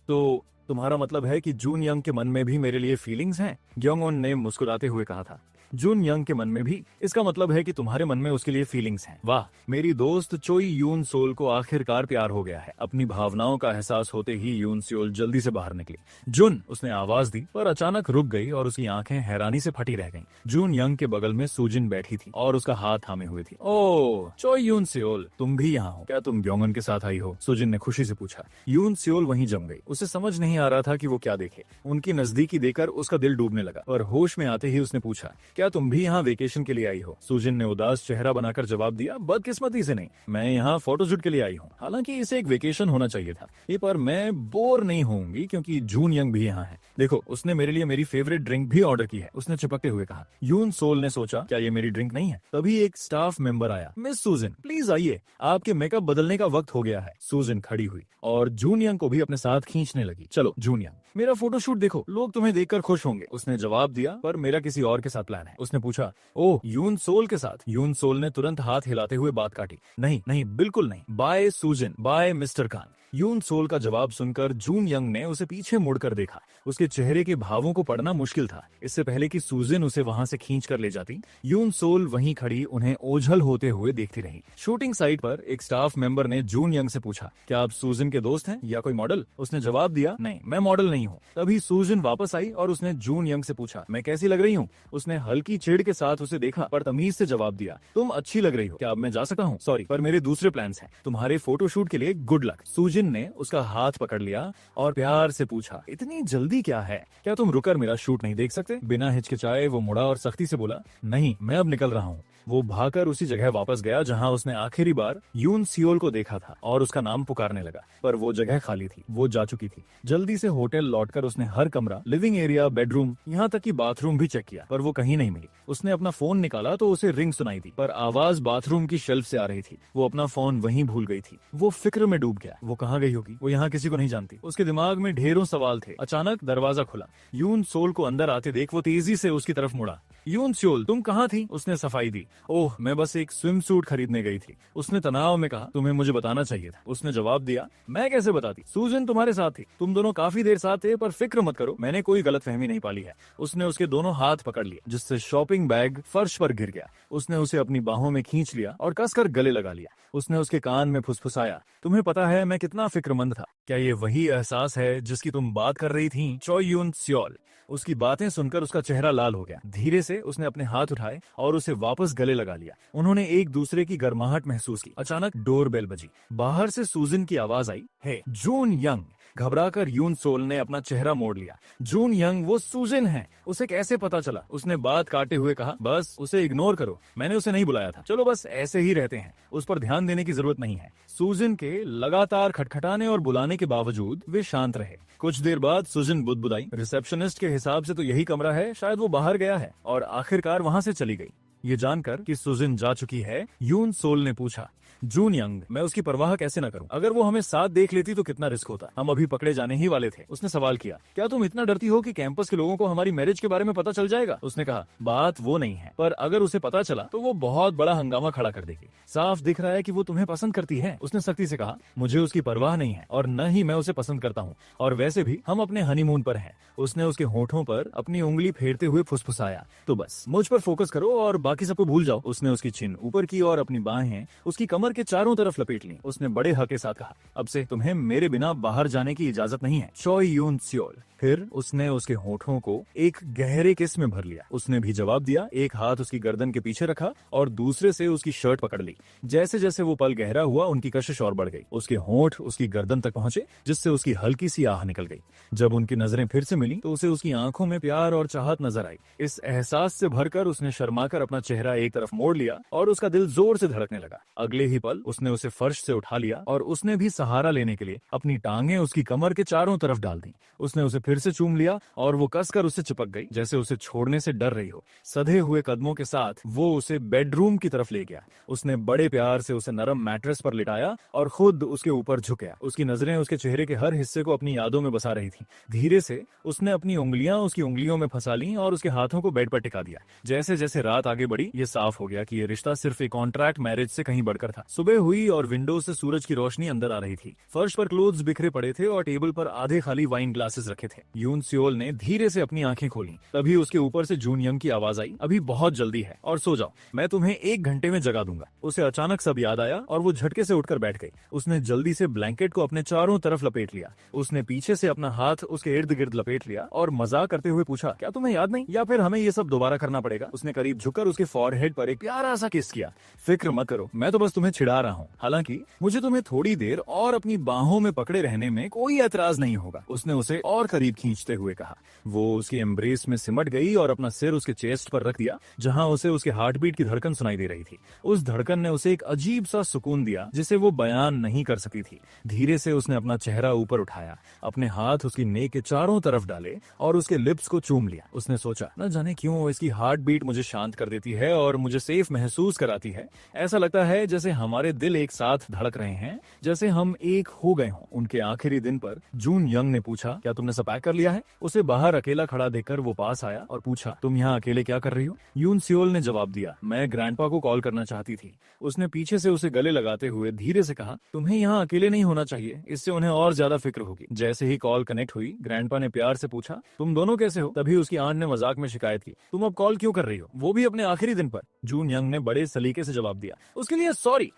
तो तुम्हारा मतलब है कि जून यंग के मन में भी मेरे लिए फीलिंग्स हैं। ग्योंगुन ने मुस्कुराते हुए कहा था, जून यंग के मन में भी, इसका मतलब है कि तुम्हारे मन में उसके लिए फीलिंग्स हैं। वाह, मेरी दोस्त चोई यून सोल को आखिरकार प्यार हो गया है। अपनी भावनाओं का एहसास होते ही यून सोल जल्दी से बाहर निकली। जून, उसने आवाज दी, पर अचानक रुक गई और उसकी आंखें हैरानी से फटी रह गईं। जून यंग के बगल में सूजिन बैठी थी और उसका हाथ थामे हुए थी। ओह, चोई यून सोल, तुम भी यहाँ हो। क्या तुम ग्योंगन के साथ आई हो। सूजिन ने खुशी से पूछा। यून सोल वहीं जम गई। उसे समझ नहीं आ रहा था कि वो क्या देखे। उनकी नजदीकी देकर उसका दिल डूबने लगा और होश में आते ही उसने पूछा, क्या तुम भी यहाँ वेकेशन के लिए आई हो। सूजिन ने उदास चेहरा बनाकर जवाब दिया, बदकिस्मती से नहीं, मैं यहाँ फोटोशूट के लिए आई हूँ। हालांकि इसे एक वेकेशन होना चाहिए था, ये पर मैं बोर नहीं होंगी क्योंकि जून यंग भी यहाँ है। देखो, उसने मेरे लिए मेरी फेवरेट ड्रिंक भी ऑर्डर की है। उसने चिपकते हुए कहा। यून सोल ने सोचा, क्या ये मेरी ड्रिंक नहीं है। तभी एक स्टाफ मेंबर आया। मिस सूजिन, प्लीज आइए, आपके मेकअप बदलने का वक्त हो गया है। सूजिन खड़ी हुई और जून यंग को भी अपने साथ खींचने लगी। चलो जून यंग, मेरा फोटोशूट देखो, लोग तुम्हें देखकर खुश होंगे। उसने जवाब दिया, पर मेरा किसी और के साथ प्लान है। उसने पूछा, ओह, यून सोल के साथ। यून सोल ने तुरंत हाथ हिलाते हुए बात काटी, नहीं नहीं, बिल्कुल नहीं, bye Sujin, bye mister Khan. Yoon Seol का जवाब सुनकर जून यंग ने उसे पीछे मुड़कर देखा। उसके चेहरे के भावों को पढ़ना मुश्किल था। इससे पहले कि सूजिन उसे वहां से खींच कर ले जाती, यून सोल वहीं खड़ी उन्हें ओझल होते हुए देखती रही। शूटिंग साइट पर एक स्टाफ मेंबर ने जून यंग से पूछा, क्या आप सूजिन के दोस्त हैं या कोई मॉडल। उसने जवाब दिया, नहीं, मैं मॉडल नहीं हूँ। तभी सूजिन वापस आई और उसने जून यंग से पूछा, मैं कैसी लग रही हूँ। उसने हल्की चिढ़ के साथ उसे देखा पर तमीज से जवाब दिया, तुम अच्छी लग रही हो। क्या अब मैं जा सकता हूँ। सॉरी, पर मेरे दूसरे प्लान्स हैं। तुम्हारे फोटोशूट के लिए गुड लक। सूजिन ने उसका हाथ पकड़ लिया और प्यार से पूछा, इतनी जल्दी क्या है, क्या तुम रुकर मेरा शूट नहीं देख सकते। बिना हिचकिचाए वो मुड़ा और सख्ती से बोला, नहीं, मैं अब निकल रहा हूँ। वो भागकर उसी जगह वापस गया जहां उसने आखिरी बार यून सियोल को देखा था और उसका नाम पुकारने लगा, पर वो जगह खाली थी, वो जा चुकी थी। जल्दी से होटल लौटकर उसने हर कमरा, लिविंग एरिया, बेडरूम, यहाँ तक कि बाथरूम भी चेक किया, पर वो कहीं नहीं मिली। उसने अपना फोन निकाला तो उसे रिंग सुनाई दी, पर आवाज बाथरूम की शेल्फ से आ रही थी। वो अपना फोन वहीं भूल गई थी। वो फिक्र में डूब गया। वो कहाँ गई होगी? वो यहाँ किसी को नहीं जानती। उसके दिमाग में ढेरों सवाल थे। अचानक दरवाजा खुला। यून सोल को अंदर आते देख वो तेजी से उसकी तरफ मुड़ा। यून सोल, तुम कहाँ थी? उसने सफाई दी। ओह, मैं बस एक स्विम सूट खरीदने गई थी। उसने तनाव में कहा, तुम्हें मुझे बताना चाहिए था। उसने जवाब दिया, मैं कैसे बताती? सूजन तुम्हारे साथ थी, तुम दोनों काफी देर साथ थे, पर फिक्र मत करो, मैंने कोई गलतफहमी नहीं पाली है। उसने उसके दोनों हाथ पकड़ लिए, जिससे शॉपिंग बैग फर्श पर गिर गया। उसने उसे अपनी बाहों में खींच लिया और कसकर गले लगा लिया। उसने उसके कान में फुसफुसाया, तुम्हें पता है मैं कितना फिक्रमंद था। क्या ये वही एहसास है जिसकी तुम बात कर रही थी? चोय यून स्योल। उसकी बातें सुनकर उसका चेहरा लाल हो गया। धीरे से उसने अपने हाथ उठाए और उसे वापस गले लगा लिया। उन्होंने एक दूसरे की गर्माहट महसूस की। अचानक डोरबेल बजी। बाहर से सूजन की आवाज आई, हे जून यंग। घबराकर यून सोल ने अपना चेहरा मोड़ लिया। जून यंग, वो सूजन है। उसे कैसे पता चला? उसने बात काटे हुए कहा, बस उसे इग्नोर करो, मैंने उसे नहीं बुलाया था। चलो बस ऐसे ही रहते हैं, उस पर ध्यान देने की जरूरत नहीं है। सूजन के लगातार खटखटाने और बुलाने के बावजूद वे शांत रहे। कुछ देर बाद सूजन बुदबुदाई, रिसेप्शनिस्ट के हिसाब से तो यही कमरा है, शायद वो बाहर गया है, और आखिरकार वहां से चली गई। ये जानकर कि सूजन जा चुकी है, यून सोल ने पूछा, जून यंग, मैं उसकी परवाह कैसे न करूं? अगर वो हमें साथ देख लेती तो कितना रिस्क होता। हम अभी पकड़े जाने ही वाले थे। उसने सवाल किया, क्या तुम इतना डरती हो कि कैंपस के लोगों को हमारी मैरिज के बारे में पता चल जाएगा? उसने कहा, बात वो नहीं है, पर अगर उसे पता चला तो वो बहुत बड़ा हंगामा खड़ा कर देगी। साफ दिख रहा है कि वो तुम्हें पसंद करती है। उसने सख्ती से कहा, मुझे उसकी परवाह नहीं है और न ही मैं उसे पसंद करता हूँ, और वैसे भी हम अपने हनीमून पर हैं। उसने उसके होठों पर अपनी उंगली फेरते हुए फुसफुसाया, तो बस मुझ पर फोकस करो और बाकी सबको भूल जाओ। उसने उसकी चिन ऊपर की और अपनी बाहें उसकी कमर के चारों तरफ लपेट ली। उसने बड़े हक के साथ कहा, अब से तुम्हें मेरे बिना बाहर जाने की इजाजत नहीं है, चोय यून स्योल। फिर उसने उसके होठों को एक गहरे किस में भर लिया। उसने भी जवाब दिया। एक हाथ उसकी गर्दन के पीछे रखा और दूसरे से उसकी शर्ट पकड़ ली। जैसे जैसे वो पल गहरा हुआ, उनकी कशिश और बढ़ गई। उसके होंठ उसकी गर्दन तक पहुंचे, जिससे उसकी हल्की सी आह निकल गई। जब उनकी नजरें फिर से मिली तो उसे उसकी आंखों में प्यार और चाहत नजर आई। इस एहसास से भरकर उसने शर्माकर अपना चेहरा एक तरफ मोड़ लिया और उसका दिल जोर से धड़कने लगा। अगले ही पल उसने उसे फर्श से उठा लिया और उसने भी सहारा लेने के लिए अपनी टांगें उसकी कमर के चारों तरफ डाल दी। उसने उसे फिर से चूम लिया और वो कसकर उससे चिपक गई, जैसे उसे छोड़ने से डर रही हो। सधे हुए कदमों के साथ वो उसे बेडरूम की तरफ ले गया। उसने बड़े प्यार से उसे नरम मैट्रेस पर लिटाया और खुद उसके ऊपर झुक गया। उसकी नजरें उसके चेहरे के हर हिस्से को अपनी यादों में बसा रही थी। धीरे से उसने अपनी उंगलियां उसकी उंगलियों में फंसा ली और उसके हाथों को बेड पर टिका दिया। जैसे जैसे रात आगे बढ़ी, ये साफ हो गया कि ये रिश्ता सिर्फ एक कॉन्ट्रैक्ट मैरिज से कहीं बढ़कर था। सुबह हुई और विंडो से सूरज की रोशनी अंदर आ रही थी। फर्श पर क्लोथ्स बिखरे पड़े थे और टेबल पर आधे खाली वाइन ग्लासेस रखे थे। यून सियोल ने धीरे से अपनी आंखें खोली। तभी उसके ऊपर से जून यंग की आवाज आई, अभी बहुत जल्दी है और सो जाओ, मैं तुम्हें 1 घंटे में जगा दूंगा। उसे अचानक सब याद आया और वो झटके से उठकर बैठ गई। उसने जल्दी से ब्लैंकेट को अपने चारों तरफ लपेट लिया। उसने पीछे से अपना हाथ उसके इर्द गिर्द लपेट लिया और मजाक करते हुए पूछा, क्या तुम्हें याद नहीं, या फिर हमें ये सब दोबारा करना पड़ेगा? उसने करीब झुककर उसके फॉरहेड पर एक प्यारा सा किस किया। फिक्र मत करो, मैं तो बस तुम्हें छिड़ा रहा हूँ। हालांकि मुझे तुम्हें थोड़ी देर और अपनी बाहों में पकड़े रहने में कोई एतराज नहीं होगा। उसने उसे और करीब खींचते हुए कहा। वो उसकी एम्ब्रेस में सिमट गई और अपना सिर उसके चेस्ट पर रख दिया, जहां उसे उसके हार्ट बीट की धड़कन सुनाई दे रही थी। उस धड़कन ने उसे एक अजीब सा सुकून दिया जिसे वो बयान नहीं कर सकी थी। धीरे से उसने अपना चेहरा ऊपर उठाया, अपने हाथ उसकी नेक के चारों तरफ डाले और उसके लिप्स को चूम लिया। उसने सोचा, न जाने क्यों इसकी हार्ट बीट मुझे शांत कर देती है और मुझे सेफ महसूस कराती है। ऐसा लगता है जैसे हमारे दिल एक साथ धड़क रहे हैं, जैसे हम एक हो गए हों। उनके आखिरी दिन पर जून यंग ने पूछा, क्या तुमने सब पैक कर लिया है? उसे बाहर अकेला खड़ा देखकर वो पास आया और पूछा, तुम यहाँ अकेले क्या कर रही हो? यून सियोल ने जवाब दिया, मैं ग्रैंडपा को कॉल करना चाहती थी। उसने पीछे से उसे गले लगाते हुए धीरे से कहा, तुम्हें यहाँ अकेले नहीं होना चाहिए, इससे उन्हें और ज्यादा फिक्र होगी। जैसे ही कॉल कनेक्ट हुई, ग्रैंडपा ने प्यार से पूछा, तुम दोनों कैसे हो? तभी उसकी आंट ने मजाक में शिकायत की, तुम अब कॉल क्यों कर रही हो, वो भी अपने आखिरी दिन पर? जून यंग ने बड़े सलीके से जवाब दिया, उसके लिए सॉरी,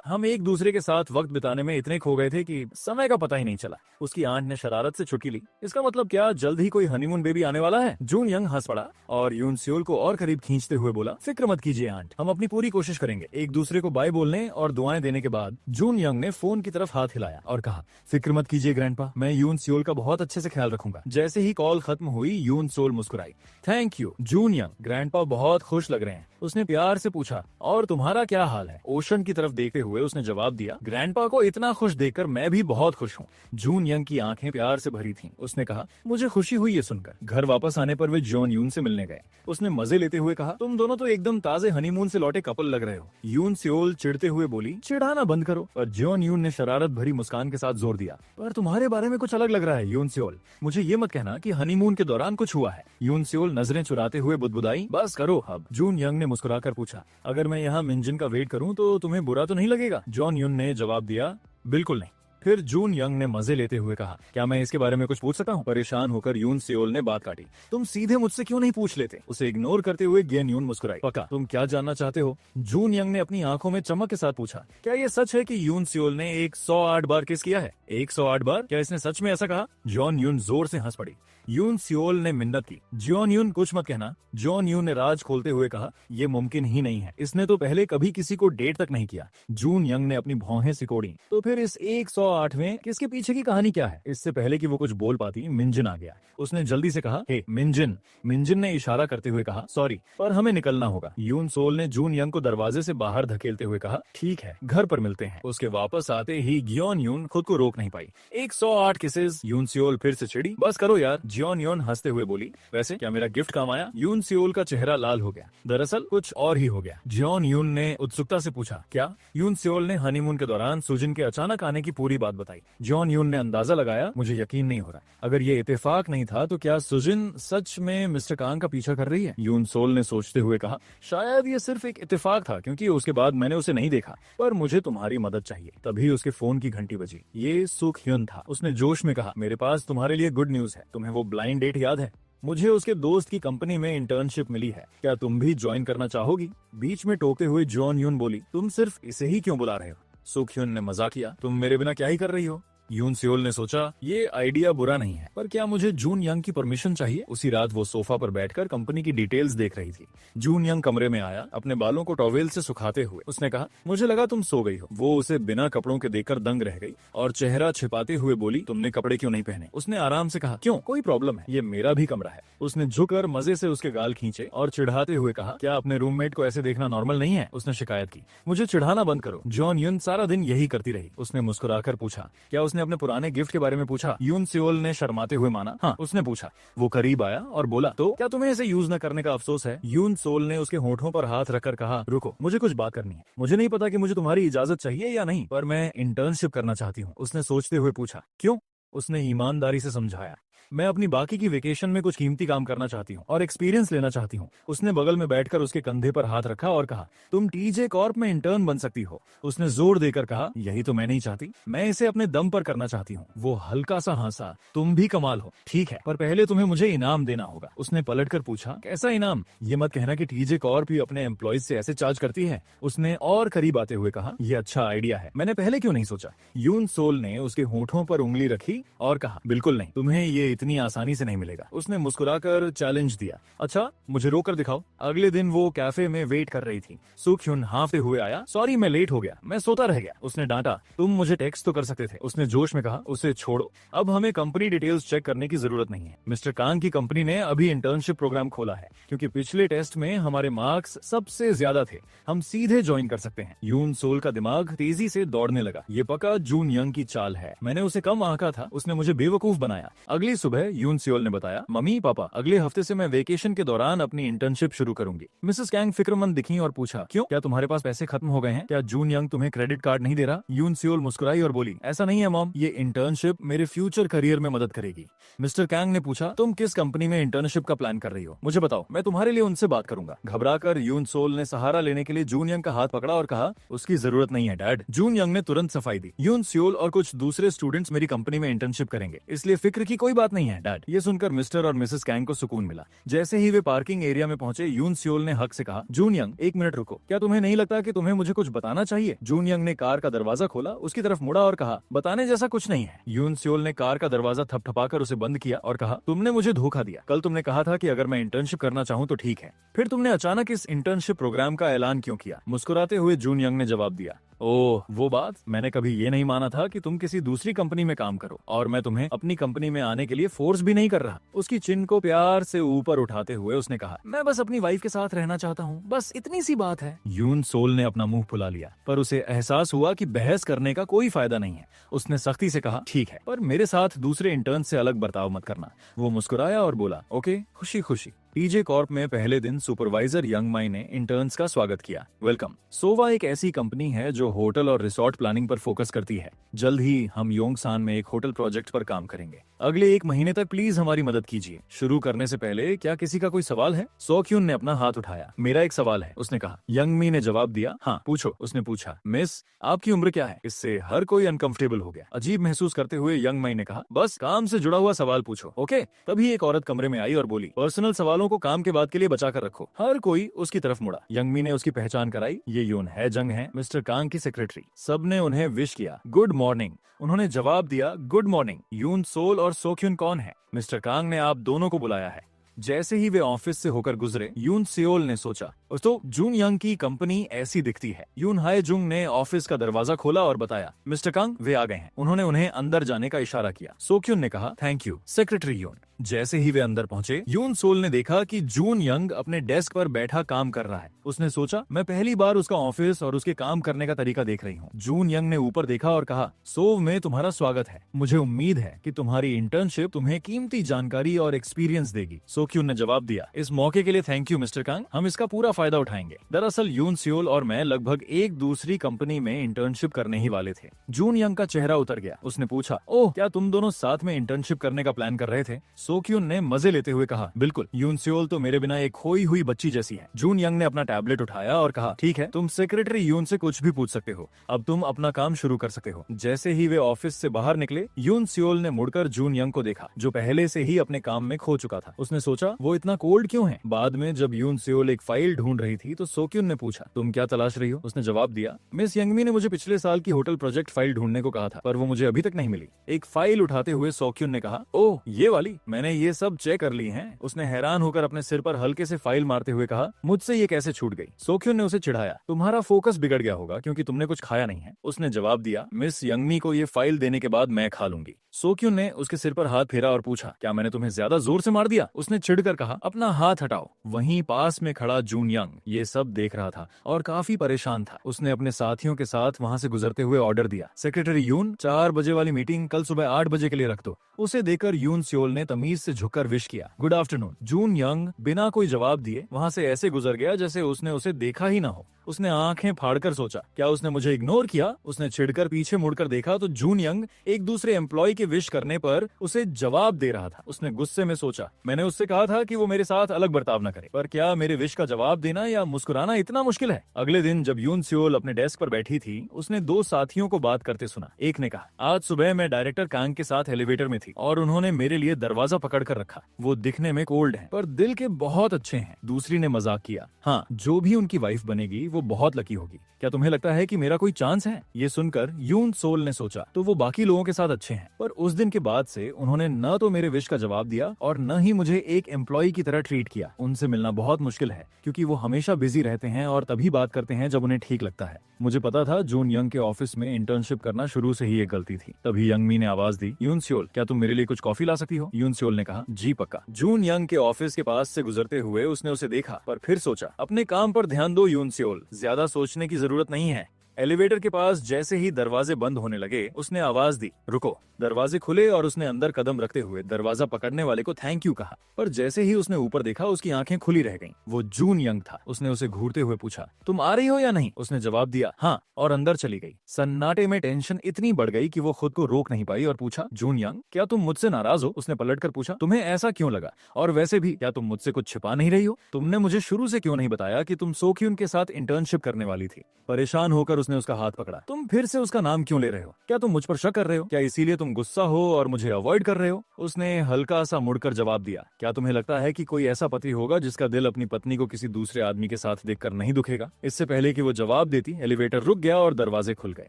हम एक दूसरे के साथ वक्त बिताने में इतने खो गए थे कि समय का पता ही नहीं चला। उसकी आंट ने शरारत से छुटकी ली, इसका मतलब क्या जल्द ही कोई हनीमून बेबी आने वाला है? जून यंग हंस पड़ा और यून सियोल को और करीब खींचते हुए बोला, फिक्र मत कीजिए आंट, हम अपनी पूरी कोशिश करेंगे। एक दूसरे को बाय बोलने और दुआएं देने के बाद जून यंग ने फोन की तरफ हाथ हिलाया और कहा, फिक्र मत कीजिए ग्रैंडपा, मैं यून सियोल का बहुत अच्छे से ख्याल रखूंगा। जैसे ही कॉल खत्म हुई, यून सियोल मुस्कुराई, thank you Jun Young. Grandpa बहुत खुश लग लग रहे हैं। उसने प्यार से पूछा, और तुम्हारा क्या हाल है? ओशन की तरफ देखते हुए उसने जवाब दिया, ग्रैंडपा को इतना खुश देखकर मैं भी बहुत खुश हूँ। जून यंग की आंखें प्यार से भरी थीं। उसने कहा, मुझे खुशी हुई ये सुनकर। घर वापस आने पर वे जॉन यून से मिलने गए। उसने मजे लेते हुए कहा, तुम दोनों तो एकदम ताजे हनीमून से लौटे कपल लग रहे हो। यून सियोल चिढ़ते हुए बोली, चिढ़ाना बंद करो। पर जॉन यून ने शरारत भरी मुस्कान के साथ जोर दिया, पर तुम्हारे बारे में कुछ अलग लग रहा है यून सियोल। मुझे ये मत कहना कि हनीमून के दौरान कुछ हुआ है। यून सियोल नजरें चुराते हुए बुदबुदाई, बस करो अब। जून यंग ने मुस्कुराकर पूछा, अगर मैं यहाँ मिंजिन का वेट करूँ तो तुम्हें बुरा तो नहीं लगेगा? जॉन यून ने जवाब दिया, बिल्कुल नहीं। फिर जून यंग ने मजे लेते हुए कहा, क्या मैं इसके बारे में कुछ पूछ सकता हूँ? परेशान होकर यून सियोल ने बात काटी, तुम सीधे मुझसे क्यों नहीं पूछ लेते? उसे इग्नोर करते हुए गेन यून मुस्कुराई, पक्का तुम क्या जानना चाहते हो? जून यंग ने अपनी आंखों में चमक के साथ पूछा, क्या ये सच है कि यून सियोल ने 108 बार किस किया है? 108 बार? क्या इसने सच में ऐसा कहा? जॉन यून जोर से हंस पड़ी। यून सियोल ने मिन्नत की, जॉन यून कुछ मत कहना। जॉन यून ने राज खोलते हुए कहा, ये मुमकिन ही नहीं है, इसने तो पहले कभी किसी को डेट तक नहीं किया। जून यंग ने अपनी भौहें सिकोड़ी, तो फिर इस 108वें किसके पीछे की कहानी क्या है? इससे पहले कि वो कुछ बोल पाती मिंजिन आ गया। उसने जल्दी से कहा, हे मिंजिन। मिंजिन ने इशारा करते हुए कहा, सॉरी पर हमें निकलना होगा। यून सोल ने जून यंग को दरवाजे से बाहर धकेलते हुए कहा, ठीक है घर पर मिलते हैं। उसके वापस आते ही ग्योन यून खुद को रोक नहीं पाई। 108 किसेस। यून सियोल फिर से चिड़ी, बस करो यार। जियोन यून हंसते हुए बोली, वैसे क्या मेरा गिफ्ट काम आया? यून सियोल का चेहरा लाल हो गया। दरअसल कुछ और ही हो गया। जियोन यून ने उत्सुकता से पूछा, क्या? यून सियोल ने हनीमून के दौरान सुजिन के अचानक आने की पूरी बात बताई। जियोन यून ने अंदाजा लगाया, मुझे यकीन नहीं हो रहा। अगर ये इत्तेफाक नहीं था तो क्या सुजिन सच में मिस्टर कांग का पीछा कर रही है? यून सोल ने सोचते हुए कहा, शायद ये सिर्फ एक इत्तेफाक था क्योंकि उसके बाद मैंने उसे नहीं देखा, पर मुझे तुम्हारी मदद चाहिए। तभी उसके फोन की घंटी बजी। ये सुख ह्युन था। उसने जोश में कहा, मेरे पास तुम्हारे लिए गुड न्यूज है। तुम्हें वो ब्लाइंड डेट याद है? मुझे उसके दोस्त की कंपनी में इंटर्नशिप मिली है। क्या तुम भी ज्वाइन करना चाहोगी? बीच में टोकते हुए जॉन यून बोली, तुम सिर्फ इसे ही क्यों बुला रहे हो? सुख ह्युन ने मजाक किया, तुम मेरे बिना क्या ही कर रही हो? यून सियोल ने सोचा, ये आइडिया बुरा नहीं है, पर क्या मुझे जून यंग की परमिशन चाहिए? उसी रात वो सोफा पर बैठकर कंपनी की डिटेल्स देख रही थी। जून यंग कमरे में आया, अपने बालों को टॉवेल से सुखाते हुए। उसने कहा, मुझे लगा तुम सो गई हो। वो उसे बिना कपड़ों के देखकर दंग रह गई और चेहरा छिपाते हुए बोली, तुमने कपड़े क्यों नहीं पहने? उसने आराम से कहा, क्यों, कोई प्रॉब्लम है? ये मेरा भी कमरा है। उसने झुककर मजे से उसके गाल खींचे और चिढ़ाते हुए कहा, क्या अपने रूममेट को ऐसे देखना नॉर्मल नहीं है? उसने शिकायत की, मुझे चिढ़ाना बंद करो। जॉन यून सारा दिन यही करती रही। उसने मुस्कुराकर पूछा, क्या उसने अपने पुराने गिफ्ट बारे में पूछा? यून सियोल ने शर्माते हुए माना, हाँ उसने पूछा। वो करीब आया और बोला, तो क्या तुम्हें इसे यूज न करने का अफसोस है? यून सोल ने उसके होठों पर हाथ रखकर कहा, रुको, मुझे कुछ बात करनी है। मुझे नहीं पता कि मुझे तुम्हारी इजाजत चाहिए या नहीं, पर मैं इंटर्नशिप करना चाहती हूँ। उसने सोचते हुए पूछा, क्यों? उसने ईमानदारी से समझाया, मैं अपनी बाकी की वेकेशन में कुछ कीमती काम करना चाहती हूँ और एक्सपीरियंस लेना चाहती हूँ। उसने बगल में बैठकर उसके कंधे पर हाथ रखा और कहा, तुम टीजे कॉर्प में इंटर्न बन सकती हो। उसने जोर देकर कहा, यही तो मैं नहीं चाहती, मैं इसे अपने दम पर करना चाहती हूँ। वो हल्का सा हंसा, तुम भी कमाल हो। ठीक है, पर पहले तुम्हें मुझे इनाम देना होगा। उसने पलटकर पूछा, कैसा इनाम? ये मत कहना कि टीजे कॉर्प भी अपने एम्प्लॉयज से ऐसे चार्ज करती है। उसने और करीब आते हुए कहा, यह अच्छा आइडिया है, मैंने पहले क्यों नहीं सोचा? यून सोल ने उसके होठों पर उंगली रखी और कहा, बिल्कुल नहीं, तुम्हें ये इतनी आसानी से नहीं मिलेगा। उसने मुस्कुराकर चैलेंज दिया, अच्छा मुझे रोक कर दिखाओ। अगले दिन वो कैफे में वेट कर रही थी। सुख ह्युन हांफते हुए आया, सॉरी मैं लेट हो गया, मैं सोता रह गया। उसने डांटा, तुम मुझे टेक्स्ट तो कर सकते थे। उसने जोश में कहा, उसे छोड़ो, अब हमें कंपनी डिटेल्स चेक करने की जरूरत नहीं है। मिस्टर कांग की कंपनी ने अभी इंटर्नशिप प्रोग्राम खोला है, क्योंकि पिछले टेस्ट में हमारे मार्क्स सबसे ज्यादा थे, हम सीधे ज्वाइन कर सकते हैं। यून सोल का दिमाग तेजी से दौड़ने लगा। ये पक्का जून यंग की चाल है, मैंने उसे कम आंका था, उसने मुझे बेवकूफ बनाया। अगली सुबह यून सियोल ने बताया, मम्मी पापा अगले हफ्ते से मैं वेकेशन के दौरान अपनी इंटर्नशिप शुरू करूंगी। मिसेस कैंग फिक्रमंद दिखी और पूछा, क्यों, क्या तुम्हारे पास पैसे खत्म हो गए हैं? क्या जून यंग तुम्हें क्रेडिट कार्ड नहीं दे रहा? यून सियोल मुस्कुराई और बोली, ऐसा नहीं है मॉम, ये इंटर्नशिप मेरे फ्यूचर करियर में मदद करेगी। मिस्टर कैंग ने पूछा, तुम किस कंपनी में इंटर्नशिप का प्लान कर रही हो? मुझे बताओ, मैं तुम्हारे लिए उनसे बात करूंगा। घबराकर यून सोल ने सहारा लेने के लिए जून यंग का हाथ पकड़ा और कहा, उसकी जरूरत नहीं है डैड। जून यंग ने तुरंत सफाई दी, यून सियोल और कुछ दूसरे स्टूडेंट्स मेरी कंपनी में इंटर्नशिप करेंगे, इसलिए फिक्र की कोई बात नहीं है डैड। ये सुनकर मिस्टर और मिसेस कैंग को सुकून मिला। जैसे ही वे पार्किंग एरिया में पहुंचे, यून सियोल ने हक से कहा, जून यंग एक मिनट रुको, क्या तुम्हें नहीं लगता कि तुम्हें मुझे कुछ बताना चाहिए? जून यंग ने कार का दरवाजा खोला, उसकी तरफ मुड़ा और कहा, बताने जैसा कुछ नहीं है। यून सियोल ने कार का दरवाजा थपथपाकर उसे बंद किया और कहा, तुमने मुझे धोखा दिया। कल तुमने कहा था कि अगर मैं इंटर्नशिप करना चाहूँ तो ठीक है, फिर तुमने अचानक इस इंटर्नशिप प्रोग्राम का ऐलान क्यों किया? मुस्कुराते हुए जून यंग ने जवाब दिया, ओह वो बात, मैंने कभी ये नहीं माना था कि तुम किसी दूसरी कंपनी में काम करो, और मैं तुम्हें अपनी कंपनी में आने के लिए फोर्स भी नहीं कर रहा। उसकी चिन को प्यार से ऊपर उठाते हुए उसने कहा, मैं बस अपनी वाइफ के साथ रहना चाहता हूँ, बस इतनी सी बात है। यून सोल ने अपना मुंह फुला लिया, पर उसे एहसास हुआ कि बहस करने का कोई फायदा नहीं है। उसने सख्ती से कहा, ठीक है, पर मेरे साथ दूसरे इंटर्न से अलग बर्ताव मत करना। वो मुस्कुराया और बोला, ओके, खुशी खुशी। टीजे कॉर्प में पहले दिन सुपरवाइजर यंग माई ने इंटर्न्स का स्वागत किया। वेलकम। सोवा एक ऐसी कंपनी है जो होटल और रिसोर्ट प्लानिंग पर फोकस करती है। जल्द ही हम योंगसान में एक होटल प्रोजेक्ट पर काम करेंगे। अगले 1 महीने तक प्लीज हमारी मदद कीजिए। शुरू करने से पहले क्या किसी का कोई सवाल है? सोक्यून ने अपना हाथ उठाया। मेरा एक सवाल है, उसने कहा। यंग मी ने जवाब दिया, हाँ पूछो। उसने पूछा, मिस आपकी उम्र क्या है? इससे हर कोई अनकंफर्टेबल हो गया। अजीब महसूस करते हुए यंग माई ने कहा, बस काम से जुड़ा हुआ सवाल पूछो, ओके? तभी एक औरत कमरे में आई और बोली, पर्सनल सवालों को काम के बाद के लिए बचा कर रखो। हर कोई उसकी तरफ मुड़ा। यंग मी ने उसकी पहचान कराई, ये यून है जंग है, मिस्टर कांग की सेक्रेटरी। सबने उन्हें विश किया, गुड मॉर्निंग। उन्होंने जवाब दिया, गुड मॉर्निंग। यून सोल और सोक्यून कौन है? मिस्टर कांग ने आप दोनों को बुलाया है। जैसे ही वे ऑफिस से होकर गुजरे, यून सियोल ने सोचा, तो जून यंग की कंपनी ऐसी दिखती है। यून हाय जुंग ने ऑफिस का दरवाजा खोला और बताया, मिस्टर कांग वे आ गए हैं। उन्होंने उन्हें अंदर जाने का इशारा किया। सोक्यून ने कहा, थैंक यू सेक्रेटरी यून। जैसे ही वे अंदर पहुंचे, यून सोल ने देखा कि जून यंग अपने डेस्क पर बैठा काम कर रहा है। उसने सोचा, मैं पहली बार उसका ऑफिस और उसके काम करने का तरीका देख रही हूँ। जून यंग ने ऊपर देखा और कहा, सोव में तुम्हारा स्वागत है। मुझे उम्मीद है कि तुम्हारी इंटर्नशिप तुम्हें कीमती जानकारी और एक्सपीरियंस देगी। सोक्यून ने जवाब दिया, इस मौके के लिए थैंक यू मिस्टर कांग, हम इसका पूरा फायदा उठाएंगे। दरअसल यून सियोल और मैं लगभग एक दूसरी कंपनी में इंटर्नशिप करने ही वाले थे। जून यंग का चेहरा उतर गया। उसने पूछा, ओह क्या तुम दोनों साथ में इंटर्नशिप करने का प्लान कर रहे थे? सोक्यून ने मजे लेते हुए कहा, बिल्कुल, यून सियोल तो मेरे बिना एक खोई हुई बच्ची जैसी है। जून यंग ने अपना टैबलेट उठाया और कहा, ठीक है, तुम सेक्रेटरी यून से कुछ भी पूछ सकते हो। अब तुम अपना काम शुरू कर सकते हो। जैसे ही वे ऑफिस से बाहर निकले, यून सियोल ने मुड़कर जून यंग को देखा, जो पहले से ही अपने काम में खो चुका था। उसने सोचा, वो इतना कोल्ड क्यों है? बाद में जब यून सियोल एक फाइल ढूंढ रही थी तो सोक्यून ने पूछा, तुम क्या तलाश रही हो? उसने जवाब दिया, मिस यंगमी ने मुझे पिछले साल की होटल प्रोजेक्ट फाइल ढूंढने को कहा था, पर वो मुझे अभी तक नहीं मिली। एक फाइल उठाते हुए सोक्यून ने कहा, ओह ये वाली, मैंने ये सब चेक कर ली है। उसने हैरान होकर अपने सिर पर हल्के से फाइल मारते हुए कहा, मुझसे ये कैसे छूट गई? सोक्यून ने उसे चिढ़ाया, तुम्हारा फोकस बिगड़ गया होगा क्योंकि तुमने कुछ खाया नहीं है। उसने जवाब दिया, मिस यंगमी को ये फाइल देने के बाद मैं खा लूंगी। सोक्यून ने उसके सिर पर हाथ फेरा और पूछा, क्या मैंने तुम्हें ज्यादा जोर से मार दिया? उसने चिढ़कर कहा, अपना हाथ हटाओ। वहीं पास में खड़ा जून यंग ये सब देख रहा था और काफी परेशान था। उसने अपने साथियों के साथ वहां से गुजरते हुए ऑर्डर दिया, सेक्रेटरी यून 4 बजे वाली मीटिंग कल सुबह 8 बजे के लिए रख दो। उसे देखकर यून सियोल ने तमीज से झुककर विश किया, गुड आफ्टरनून। जून यंग बिना कोई जवाब दिए वहां से ऐसे गुजर गया जैसे उसने उसे देखा ही ना हो। उसने आंखें फाड़कर सोचा, क्या उसने मुझे इग्नोर किया? उसने चिढ़कर पीछे मुड़कर देखा तो जून यंग एक दूसरे एम्प्लॉय के विश करने पर उसे जवाब दे रहा था। उसने गुस्से में सोचा, मैंने उससे कहा था कि वो मेरे साथ अलग बर्ताव न करे, पर क्या मेरे विश का जवाब देना या मुस्कुराना इतना मुश्किल है? अगले दिन जब यून सियोल अपने डेस्क पर बैठी थी, उसने 2 साथियों को बात करते सुना। एक ने कहा, आज सुबह मैं डायरेक्टर कांग के साथ एलिवेटर में थी और उन्होंने मेरे लिए दरवाजा पकड़ कर रखा। वो दिखने में कोल्ड है पर दिल के बहुत अच्छे हैं। दूसरी ने मजाक किया, हाँ जो भी उनकी वाइफ बनेगी वो बहुत लकी होगी। क्या तुम्हें लगता है कि मेरा कोई चांस है? ये सुनकर यून सोल ने सोचा, तो वो बाकी लोगों के साथ अच्छे हैं, पर उस दिन के बाद से उन्होंने न तो मेरे विश का जवाब दिया और न ही मुझे एक एम्प्लॉय की तरह ट्रीट किया। उनसे मिलना बहुत मुश्किल है क्योंकि वो हमेशा बिजी रहते हैं और तभी बात करते हैं जब उन्हें ठीक लगता है। मुझे पता था जून यंग के ऑफिस में इंटर्नशिप करना शुरू से ही एक गलती थी। तभी यंग मी ने आवाज दी, यून सियोल क्या तुम मेरे लिए कुछ कॉफी ला सकती हो? यून सियोल ने कहा, जी पक्का। जून यंग के ऑफिस के पास से गुजरते हुए उसने उसे देखा, पर फिर सोचा, अपने काम पर ध्यान दो यून सियोल, ज्यादा सोचने की जरूरत नहीं है। एलिवेटर के पास जैसे ही दरवाजे बंद होने लगे, उसने आवाज दी, रुको। दरवाजे खुले और उसने अंदर कदम रखते हुए दरवाजा पकड़ने वाले को थैंक यू कहा, पर जैसे ही उसने ऊपर देखा उसकी आंखें खुली रह गईं। वो जून यंग था। उसने उसे घूरते हुए पूछा, तुम आ रही हो या नहीं? उसने जवाब दिया, हाँ, और अंदर चली गई। सन्नाटे में टेंशन इतनी बढ़ गई कि वो खुद को रोक नहीं पाई और पूछा, जून यंग क्या तुम मुझसे नाराज हो? उसने पलटकर पूछा, तुम्हें ऐसा क्यों लगा? और वैसे भी क्या तुम मुझसे कुछ छिपा नहीं रही हो? तुमने मुझे शुरू से क्यों नहीं बताया कि तुम सोक्यून के साथ इंटर्नशिप करने वाली थी? परेशान होकर उसने उसका हाथ पकड़ा, तुम फिर से उसका नाम क्यों ले रहे हो? क्या तुम मुझ पर शक कर रहे हो? क्या इसीलिए तुम गुस्सा हो और मुझे अवॉइड कर रहे हो? उसने हल्का सा मुड़कर जवाब दिया, क्या तुम्हें लगता है कि कोई ऐसा पति होगा जिसका दिल अपनी पत्नी को किसी दूसरे आदमी के साथ देखकर नहीं दुखेगा? इससे पहले कि वो जवाब देती, एलिवेटर रुक गया और दरवाजे खुल गए।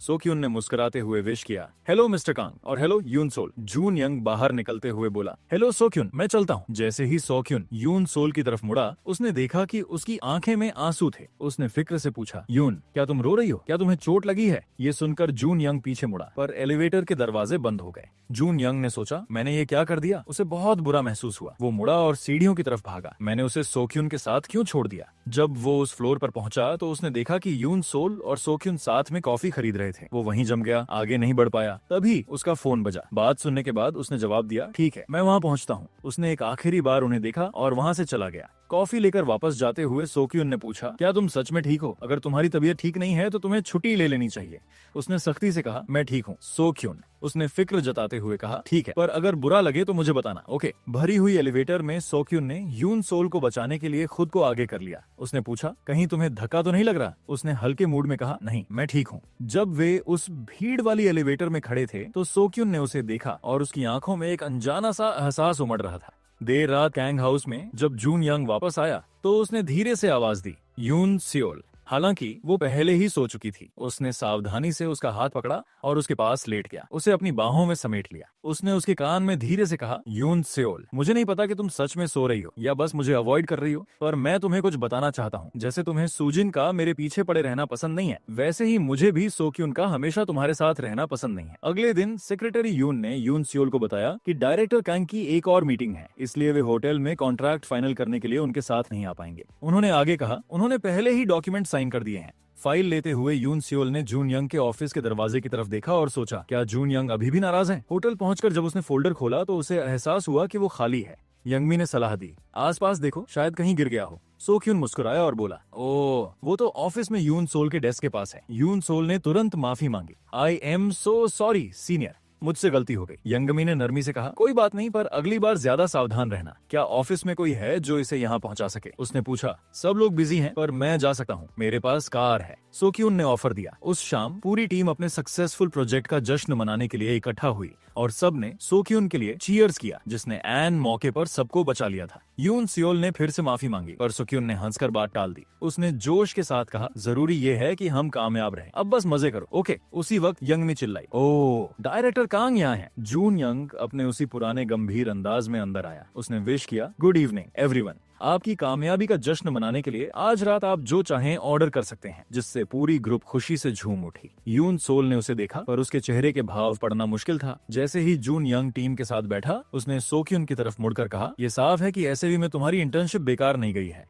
सोक्यून ने मुस्कुराते हुए विश किया, हेलो मिस्टर कांग और हेलो यून सोल। जून यंग बाहर निकलते हुए बोला, हेलो सोक्यून, मैं चलता हूँ। जैसे ही सोक्यून यून सोल की तरफ मुड़ा, उसने देखा कि उसकी आंखें में आंसू थे। उसने फिक्र से पूछा, यून क्या तुम रो रही हो? क्या क्या तुम्हें चोट लगी है? ये सुनकर जून यंग पीछे मुड़ा, पर एलिवेटर के दरवाजे बंद हो गए। जून यंग ने सोचा, मैंने ये क्या कर दिया? उसे बहुत बुरा महसूस हुआ। वो मुड़ा और सीढ़ियों की तरफ भागा। मैंने उसे सोक्यून के साथ क्यों छोड़ दिया? जब वो उस फ्लोर पर पहुंचा तो उसने देखा कि यून सोल और सोक्यून साथ में कॉफी खरीद रहे थे। वो वहीं जम गया, आगे नहीं बढ़ पाया। तभी उसका फोन बजा। बात सुनने के बाद उसने जवाब दिया, ठीक है, मैं वहाँ पहुँचता हूँ। उसने एक आखिरी बार उन्हें देखा और वहाँ से चला गया। कॉफी लेकर वापस जाते हुए सोक्यून ने पूछा, क्या तुम सच में ठीक हो? अगर तुम्हारी तबीयत ठीक नहीं है तो तुम्हें छुट्टी ले लेनी चाहिए। उसने सख्ती से कहा, मैं ठीक हूँ। सोक्यून, उसने फिक्र जताते हुए कहा, ठीक है, पर अगर बुरा लगे तो मुझे बताना, ओके। भरी हुई एलिवेटर में सोक्यून ने यून सोल को बचाने के लिए खुद को आगे कर लिया। उसने पूछा, कहीं तुम्हें धक्का तो नहीं लग रहा? उसने हल्के मूड में कहा, नहीं, मैं ठीक हूँ। जब वे उस भीड़ वाली एलिवेटर में खड़े थे तो सोक्यून ने उसे देखा और उसकी आंखों में एक अनजाना सा एहसास उमड़ रहा था। देर रात कैंग हाउस में जब जून यंग वापस आया तो उसने धीरे से आवाज दी, यून सियोल। हालांकि वो पहले ही सो चुकी थी। उसने सावधानी से उसका हाथ पकड़ा और उसके पास लेट गया, उसे अपनी बाहों में समेट लिया। उसने उसके कान में धीरे से कहा, यून सियोल, मुझे नहीं पता कि तुम सच में सो रही हो या बस मुझे अवॉइड कर रही हो, पर मैं तुम्हें कुछ बताना चाहता हूँ। जैसे तुम्हें सूजिन का मेरे पीछे पड़े रहना पसंद नहीं है, वैसे ही मुझे भी सोक्यून का हमेशा तुम्हारे साथ रहना पसंद नहीं है। अगले दिन सेक्रेटरी यून ने यून सियोल को बताया कि डायरेक्टर कैंग की एक और मीटिंग है, इसलिए वे होटल में कॉन्ट्रैक्ट फाइनल करने के लिए उनके साथ नहीं आ पाएंगे। उन्होंने आगे कहा, उन्होंने पहले ही डॉक्यूमेंट साइन कर दिए हैं। फाइल लेते हुए यून सियोल ने जून यंग के ऑफिस के दरवाजे की तरफ देखा और सोचा, क्या जून यंग अभी भी नाराज है? होटल पहुंचकर जब उसने फोल्डर खोला तो उसे एहसास हुआ कि वो खाली है। यंगमी ने सलाह दी, आसपास देखो, शायद कहीं गिर गया हो। सोक्यून मुस्कुराया और बोला, ओह, वो तो ऑफिस में यून सोल के डेस्क के पास है। यून सोल ने तुरंत माफी मांगी, I am so sorry senior, मुझसे गलती हो गई। यंगमी ने नरमी से कहा, कोई बात नहीं, पर अगली बार ज्यादा सावधान रहना। क्या ऑफिस में कोई है जो इसे यहाँ पहुँचा सके? उसने पूछा, सब लोग बिजी हैं, पर मैं जा सकता हूँ, मेरे पास कार है। सोक्यून ने ऑफर दिया। उस शाम पूरी टीम अपने सक्सेसफुल प्रोजेक्ट का जश्न मनाने के लिए इकट्ठा हुई और सबने सोक्यून के लिए चीयर्स किया, जिसने एन मौके पर सबको बचा लिया था। यून सियोल ने फिर से माफी मांगी, पर सोक्यून ने हंसकर बात टाल दी। उसने जोश के साथ कहा, जरूरी ये है कि हम कामयाब रहे, अब बस मजे करो, ओके। उसी वक्त यंगमी चिल्लाई, ओह, डायरेक्टर कांग यहाँ है। जून यंग अपने उसी पुराने गंभीर अंदाज में अंदर आया। उसने विश किया, गुड इवनिंग एवरीवन, आपकी कामयाबी का जश्न मनाने के लिए आज रात आप जो चाहें ऑर्डर कर सकते हैं, जिससे पूरी ग्रुप खुशी से झूम उठी। यून सोल ने उसे देखा, पर उसके चेहरे के भाव पढ़ना मुश्किल था। जैसे ही जून यंग टीम के साथ बैठा, उसने सोक्यून की तरफ मुड़कर कहा, यह साफ है कि ऐसे भी में तुम्हारी इंटर्नशिप बेकार नहीं गई है।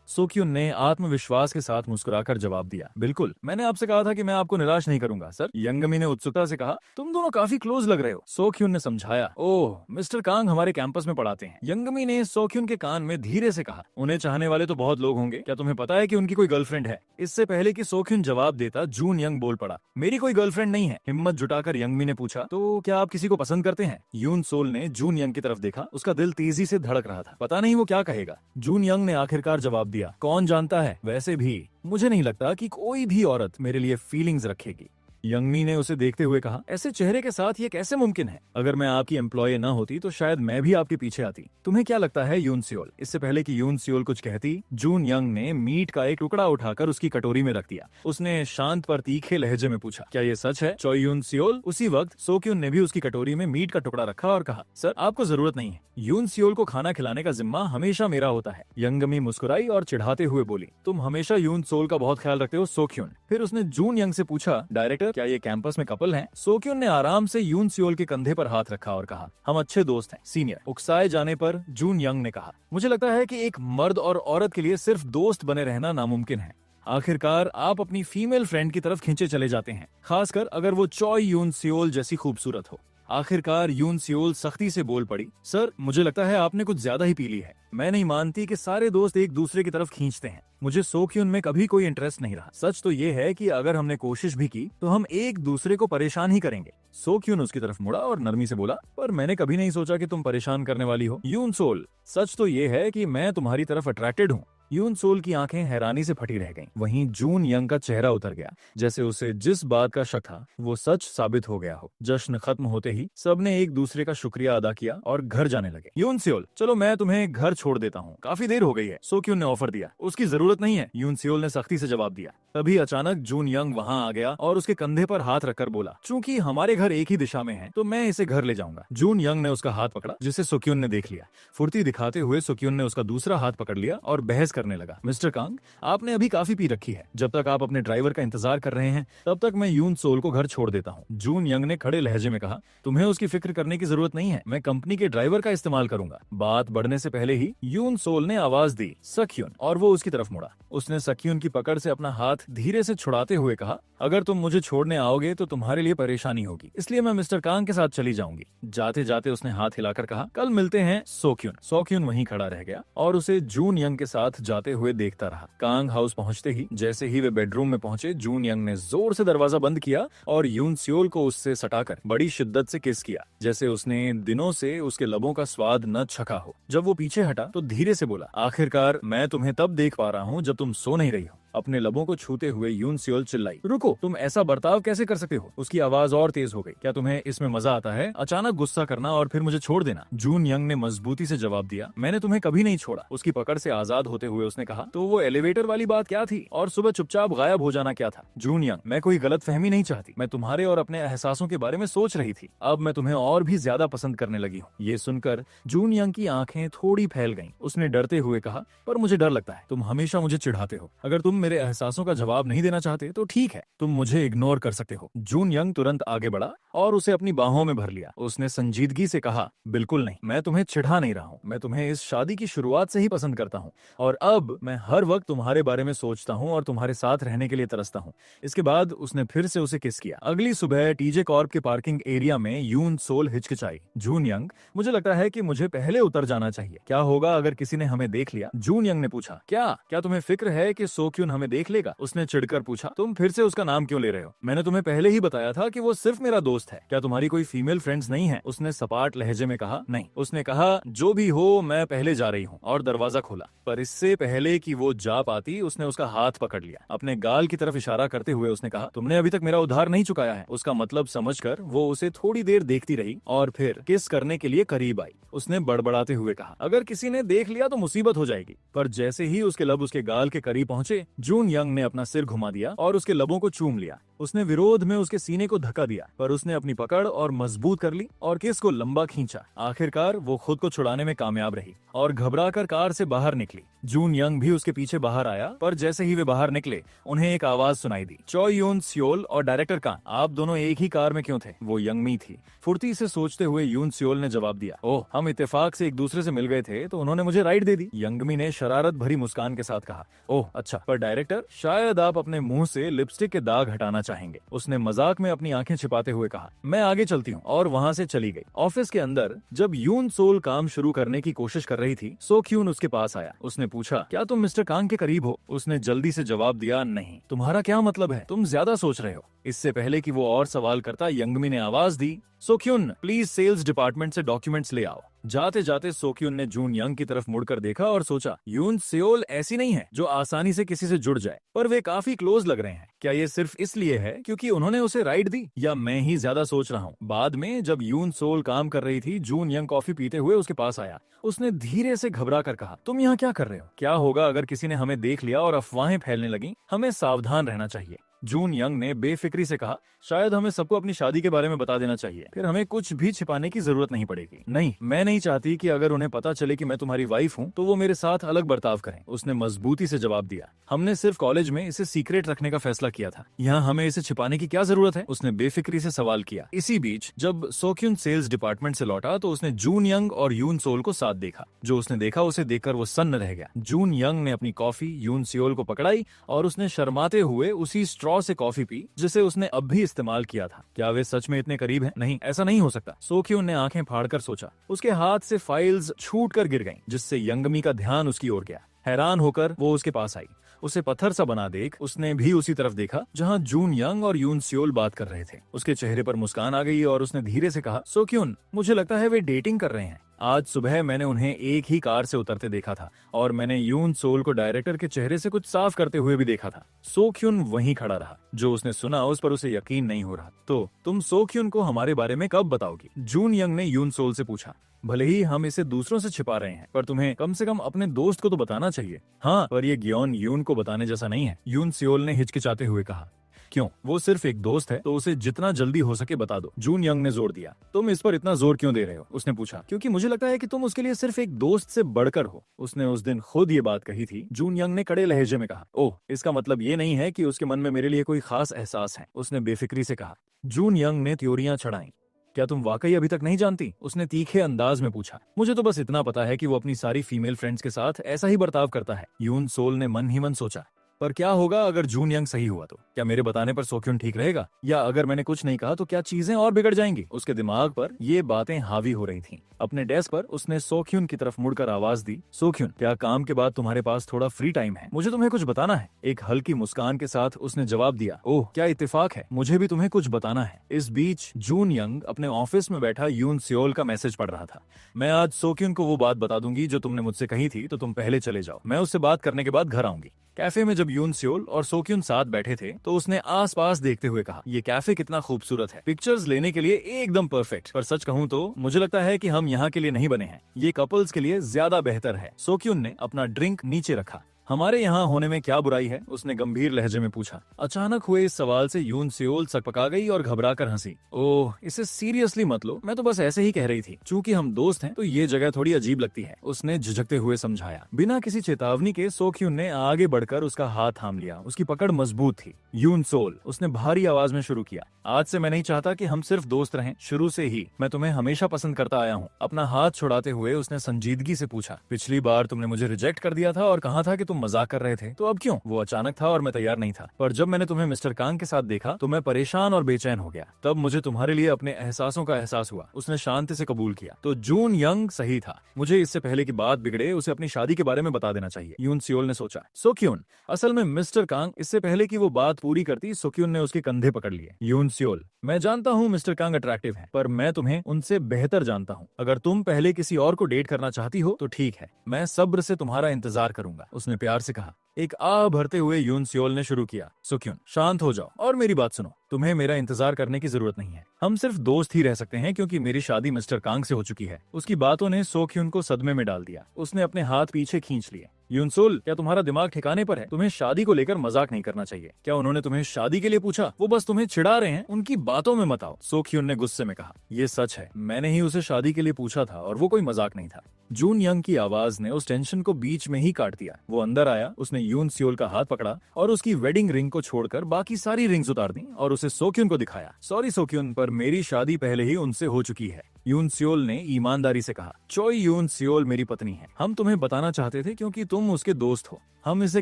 सोक्यून ने आत्मविश्वास के साथ मुस्कुराकर जवाब दिया, बिल्कुल, मैंने आपसे कहा था कि मैं आपको निराश नहीं करूंगा सर। यंगमी ने उत्सुकता से कहा, तुम दोनों काफी क्लोज लग रहे हो। सोक्यून ने समझाया, ओह, मिस्टर कांग हमारे कैंपस में पढ़ाते हैं। यंगमी ने सोक्यून के कान में धीरे से कहा, उन्हें चाहने वाले तो बहुत लोग होंगे, क्या तुम्हें पता है कि उनकी कोई गर्लफ्रेंड है? इससे पहले कि सोक्यून जवाब देता, जून यंग बोल पड़ा, मेरी कोई गर्लफ्रेंड नहीं है। हिम्मत जुटाकर यंगमी ने पूछा, तो क्या आप किसी को पसंद करते हैं? यून सोल ने जून यंग की तरफ देखा, उसका दिल तेजी से धड़क रहा था, पता नहीं वो क्या कहेगा। जून यंग ने आखिरकार जवाब दिया, कौन जानता है, वैसे भी मुझे नहीं लगता कि कोई भी औरत मेरे लिए फीलिंग्स रखेगी। यंगमी ने उसे देखते हुए कहा, ऐसे चेहरे के साथ ये कैसे मुमकिन है? अगर मैं आपकी एम्प्लॉय ना होती तो शायद मैं भी आपके पीछे आती। तुम्हें क्या लगता है यून सियोल? इससे पहले कि यून सियोल कुछ कहती, जून यंग ने मीट का एक टुकड़ा उठाकर उसकी कटोरी में रख दिया। उसने शांत पर तीखे लहजे में पूछा, क्या ये सच है चॉय यून सियोल? उसी वक्त सोक्यून ने भी उसकी कटोरी में मीट का टुकड़ा रखा और कहा, सर आपको जरूरत नहीं है, यून सियोल को खाना खिलाने का जिम्मा हमेशा मेरा होता है। यंगमी मुस्कुराई और चिढ़ाते हुए बोली, तुम हमेशा यून सोल का बहुत ख्याल रखते हो सोक्यून। फिर उसने जून यंग से पूछा, डायरेक्टर क्या ये कैंपस में कपल हैं? सोक्यून ने आराम से यून सियोल के कंधे पर हाथ रखा और कहा, हम अच्छे दोस्त हैं सीनियर। उकसाए जाने पर जून यंग ने कहा, मुझे लगता है कि एक मर्द और औरत के लिए सिर्फ दोस्त बने रहना नामुमकिन है। आखिरकार आप अपनी फीमेल फ्रेंड की तरफ खींचे चले जाते हैं, खासकर अगर वो चॉय यून सियोल जैसी खूबसूरत हो। आखिरकार यून सियोल सख्ती से बोल पड़ी, सर मुझे लगता है आपने कुछ ज्यादा ही पी ली है। मैं नहीं मानती कि सारे दोस्त एक दूसरे की तरफ खींचते हैं। मुझे सोक्यून में कभी कोई इंटरेस्ट नहीं रहा। सच तो ये है कि अगर हमने कोशिश भी की तो हम एक दूसरे को परेशान ही करेंगे। सोक्यून उसकी तरफ मुड़ा और नरमी से बोला, पर मैंने कभी नहीं सोचा कि तुम परेशान करने वाली हो। यून सोल, सच तो ये है कि मैं तुम्हारी तरफ अट्रैक्टेड हूँ। यून सोल की आंखें हैरानी से फटी रह गईं। वहीं जून यंग का चेहरा उतर गया, जैसे उसे जिस बात का शक था वो सच साबित हो गया हो। जश्न खत्म होते ही सबने एक दूसरे का शुक्रिया अदा किया और घर जाने लगे। यून सियोल, चलो मैं तुम्हें घर छोड़ देता हूँ, काफी देर हो गई है, सोक्यून ने ऑफर दिया। उसकी जरूरत नहीं है, यून सियोल ने सख्ती से जवाब दिया। तभी अचानक जून यंग वहाँ आ गया और उसके कंधे पर हाथ रखकर बोला, चूंकि हमारे घर एक ही दिशा में है तो मैं इसे घर ले जाऊंगा। जून यंग ने उसका हाथ पकड़ा, जिसे सोक्यून ने देख लिया। फुर्ती दिखाते हुए सोक्यून ने उसका दूसरा हाथ पकड़ लिया और बहस करने लगा। मिस्टर कांग, आपने अभी काफी पी रखी है। जब तक आप अपने ड्राइवर का इंतजार कर रहे हैं तब तक मैं यून सोल को घर छोड़ देता हूँ। जून यंग ने खड़े लहजे में कहा, तुम्हें उसकी फिक्र करने की जरूरत नहीं है, मैं कंपनी के ड्राइवर का इस्तेमाल करूंगा। बात बढ़ने से पहले ही यून सोल ने आवाज दी, सक्यून, और वो उसकी तरफ मुड़ा। उसने सक्यून की पकड़ से अपना हाथ धीरे से छुड़ाते हुए कहा, अगर तुम मुझे छोड़ने आओगे तो तुम्हारे लिए परेशानी होगी, इसलिए मैं मिस्टर कांग के साथ चली जाऊंगी। जाते जाते उसने हाथ हिलाकर कहा, कल मिलते हैं सोक्यून। सोक्यून वहीं खड़ा रह गया और उसे जून यंग के साथ जाते हुए देखता रहा। कांग हाउस पहुंचते ही जैसे ही वे बेडरूम में पहुंचे, जून यंग ने जोर से दरवाजा बंद किया और यून सियोल को उससे सटाकर बड़ी शिद्दत से किस किया, जैसे उसने दिनों से उसके लबों का स्वाद न चखा हो। जब वो पीछे हटा तो धीरे से बोला, आखिरकार मैं तुम्हें तब देख पा रहा हूँ जब तुम सो नहीं रही हो। अपने लबों को छूते हुए यून सियोल चिल्लाई, रुको, तुम ऐसा बर्ताव कैसे कर सकते हो? उसकी आवाज और तेज हो गई, क्या तुम्हें इसमें मजा आता है? अचानक गुस्सा करना और फिर मुझे छोड़ देना। जून यंग ने मजबूती से जवाब दिया, मैंने तुम्हें कभी नहीं छोड़ा। उसकी पकड़ से आजाद होते हुए उसने कहा, तो वो एलिवेटर वाली बात क्या थी और सुबह चुपचाप गायब हो जाना क्या था? जून यंग, मैं कोई गलत फहमी नहीं चाहती, मैं तुम्हारे और अपने एहसासों के बारे में सोच रही थी। अब मैं तुम्हें और भी ज्यादा पसंद करने लगी हूँ। ये सुनकर जून यंग की आंखें थोड़ी फैल गईं। उसने डरते हुए कहा, पर मुझे डर लगता है, तुम हमेशा मुझे चिढ़ाते हो। अगर तुम मेरे एहसासों का जवाब नहीं देना चाहते तो ठीक है, तुम मुझे इग्नोर कर सकते हो। जून यंग तुरंत आगे बढ़ा और उसे अपनी बाहों में भर लिया। उसने संजीदगी से कहा, बिल्कुल नहीं, मैं तुम्हें चिढ़ा नहीं रहा हूँ, मैं तुम्हें इस शादी की शुरुआत से ही पसंद करता हूँ और अब मैं हर वक्त तुम्हारे बारे में सोचता हूँ और तुम्हारे साथ रहने के लिए तरसता हूँ। इसके बाद उसने फिर से उसे किस किया। अगली सुबह टीजे कॉर्प के पार्किंग एरिया में यून सोल हिचकिचाई, जून यंग, मुझे लगता है कि मुझे पहले उतर जाना चाहिए, क्या होगा अगर किसी ने हमें देख लिया? जून यंग ने पूछा, क्या तुम्हें फिक्र है कि सोक्यून हमें देख लेगा? उसने चिढ़कर पूछा, तुम फिर से उसका नाम क्यों ले रहे हो? मैंने तुम्हें पहले ही बताया था कि वो सिर्फ मेरा दोस्त है, क्या तुम्हारी कोई फीमेल फ्रेंड्स नहीं है? उसने सपाट लहजे में कहा, नहीं। उसने कहा, जो भी हो मैं पहले जा रही हूँ, और दरवाजा खोला। पर इससे पहले कि वो जा पाती उसने उसका हाथ पकड़ लिया। अपने गाल की तरफ इशारा करते हुए उसने कहा, तुमने अभी तक मेरा उधार नहीं चुकाया है। उसका मतलब समझकर वो उसे थोड़ी देर देखती रही और फिर किस करने के लिए करीब आई। उसने बड़बड़ाते हुए कहा, अगर किसी ने देख लिया तो मुसीबत हो जाएगी। पर जैसे ही उसके लब उसके गाल के करीब पहुंचे, जून यंग ने अपना सिर घुमा दिया और उसके लबों को चूम लिया। उसने विरोध में उसके सीने को धक्का दिया, पर उसने अपनी पकड़ और मजबूत कर ली और किस को लंबा खींचा। आखिरकार वो खुद को छुड़ाने में कामयाब रही और घबराकर कार से बाहर निकली। जून यंग भी उसके पीछे बाहर आया, पर जैसे ही वे बाहर निकले उन्हें एक आवाज सुनाई दी, चॉ यून सियोल और डायरेक्टर कांग, आप दोनों एक ही कार में क्यों थे? वो यंगमी थी। फुर्ती से सोचते हुए यून सियोल ने जवाब दिया, ओह, हम इत्तेफाक से एक दूसरे से मिल गए थे तो उन्होंने मुझे राइड दे दी। यंगमी ने शरारत भरी मुस्कान के साथ कहा, ओह अच्छा, पर डायरेक्टर, शायद आप अपने मुंह से लिपस्टिक के दाग हटाना चाहेंगे। उसने मजाक में अपनी आंखें छिपाते हुए कहा, मैं आगे चलती हूँ, और वहाँ से चली गई। ऑफिस के अंदर जब यून सोल काम शुरू करने की कोशिश कर रही थी, सोक्यून उसके पास आया। उसने पूछा, क्या तुम मिस्टर कांग के करीब हो? उसने जल्दी से जवाब दिया, नहीं। तुम्हारा क्या मतलब है? तुम ज्यादा सोच रहे हो। इससे पहले कि वो और सवाल करता, यंगमी ने आवाज दी, सोक्यून, प्लीज सेल्स डिपार्टमेंट से डॉक्यूमेंट्स ले आओ। जाते जाते सोक्यून ने जून यंग की तरफ मुड़कर देखा और सोचा, यून सियोल ऐसी नहीं है जो आसानी से किसी से जुड़ जाए, पर वे काफी क्लोज लग रहे हैं। क्या ये सिर्फ इसलिए है क्योंकि उन्होंने उसे राइड दी, या मैं ही ज्यादा सोच रहा हूँ? बाद में जब यून सोल काम कर रही थी, जून यंग कॉफी पीते हुए उसके पास आया। उसने धीरे से घबरा कर कहा, तुम यहाँ क्या कर रहे हो? क्या होगा अगर किसी ने हमें देख लिया और अफवाहें फैलने लगी? हमें सावधान रहना चाहिए। जून यंग ने बेफिक्री से कहा, शायद हमें सबको अपनी शादी के बारे में बता देना चाहिए, फिर हमें कुछ भी छिपाने की जरूरत नहीं पड़ेगी। नहीं, मैं नहीं चाहती कि अगर उन्हें पता चले कि मैं तुम्हारी वाइफ हूँ तो वो मेरे साथ अलग बर्ताव करें। उसने मजबूती से जवाब दिया, हमने सिर्फ कॉलेज में इसे सीक्रेट रखने का फैसला किया था, यहाँ हमें इसे छिपाने की क्या जरूरत है? उसने बेफिक्री से सवाल किया। इसी बीच जब सोक्यून सेल्स डिपार्टमेंट से लौटा तो उसने जून यंग और यून सोल को साथ देखा। जो उसने देखा उसे देखकर वो सन्न रह गया। जून यंग ने अपनी कॉफी यून सियोल को पकड़ाई और उसने शर्माते हुए उसी स्ट्रॉ से कॉफी पी जिसे उसने अब भी इस्तेमाल किया था। क्या वे सच में इतने करीब हैं? नहीं, ऐसा नहीं हो सकता। सोक्यून ने आंखें फाड़कर सोचा। उसके हाथ से फाइल्स छूटकर गिर गईं, जिससे यंगमी का ध्यान उसकी ओर गया। हैरान होकर वो उसके पास आई। उसे पत्थर सा बना देख उसने भी उसी तरफ देखा जहां जून यंग और यून सियोल बात कर रहे थे। उसके चेहरे पर मुस्कान आ गई और उसने धीरे से कहा, सोक्यून, मुझे लगता है वे डेटिंग कर रहे हैं। आज सुबह मैंने उन्हें एक ही कार से उतरते देखा था और मैंने यून सोल को डायरेक्टर के चेहरे से कुछ साफ करते हुए भी देखा था। सोक्यून वहीं खड़ा रहा। जो उसने सुना उस पर उसे यकीन नहीं हो रहा। तो तुम सोक्यून को हमारे बारे में कब बताओगी? जून यंग ने यून सोल से पूछा। भले ही हम इसे दूसरों से छिपा रहे हैं, पर तुम्हें कम से कम अपने दोस्त को तो बताना चाहिए। हाँ, पर ये ग्योन यून को बताने जैसा नहीं है, यून सियोल ने हिचकिचाते हुए कहा। क्यों? वो सिर्फ एक दोस्त है, तो उसे जितना जल्दी हो सके बता दो, जून यंग ने जोर दिया। तुम इस पर इतना जोर क्यों दे रहे हो? उसने पूछा। क्योंकि मुझे लगता है कि तुम उसके लिए सिर्फ एक दोस्त से बढ़कर हो। उसने उस दिन खुद ये बात कही थी। जून यंग ने कड़े लहजे में कहा। ओह, इसका मतलब ये नहीं है कि उसके मन में मेरे लिए कोई खास एहसास है, उसने बेफिक्री से कहा। जून यंग ने त्योरियां चढ़ाई। क्या तुम वाकई अभी तक नहीं जानती? उसने तीखे अंदाज में पूछा। मुझे तो बस इतना पता है कि वो अपनी सारी फीमेल फ्रेंड्स के साथ ऐसा ही बर्ताव करता है। यून सोल ने मन ही मन सोचा। पर क्या होगा अगर जून यंग सही हुआ तो? क्या मेरे बताने पर सोक्युन ठीक रहेगा? या अगर मैंने कुछ नहीं कहा तो क्या चीजें और बिगड़ जाएंगी? उसके दिमाग पर ये बातें हावी हो रही थीं। अपने डेस्क पर उसने सोक्युन की तरफ मुड़कर आवाज दी। सोक्युन, क्या काम के बाद तुम्हारे पास थोड़ा फ्री टाइम है? मुझे तुम्हें कुछ बताना है। एक हल्की मुस्कान के साथ उसने जवाब दिया। ओह, क्या इत्तेफाक है, मुझे भी तुम्हें कुछ बताना है। इस बीच जून यंग अपने ऑफिस में बैठा यून सियोल का मैसेज पढ़ रहा था। मैं आज सोक्युन को वो बात बता दूंगी जो तुमने मुझसे कही थी, तो तुम पहले चले जाओ, मैं उससे बात करने के बाद घर आऊंगी। कैफे में जब यून सियोल और सोक्युन साथ बैठे थे तो उसने आसपास देखते हुए कहा, ये कैफे कितना खूबसूरत है, पिक्चर्स लेने के लिए एकदम परफेक्ट। पर सच कहूँ तो मुझे लगता है कि हम यहाँ के लिए नहीं बने हैं, ये कपल्स के लिए ज्यादा बेहतर है। सोक्युन ने अपना ड्रिंक नीचे रखा। हमारे यहाँ होने में क्या बुराई है? उसने गंभीर लहजे में पूछा। अचानक हुए इस सवाल से यून सियोल सकपका गई और घबरा कर हंसी। ओह, इसे सीरियसली मत लो, मैं तो बस ऐसे ही कह रही थी। चूंकि हम दोस्त हैं तो ये जगह थोड़ी अजीब लगती है, उसने झिझकते हुए समझाया। बिना किसी चेतावनी के सोक्युन ने आगे बढ़कर उसका हाथ थाम लिया। उसकी पकड़ मजबूत थी। यून सोल, उसने भारी आवाज में शुरू किया, आज से मैं नहीं चाहता कि हम सिर्फ दोस्त रहें। शुरू से ही मैं तुम्हें हमेशा पसंद करता आया हूँ। अपना हाथ छुड़ाते हुए उसने संजीदगी से पूछा, पिछली बार तुमने मुझे रिजेक्ट कर दिया था और कहा था कि तुम मजाक कर रहे थे, तो अब क्यों? वो अचानक था और मैं तैयार नहीं था, पर जब मैंने तुम्हें मिस्टर कांग के साथ देखा तो मैं परेशान और बेचैन हो गया। तब मुझे तुम्हारे लिए अपने एहसासों का एहसास हुआ। उसने शांति से कबूल किया। तो जून यंग सही था, मुझे इससे पहले की बात बिगड़े उसे अपनी शादी के बारे में बता देना चाहिए। यून सियोल ने सोचा। सोक्युन, असल में मिस्टर कांग, इससे पहले कि वो बात पूरी करती सोक्युन ने उसके कंधे पकड़ लिए। यून सियोल, मैं जानता हूँ मिस्टर कांग अट्रैक्टिव है, पर मैं तुम्हें उनसे बेहतर जानता हूँ। अगर तुम पहले किसी और को डेट करना चाहती हो तो ठीक है, मैं सब्र से तुम्हारा इंतजार करूंगा, उसने प्यार से कहा। एक आह भरते हुए यून सियोल ने शुरू किया। सोक्युन, शांत हो जाओ और मेरी बात सुनो। तुम्हें मेरा इंतजार करने की जरूरत नहीं है, हम सिर्फ दोस्त ही रह सकते हैं, क्योंकि मेरी शादी मिस्टर कांग से हो चुकी है। उसकी बातों ने सोक्युन को सदमे में डाल दिया। उसने अपने हाथ पीछे खींच लिए। यूनसोल, क्या तुम्हारा दिमाग ठिकाने पर है? तुम्हें शादी को लेकर मजाक नहीं करना चाहिए। क्या उन्होंने तुम्हें शादी के लिए पूछा? वो बस तुम्हें चिढ़ा रहे हैं, उनकी बातों में मत आओ, सोक्युन ने गुस्से में कहा। ये सच है, मैंने ही उसे शादी के लिए पूछा था और वो कोई मजाक नहीं था। जून यंग की आवाज ने उस टेंशन को बीच में ही काट दिया। वो अंदर आया, उसने यून सियोल का हाथ पकड़ा और उसकी वेडिंग रिंग को छोड़कर बाकी सारी रिंग्स उतार दी और उसे सोक्युन को दिखाया। सॉरी सोक्युन, पर मेरी शादी पहले ही उनसे हो चुकी है, यून सियोल ने ईमानदारी से कहा। चोई यून सियोल मेरी पत्नी है। हम तुम्हें बताना चाहते थे क्योंकि तुम उसके दोस्त हो। हम इसे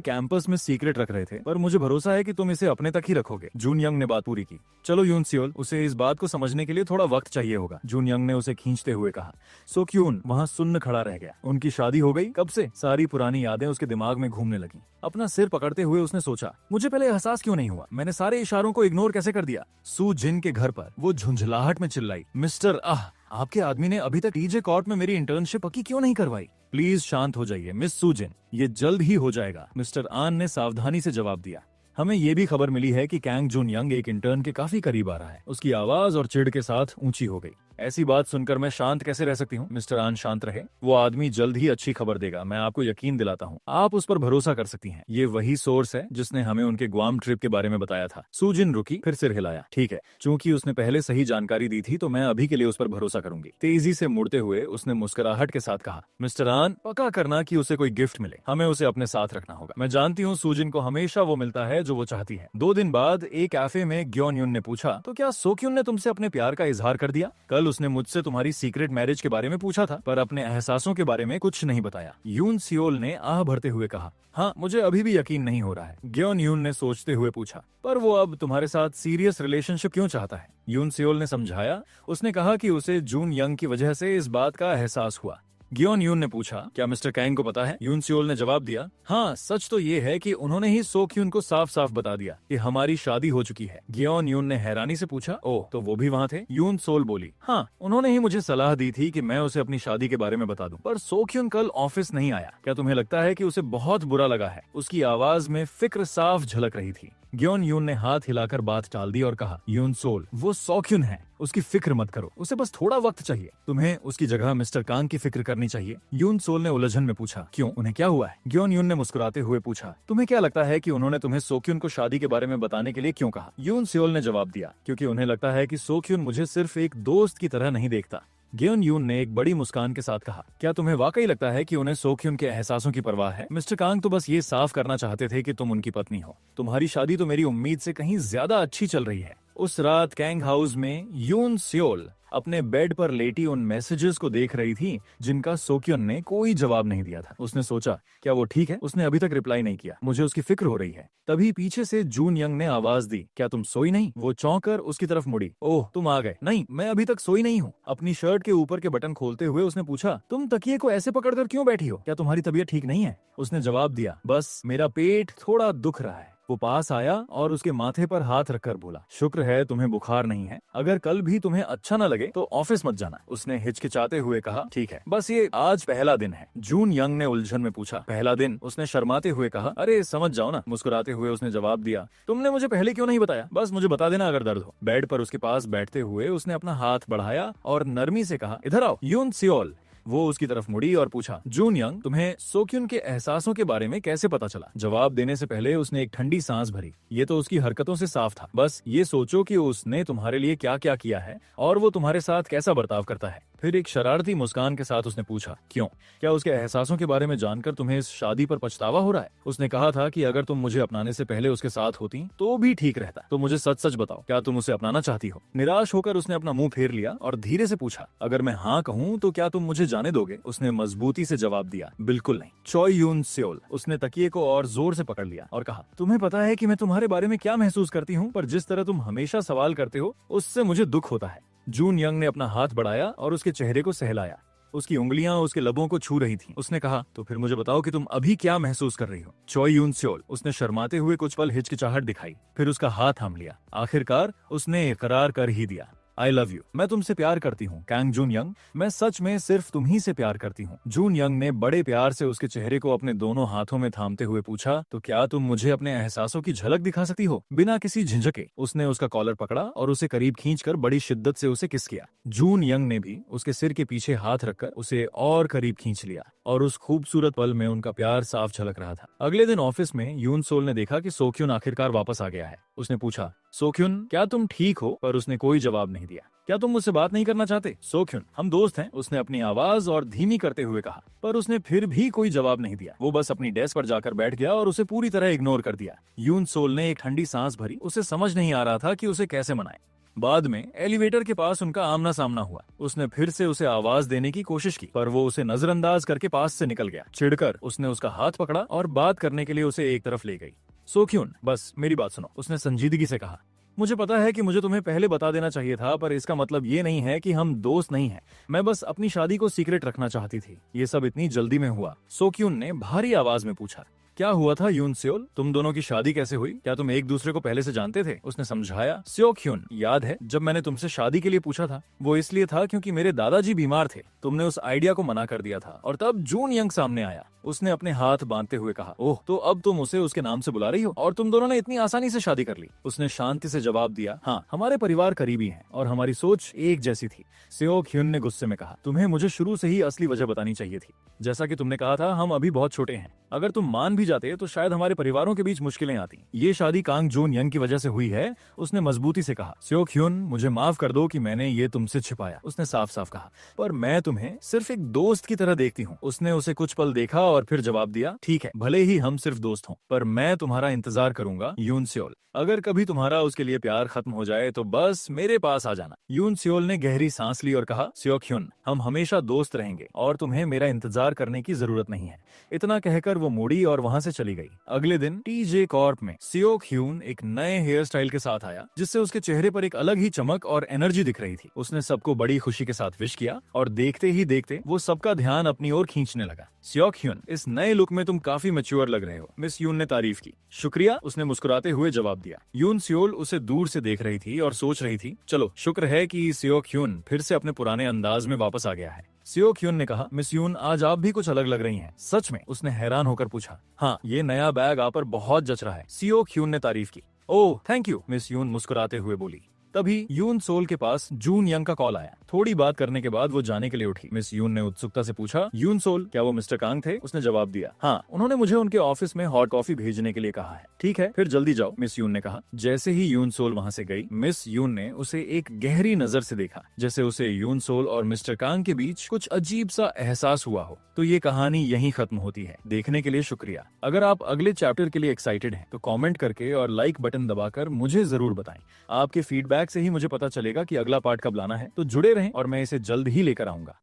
कैंपस में सीक्रेट रख रहे थे, पर मुझे भरोसा है कि तुम इसे अपने तक ही रखोगे। जून यंग ने बात पूरी की। चलो यून सियोल, उसे इस बात को समझने के लिए थोड़ा वक्त चाहिए होगा, जून यंग ने उसे खींचते हुए कहा। सोक्युन वहाँ सुन्न खड़ा रह गया। उनकी शादी हो गई कब से? सारी पुरानी यादें उसके दिमाग में घूमने लगी। अपना सिर पकड़ते हुए उसने सोचा, मुझे पहले एहसास क्यों नहीं हुआ? मैंने सारे इशारों को इग्नोर कैसे कर दिया? सू जिन के घर पर वो झुंझलाहट में चिल्लाई, मिस्टर आपके आदमी ने अभी तक टीजे कॉर्ट में मेरी इंटर्नशिप पक्की क्यों नहीं करवाई? प्लीज शांत हो जाइए मिस सूजिन, ये जल्द ही हो जाएगा, मिस्टर आन ने सावधानी से जवाब दिया। हमें ये भी खबर मिली है कि कैंग जून यंग एक इंटर्न के काफी करीब आ रहा है। उसकी आवाज और चिढ़ के साथ ऊंची हो गई। ऐसी बात सुनकर मैं शांत कैसे रह सकती हूँ? मिस्टर आन शांत रहे, वो आदमी जल्द ही अच्छी खबर देगा, मैं आपको यकीन दिलाता हूँ। आप उस पर भरोसा कर सकती हैं। ये वही सोर्स है जिसने हमें उनके ग्वाम ट्रिप के बारे में बताया था। सूजिन रुकी, फिर सिर हिलाया। ठीक है, चूंकि उसने पहले सही जानकारी दी थी तो मैं अभी के लिए उस पर भरोसा करूंगी। तेजी से मुड़ते हुए उसने मुस्कुराहट के साथ कहा, मिस्टर आन, पक्का करना कि उसे कोई गिफ्ट मिले, हमें उसे अपने साथ रखना होगा। मैं जानती हूँ सूजिन को हमेशा वो मिलता है जो वो चाहती है। 2 दिन बाद एक कैफे में ग्योन युन ने पूछा, तो क्या सोक्युन ने तुमसे अपने प्यार का इजहार कर दिया? कल उसने मुझसे तुम्हारी सीक्रेट मैरिज के बारे में पूछा था, पर अपने एहसासों के बारे में कुछ नहीं बताया। यून सियोल ने आह भरते हुए कहा, हाँ, मुझे अभी भी यकीन नहीं हो रहा है। ग्योन यून ने सोचते हुए पूछा, पर वो अब तुम्हारे साथ सीरियस रिलेशनशिप क्यों चाहता है? यून सियोल ने समझाया। उसने कहा कि उसे जून यंग की वजह से इस बात का एहसास हुआ। ग्योन यून ने पूछा, क्या मिस्टर कैंग को पता है? यून सियोल ने जवाब दिया, हाँ, सच तो ये है कि उन्होंने ही सोक्युन को साफ साफ बता दिया कि हमारी शादी हो चुकी है। ग्योन यून ने हैरानी से पूछा, ओह, तो वो भी वहाँ थे? यून सोल बोली, हाँ, उन्होंने ही मुझे सलाह दी थी कि मैं उसे अपनी शादी के बारे में बता दूं, पर सोक्युन कल ऑफिस नहीं आया। क्या तुम्हें लगता है कि उसे बहुत बुरा लगा है? उसकी आवाज में फिक्र साफ झलक रही थी। ग्योन यून ने हाथ हिलाकर बात टाल दी और कहा, यून सोल वो सोक्युन है, उसकी फिक्र मत करो, उसे बस थोड़ा वक्त चाहिए। तुम्हें उसकी जगह मिस्टर कांग की फिक्र करनी चाहिए। यून सोल ने उलझन में पूछा, क्यों, उन्हें क्या हुआ है? ग्योन यून ने मुस्कुराते हुए पूछा, तुम्हें क्या लगता है कि उन्होंने तुम्हें सोक्युन को शादी के बारे में बताने के लिए क्यों कहा? यून सोल ने जवाब दिया, क्योंकि उन्हें लगता है कि सोक्युन मुझे सिर्फ एक दोस्त की तरह नहीं देखता। ग्योन यून ने एक बड़ी मुस्कान के साथ कहा, क्या तुम्हें वाकई लगता है कि उन्हें सोक्युन के एहसासों की परवाह है? मिस्टर कांग तो बस ये साफ करना चाहते थे कि तुम उनकी पत्नी हो। तुम्हारी शादी तो मेरी उम्मीद से कहीं ज्यादा अच्छी चल रही है। उस रात कैंग हाउस में यून सियोल अपने बेड पर लेटी उन मैसेजेस को देख रही थी जिनका सोक्युन ने कोई जवाब नहीं दिया था। उसने सोचा, क्या वो ठीक है? उसने अभी तक रिप्लाई नहीं किया, मुझे उसकी फिक्र हो रही है। तभी पीछे से जून यंग ने आवाज दी, क्या तुम सोई नहीं? वो चौंकर उसकी तरफ मुड़ी। ओह, तुम आ गए। नहीं, मैं अभी तक सोई नहीं हूँ। अपनी शर्ट के ऊपर के बटन खोलते हुए उसने पूछा, तुम तकिए को ऐसे पकड़कर क्यों बैठी हो? क्या तुम्हारी तबीयत ठीक नहीं है? उसने जवाब दिया, बस मेरा पेट थोड़ा दुख रहा है। वो पास आया और उसके माथे पर हाथ रखकर बोला, शुक्र है तुम्हें बुखार नहीं है। अगर कल भी तुम्हें अच्छा न लगे तो ऑफिस मत जाना। उसने हिचकिचाते हुए कहा, ठीक है, बस ये आज पहला दिन है। जून यंग ने उलझन में पूछा, पहला दिन? उसने शर्माते हुए कहा, अरे समझ जाओ ना। मुस्कुराते हुए उसने जवाब दिया, तुमने मुझे पहले क्यों नहीं बताया? बस मुझे बता देना अगर दर्द हो। बेड पर उसके पास बैठते हुए उसने अपना हाथ बढ़ाया और नरमी से कहा, इधर आओ यून सियोल। वो उसकी तरफ मुड़ी और पूछा, जून यंग, तुम्हें सोक्युन के एहसासों के बारे में कैसे पता चला? जवाब देने से पहले उसने एक ठंडी सांस भरी। ये तो उसकी हरकतों से साफ था। बस ये सोचो कि उसने तुम्हारे लिए क्या क्या किया है और वो तुम्हारे साथ कैसा बर्ताव करता है। फिर एक शरारती मुस्कान के साथ उसने पूछा, क्यों, क्या उसके एहसासों के बारे में जानकर तुम्हें इस शादी पर पछतावा हो रहा है? उसने कहा था कि अगर तुम मुझे अपनाने से पहले उसके साथ होती तो भी ठीक रहता। तो मुझे सच सच बताओ, क्या तुम उसे अपनाना चाहती हो? निराश होकर उसने अपना मुंह फेर लिया और धीरे से पूछा, अगर मैं हाँ कहूँ तो क्या तुम मुझे जाने दोगे? उसने मजबूती से जवाब दिया, बिल्कुल नहीं। चॉय यून सियोल। उसने तकिए को और जोर से पकड़ लिया और कहा, तुम्हें पता है कि मैं तुम्हारे बारे में क्या महसूस करती हूँ, पर जिस तरह तुम हमेशा सवाल करते हो उससे मुझे दुख होता है। जून यंग ने अपना हाथ बढ़ाया और उसके चेहरे को सहलाया। उसकी उंगलियां उसके लबों को छू रही थीं। उसने कहा, तो फिर मुझे बताओ कि तुम अभी क्या महसूस कर रही हो? चॉय यून सियोल। उसने शर्माते हुए कुछ पल हिचकिचाहट दिखाई, फिर उसका हाथ थाम लिया। आखिरकार उसने इकरार कर ही दिया, आई लव यू, मैं तुमसे प्यार करती हूँ कैंग जून यंग, मैं सच में सिर्फ तुम ही से प्यार करती हूँ। जून यंग ने बड़े प्यार से उसके चेहरे को अपने दोनों हाथों में थामते हुए पूछा, तो क्या तुम मुझे अपने एहसासों की झलक दिखा सकती हो? बिना किसी झिझके उसने उसका कॉलर पकड़ा और उसे करीब खींचकर बड़ी शिद्दत से उसे किस किया। जून यंग ने भी उसके सिर के पीछे हाथ रखकर उसे और करीब खींच लिया और उस खूबसूरत पल में उनका प्यार साफ झलक रहा था। अगले दिन ऑफिस में यून सोल ने देखा कि सोक्युन आखिरकार वापस आ गया है। उसने पूछा, सोक्युन क्या तुम ठीक हो? पर उसने कोई जवाब नहीं दिया। क्या तुम मुझसे बात नहीं करना चाहते? सोक्युन, हम दोस्त हैं, उसने अपनी आवाज और धीमी करते हुए कहा, पर उसने फिर भी कोई जवाब नहीं दिया। वो बस अपनी डेस्क पर जाकर बैठ गया और उसे पूरी तरह इग्नोर कर दिया। यून सोल ने एक ठंडी सांस भरी। उसे समझ नहीं आ रहा था कि उसे कैसे मनाए। बाद में एलिवेटर के पास उनका आमना सामना हुआ। उसने फिर से उसे आवाज देने की कोशिश की, पर वो उसे नजरअंदाज करके पास से निकल गया। चिढ़कर उसने उसका हाथ पकड़ा और बात करने के लिए उसे एक तरफ ले गई। सोक्युन, बस मेरी बात सुनो, उसने संजीदगी से कहा। मुझे पता है कि मुझे तुम्हें पहले बता देना चाहिए था, पर इसका मतलब ये नहीं है कि हम दोस्त नहीं हैं। मैं बस अपनी शादी को सीक्रेट रखना चाहती थी। ये सब इतनी जल्दी में हुआ। सोक्युन ने भारी आवाज में पूछा, क्या हुआ था यून सियोल? तुम दोनों की शादी कैसे हुई? क्या तुम एक दूसरे को पहले से जानते थे? उसने समझाया। सोक्युन, याद है जब मैंने तुमसे शादी के लिए पूछा था, वो इसलिए था क्योंकि मेरे दादाजी बीमार थे। तुमने उस आइडिया को मना कर दिया था और तब जून यंग सामने आया। उसने अपने हाथ बांधते हुए कहा, ओह, तो अब तुम उसे उसके नाम से बुला रही हो और तुम दोनों ने इतनी आसानी से शादी कर ली। उसने शांति से जवाब दिया, हाँ, हमारे परिवार करीबी हैं और हमारी सोच एक जैसी थी। सोक्युन ने गुस्से में कहा, तुम्हें मुझे शुरू से ही असली वजह बतानी चाहिए थी। जैसा कि तुमने कहा था, हम अभी बहुत छोटे हैं। अगर तुम मान भी जाते तो शायद हमारे परिवारों के बीच मुश्किलें आती। ये शादी कांग जून यंग की वजह से हुई है। उसने मजबूती से कहा, सोक्युन, मुझे माफ कर दो कि मैंने ये तुमसे छिपाया। उसने साफ साफ कहा, पर मैं तुम्हें सिर्फ एक दोस्त की तरह देखती हूँ। उसने उसे कुछ पल देखा और फिर जवाब दिया, ठीक है, भले ही हम सिर्फ दोस्त हों, पर मैं तुम्हारा इंतजार करूंगा यून सियोल। अगर कभी तुम्हारा उसके लिए प्यार खत्म हो जाए तो बस मेरे पास आ जाना। यून सियोल ने गहरी सांस ली और कहा, सोक्युन, हम हमेशा दोस्त रहेंगे और तुम्हें मेरा इंतजार करने की जरूरत नहीं है। इतना कहकर वो मुड़ी और वहां से चली गई। अगले दिन टीजे कॉर्प में सोक्युन एक नए हेयर स्टाइल के साथ आया, जिससे उसके चेहरे पर एक अलग ही चमक और एनर्जी दिख रही थी। उसने सबको बड़ी खुशी के साथ विश किया और देखते ही देखते वो सबका ध्यान अपनी ओर खींचने लगा। सोक्युन, इस नए लुक में तुम काफी मैच्योर लग रहे हो, मिस यून ने तारीफ की। शुक्रिया, उसने मुस्कुराते हुए जवाब दिया। यून सियोल उसे दूर से देख रही थी और सोच रही थी, चलो शुक्र है कि सोक्युन फिर से अपने पुराने अंदाज में वापस आ गया है। सोक्युन ने कहा, मिस यून, आज आप भी कुछ अलग लग रही हैं। सच में? उसने हैरान होकर पूछा। हाँ, ये नया बैग आप पर बहुत जच रहा है, सोक्युन ने तारीफ की। ओह थैंक यू, मिस यून मुस्कुराते हुए बोली। तभी यून सोल के पास जून यंग का कॉल आया। थोड़ी बात करने के बाद वो जाने के लिए उठी। मिस यून ने उत्सुकता से पूछा, यून सोल, क्या वो मिस्टर कांग थे? उसने जवाब दिया, हाँ, उन्होंने मुझे उनके ऑफिस में हॉट कॉफी भेजने के लिए कहा है। ठीक है, फिर जल्दी जाओ, मिस यून ने कहा। जैसे ही यून सोल वहाँ से गई, मिस यून ने उसे एक गहरी नजर से देखा, जैसे उसे यून सोल और मिस्टर कांग के बीच कुछ अजीब सा एहसास हुआ हो। तो ये कहानी यहीं खत्म होती है। देखने के लिए शुक्रिया। अगर आप अगले चैप्टर के लिए एक्साइटेड हैं, तो कमेंट करके और लाइक बटन दबाकर मुझे जरूर बताएं। आपके फीडबैक से ही मुझे पता चलेगा कि अगला पार्ट कब लाना है। तो जुड़े रहें और मैं इसे जल्द ही लेकर आऊंगा।